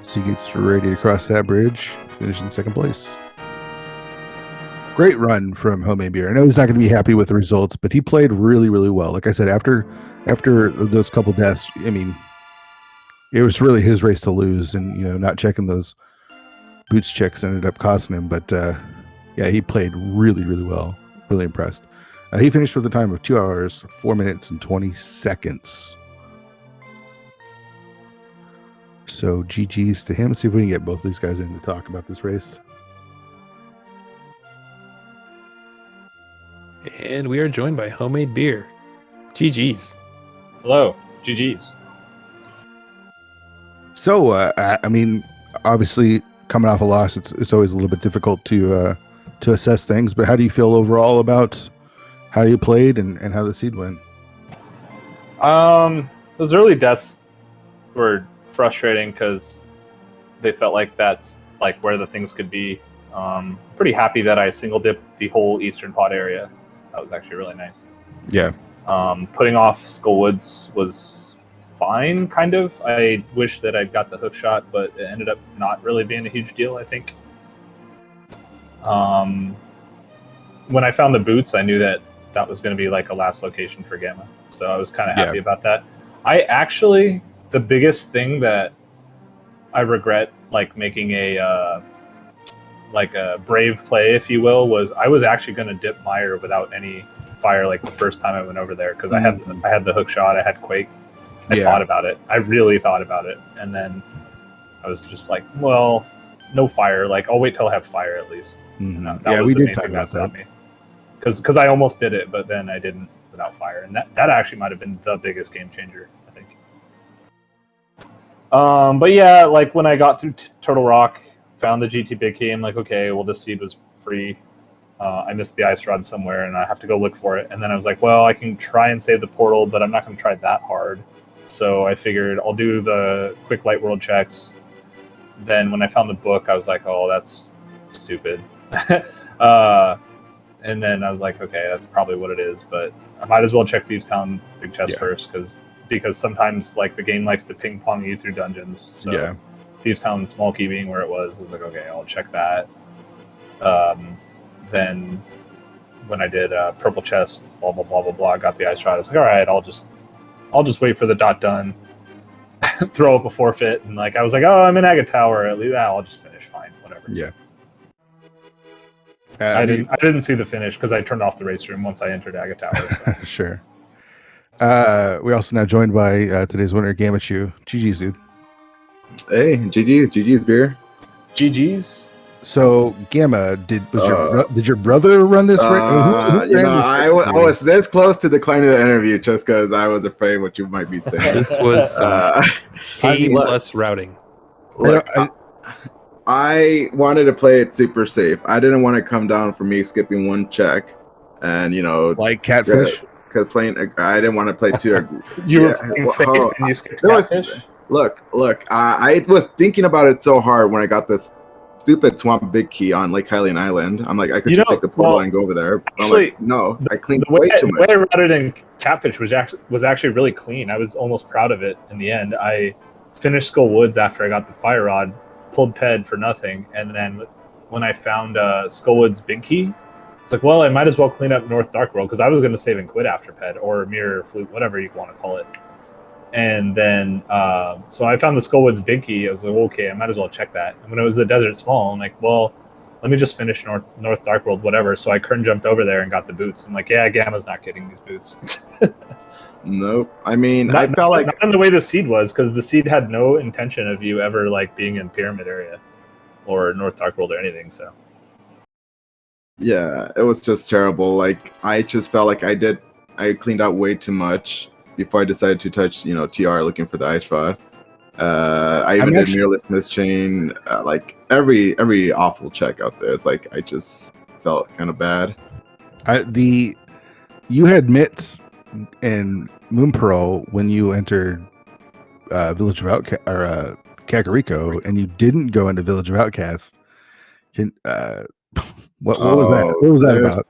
So he gets ready to cross that bridge, finish in second place. Great run from homemade beer. I know he's not going to be happy with the results, but he played really, really well. Like I said, after those couple deaths, I mean, it was really his race to lose, and not checking those boots checks ended up costing him. But yeah, he played really, really well. Really impressed. He finished with a time of 2 hours, 4 minutes, and 20 seconds. So GG's to him. Let's see if we can get both of these guys in to talk about this race. And we are joined by homemade beer. GG's. Hello. GG's. So, I mean, obviously, coming off a loss, it's always a little bit difficult to assess things. But how do you feel overall about how you played and how the seed went? Those early deaths were frustrating because they felt like that's like where the things could be. Pretty happy that I single dipped the whole eastern pod area. That was actually really nice. Yeah. Putting off Skullwoods was fine, kind of. I wish that I'd got the hook shot, but it ended up not really being a huge deal, I think. When I found the boots, I knew that was going to be like a last location for Gamma. So I was kind of happy about that. I actually, the biggest thing that I regret, like making a brave play, if you will, was I was actually going to dip Meyer without any fire like the first time I went over there because I had the hook shot, I had Quake. I thought about it. I really thought about it. And then I was just like, well, no fire. Like, I'll wait till I have fire at least. Mm-hmm. That was we the did main talk thing about that stopped me. Because I almost did it, but then I didn't without fire. And that actually might have been the biggest game changer, I think. But yeah, like when I got through Turtle Rock, found the GT Big Key, I'm like, okay, well, this seed was free. I missed the ice rod somewhere, and I have to go look for it. And then I was like, well, I can try and save the portal, but I'm not going to try that hard. So I figured I'll do the quick light world checks. Then when I found the book, I was like, oh, that's stupid. And then I was like, okay, that's probably what it is. But I might as well check Thieves Town Big Chest first, because sometimes like the game likes to ping pong you through dungeons. So Thieves Town Small Key being where it was like, okay, I'll check that. Then when I did Purple Chest, blah blah blah blah blah, I got the ice rod. I was like, all right, I'll just wait for the dot done, throw up a forfeit, and like I was like, oh, I'm in Agate Tower. At least I'll just finish. Fine, whatever. Yeah. I didn't see the finish because I turned off the race room once I entered Agate Tower. So. Sure. We also now joined by today's winner, Gamachu. GG's, dude. Hey, GG's beer. GG's. So Gamma, did your brother run this? I was this close to declining the interview just because I was afraid what you might be saying. This was plus routing. Look, I wanted to play it super safe. I didn't want to come down for me skipping one check, and like catfish. Because I didn't want to play too. You were playing safe and you skipped catfish. Look. I was thinking about it so hard when I got this stupid Swamp Big Key on Lake Hylian Island. I'm like, I could just take the portal and go over there. Actually, like, no, I cleaned way too much. The way I routed in catfish was actually really clean. I was almost proud of it in the end. I finished Skull Woods after I got the fire rod, pulled Ped for nothing, and then when I found Skull Woods Big Key, I was like, well, I might as well clean up North Dark World because I was going to save and quit after Ped or Mirror Flute, whatever you want to call it. And then, so I found the Skullwoods Big Key. I was like, okay, I might as well check that. And when it was the Desert Small, I'm like, well, let me just finish North Dark World, whatever. So I kern jumped over there and got the boots. I'm like, yeah, Gamma's not getting these boots. Nope. I mean, I felt like not in the way the seed was, because the seed had no intention of you ever like being in Pyramid area or North Dark World or anything. So Yeah, it was just terrible. Like I just felt like I cleaned out way too much before I decided to touch, TR looking for the ice rod. I even did mirrorless mist chain. Like every awful check out there. It's like I just felt kind of bad. You had mitts and Moon Pearl when you entered Village of Kakariko, and you didn't go into Village of Outcast. What was that? What was that about?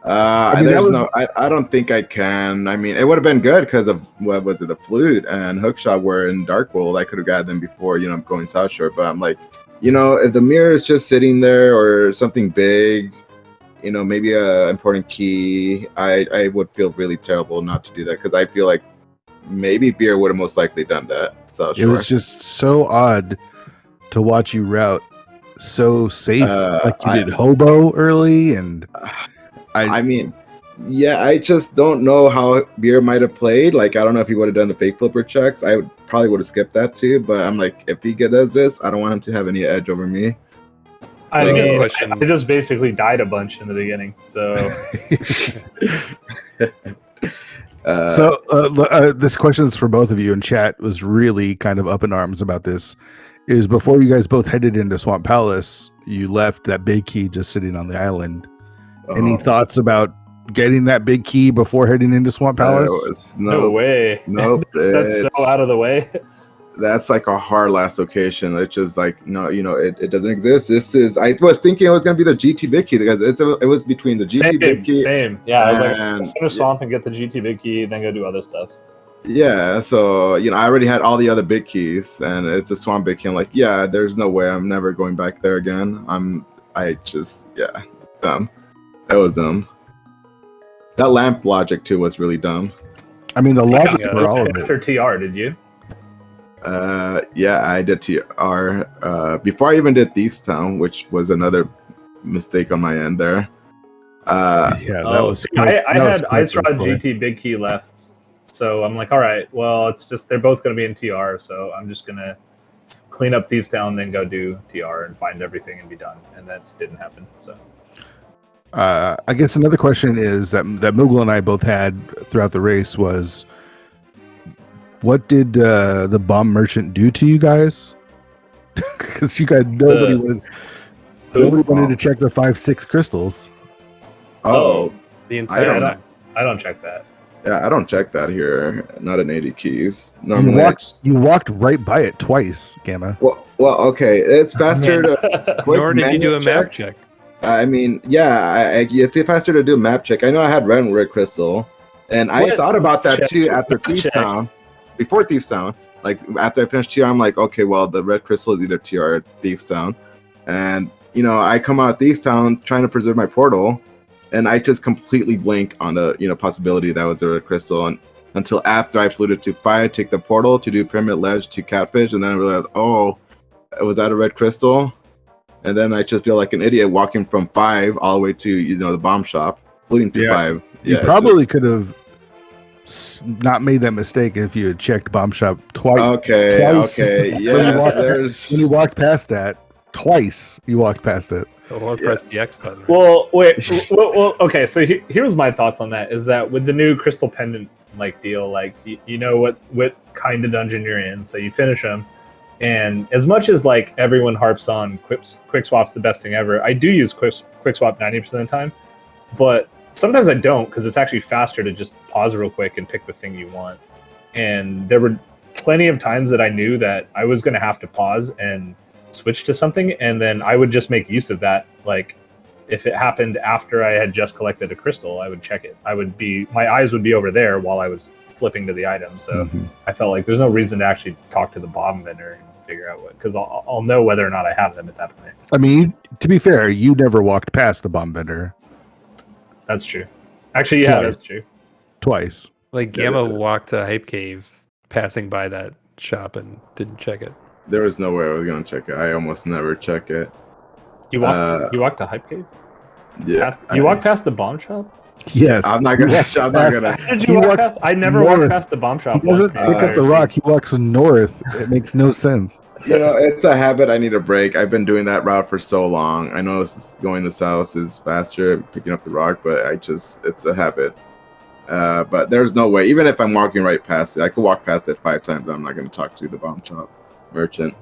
I don't think I can. I mean, it would have been good because of what was it, the flute and hookshot were in Dark World. I could have got them before, going South Shore. But I'm like, if the mirror is just sitting there or something big, maybe a important key, I would feel really terrible not to do that because I feel like maybe Beer would have most likely done that. So it was just so odd to watch you route so safe, like you did hobo early, and I mean, yeah, I just don't know how Beer might have played. Like, I don't know if he would have done the fake flipper checks. I probably would have skipped that too. But I'm like, if he does this, I don't want him to have any edge over me. So, I just basically died a bunch in the beginning. So, this question is for both of you, and chat was really kind of up in arms about this. Is before you guys both headed into Swamp Palace, you left that big key just sitting on the island. Any thoughts about getting that big key before heading into Swamp Palace? No way. Nope. That's so out of the way. That's like a hard last location. It's just like, no, it doesn't exist. I was thinking it was going to be the GT big key because it was between the GT big key. Same. Yeah. I was like, finish Swamp and get the GT big key, then go do other stuff. Yeah. So, I already had all the other big keys and it's a Swamp big key. I'm like, yeah, there's no way I'm never going back there again. Dumb. That was dumb. That lamp logic too was really dumb. I mean, the logic for all of it. After TR, did you? Yeah, I did TR before I even did Thieves Town, which was another mistake on my end there. I had Ice Rod GT Big Key left, so I'm like, all right, well, it's just they're both going to be in TR, so I'm just gonna clean up Thieves Town, then go do TR and find everything and be done, and that didn't happen. So. I guess another question is that Moogle and I both had throughout the race was, what did the bomb merchant do to you guys? Because you guys nobody wanted to check the 5-6 crystals. Oh, the entire. I don't check that. Yeah, I don't check that here. Not in 80 keys. Normally, you walked right by it twice, Gamma. Well, okay, it's faster to. Nor did you do a map check. I mean, yeah, it's faster to do a map check. I know I had red crystal, and I thought about that too after Thieves Town. Before Thieves Town, like after I finished TR, I'm like, okay, well, the red crystal is either TR or Thieves Town, and I come out of Thieves Town trying to preserve my portal, and I just completely blink on the possibility that was a red crystal, and until after I fluted to 5, take the portal to do Pyramid Ledge to Catfish, and then I realized, oh, was that a red crystal? And then I just feel like an idiot walking from 5 all the way to the bomb shop, fluting to 5. You probably could have not made that mistake if you had checked bomb shop twice. Okay. Yes, when you walked past that twice, you walked past it. Or press the X button. Well, wait. well, okay. So here was my thoughts on that. Is that with the new crystal pendant deal, you know what kind of dungeon you're in, so you finish them. And as much as everyone harps on quick swap's the best thing ever, I do use quick swap 90% of the time, but sometimes I don't because it's actually faster to just pause real quick and pick the thing you want. And there were plenty of times that I knew that I was going to have to pause and switch to something, and then I would just make use of that. Like if it happened after I had just collected a crystal, I would check it. My eyes would be over there while I was flipping to the item. So I felt like there's no reason to actually talk to the bomb vendor and figure out what, because I'll know whether or not I have them at that point. I mean, to be fair, you never walked past the bomb vendor. That's true. Actually, yeah, that's true. Twice. Gamma walked to Hype Cave passing by that shop and didn't check it. There was no way I was going to check it. I almost never check it. You walked to Hype Cave? Yeah. You walked past the bomb shop? Yes. I'm not gonna. I'm not gonna. How did He you walk walks past? I never north. walked past the bomb shop. He doesn't once. pick up the rock. He walks north. It makes no sense. You know, it's a habit. I need a break. I've been doing that route for so long. I know going the south is faster, picking up the rock, but it's a habit. But there's no way. Even if I'm walking right past it, I could walk past it 5 times. I'm not going to talk to the bomb shop merchant.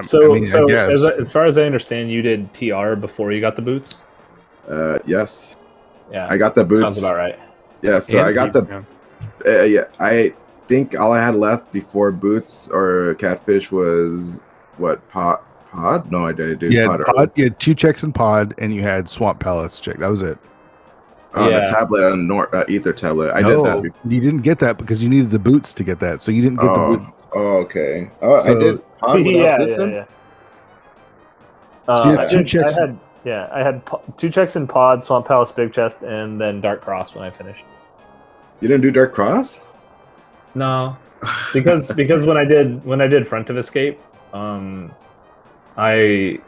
So I guess. as far as I understand, you did TR before you got the boots. Yes. Yeah, I got the boots. Sounds about right. Yeah, so I got the. Yeah, I think all I had left before boots or catfish was what pod? No, I didn't do pod. You had 2 checks in pod, and you had Swamp Palace check. That was it. On the tablet, on Ether tablet. I did that before. You didn't get that because you needed the boots to get that. So you didn't get the boots. Oh, okay. Oh, so, I did pod without boots in? Yeah. So you had 2 checks. I had 2 checks in pod, Swamp Palace, Big Chest, and then Dark Cross when I finished. You didn't do Dark Cross? No, because when I did Front of Escape, I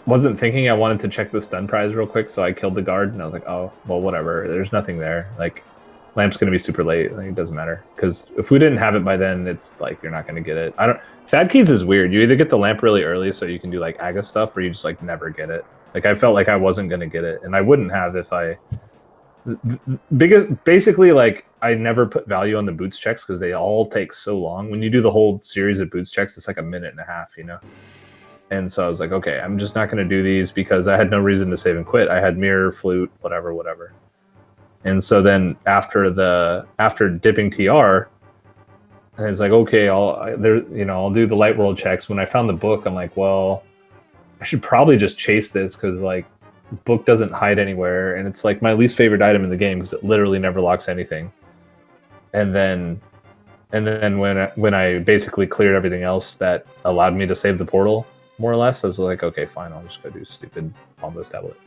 wasn't thinking I wanted to check the stun prize real quick, so I killed the guard, and I was like, oh, well, whatever. There's nothing there. Like, Lamp's going to be super late. Like, it doesn't matter. Because if we didn't have it by then, it's like, you're not going to get it. Fad Keys is weird. You either get the lamp really early so you can do, like, Aga stuff, or you just, like, never get it. Like, I felt like I wasn't going to get it, and I wouldn't have if I... Basically, like, I never put value on the boots checks because they all take so long. When you do the whole series of boots checks, it's like 1.5 minutes, you know? And so I was like, okay, I'm just not going to do these because I had no reason to save and quit. I had mirror, flute, whatever. And so then after dipping TR, I was like, okay, I'll do the light world checks. When I found the book, I'm like, well, I should probably just chase this because, like, the book doesn't hide anywhere, and it's like my least favorite item in the game because it literally never locks anything. And then when I basically cleared everything else that allowed me to save the portal, more or less, I was like, okay, fine, I'll just go do stupid Bombos tablet.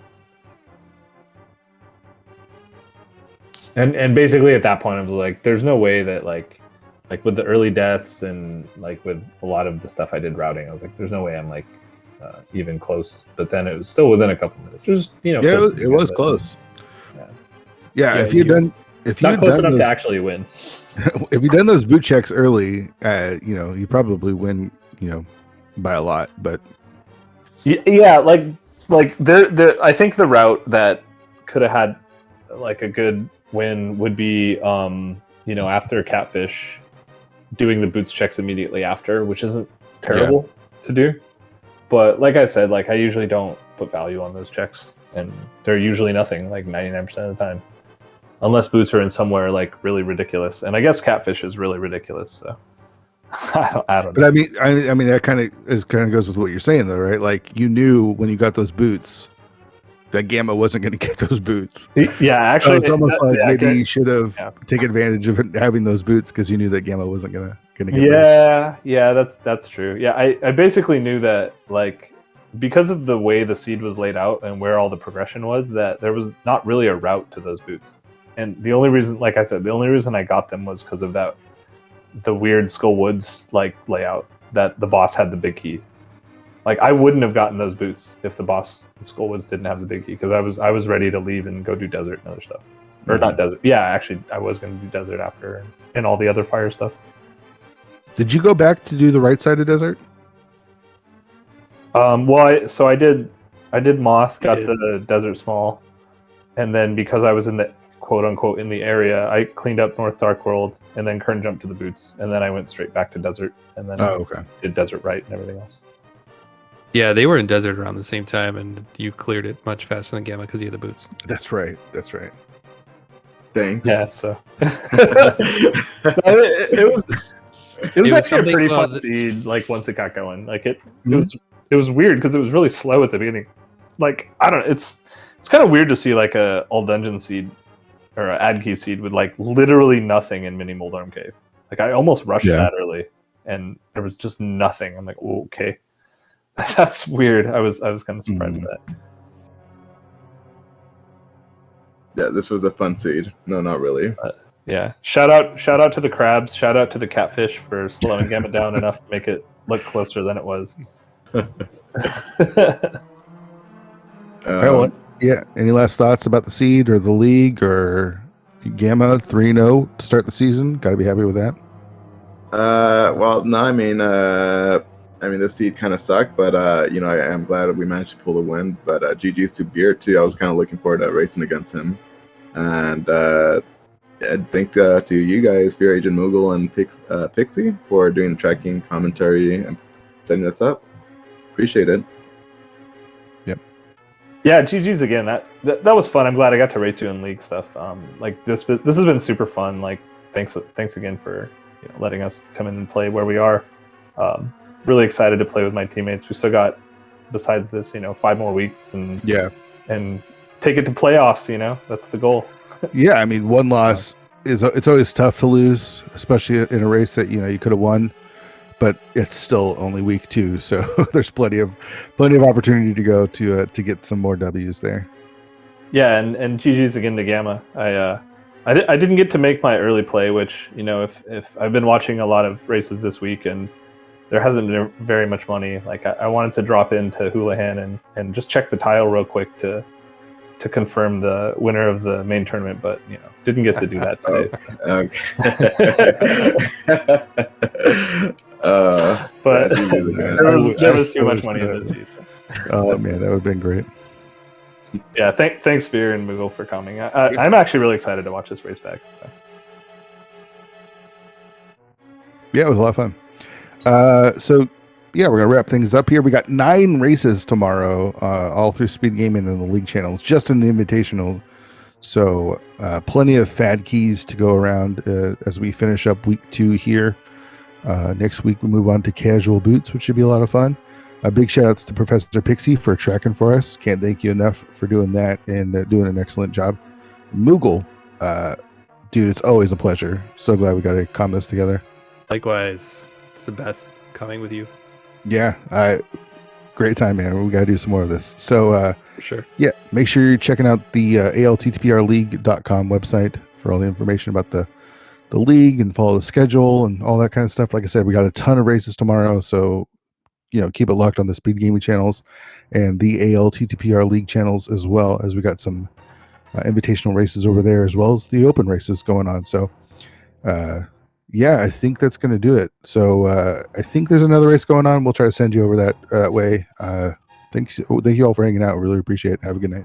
And basically at that point I was like, there's no way that like with the early deaths and like with a lot of the stuff I did routing, I was like, there's no way I'm like even close. But then it was still within a couple minutes. It was, you know, it was close. Yeah, if you not close enough to actually win. If you'd done those boot checks early, you probably win, by a lot. But yeah, like I think the route that could have had like a good win would be after Catfish, doing the boots checks immediately after, which isn't terrible to do. But like I said, like I usually don't put value on those checks, and they're usually nothing, like 99% of the time, unless boots are in somewhere like really ridiculous. And I guess Catfish is really ridiculous, so I don't know. But I mean that kind of goes with what you're saying though, right? Like you knew when you got those boots that Gamma wasn't going to get those boots. Yeah, actually, so it's almost like maybe you should have taken advantage of having those boots because you knew that Gamma wasn't going to get them. Yeah, that's true. Yeah, I basically knew that, like, because of the way the seed was laid out and where all the progression was, that there was not really a route to those boots. And the only reason, like I said, the only reason I got them was because of the weird Skull Woods like layout that the boss had the big key. Like I wouldn't have gotten those boots if the boss of Skull Woods didn't have the big key, because I was ready to leave and go do desert and other stuff. Or not desert. Yeah, actually I was going to do desert after and all the other fire stuff. Did you go back to do the right side of desert? I did Moth, got the desert small, and then because I was in the quote unquote in the area, I cleaned up North Dark World and then Kern jumped to the boots, and then I went straight back to desert and then did desert right and everything else. Yeah, they were in desert around the same time, and you cleared it much faster than Gamma because you had the boots. That's right. Thanks. Yeah, so it was actually a pretty fun seed. Like once it got going, like it was weird because it was really slow at the beginning. Like I don't know, it's kind of weird to see like a all dungeon seed or an ad key seed with like literally nothing in Mini Moldarm Cave. Like I almost rushed that early, and there was just nothing. I'm like, oh, okay. That's weird. I was kind of surprised with that. Yeah, this was a fun seed. No, not really. Yeah. Shout out to the crabs. Shout out to the catfish for slowing Gamma down enough to make it look closer than it was. All right, well, yeah. Any last thoughts about the seed or the league or Gamma 3-0 to start the season? Got to be happy with that. Well, no, I mean, the seed kind of sucked, but I am glad we managed to pull the win. But GG's to Beer too. I was kind of looking forward to racing against him, and thanks to you guys, Fear Agent Moogle and Pixie, for doing the tracking, commentary, and setting this up. Appreciate it. Yeah, GG's again. That was fun. I'm glad I got to race you in league stuff. Like this has been super fun. Like thanks again for letting us come in and play where we are. Really excited to play with my teammates. We still got, besides this, 5 more weeks and take it to playoffs. That's the goal. Yeah, I mean, one loss it's always tough to lose, especially in a race that you could have won. But it's still only week 2, so there's plenty of opportunity to go to get some more W's there. Yeah, and GG's again to Gamma. I didn't get to make my early play, which if I've been watching a lot of races this week and there hasn't been very much money. Like I wanted to drop into Houlihan and just check the tile real quick to confirm the winner of the main tournament, but didn't get to do that today. Okay. But there was too much money in this season. Oh man, that would have been great. Yeah, thanks Fear and Moogle for coming. I'm actually really excited to watch this race back. So. Yeah, it was a lot of fun. So yeah, we're gonna wrap things up here. We got 9 races tomorrow, all through SpeedGaming and the league channels, just in the Invitational. So plenty of fad keys to go around as we finish up week 2 here. Next week we move on to casual boots, which should be a lot of fun. A big shout outs to Professor Pixie for tracking for us. Can't thank you enough for doing that and doing an excellent job. Moogle, dude, it's always a pleasure. So glad we got to calm this together. Likewise, it's the best coming with you. Yeah, great time, man. We got to do some more of this. So, for sure. Yeah, make sure you're checking out the ALTTPRleague.com website for all the information about the league and follow the schedule and all that kind of stuff. Like I said, we got a ton of races tomorrow, so keep it locked on the SpeedGaming channels and the ALTTPR League channels, as well as we got some invitational races over there, as well as the open races going on. So yeah, I think that's going to do it. So I think there's another race going on. We'll try to send you over that way. Thank you all for hanging out. Really appreciate it. Have a good night.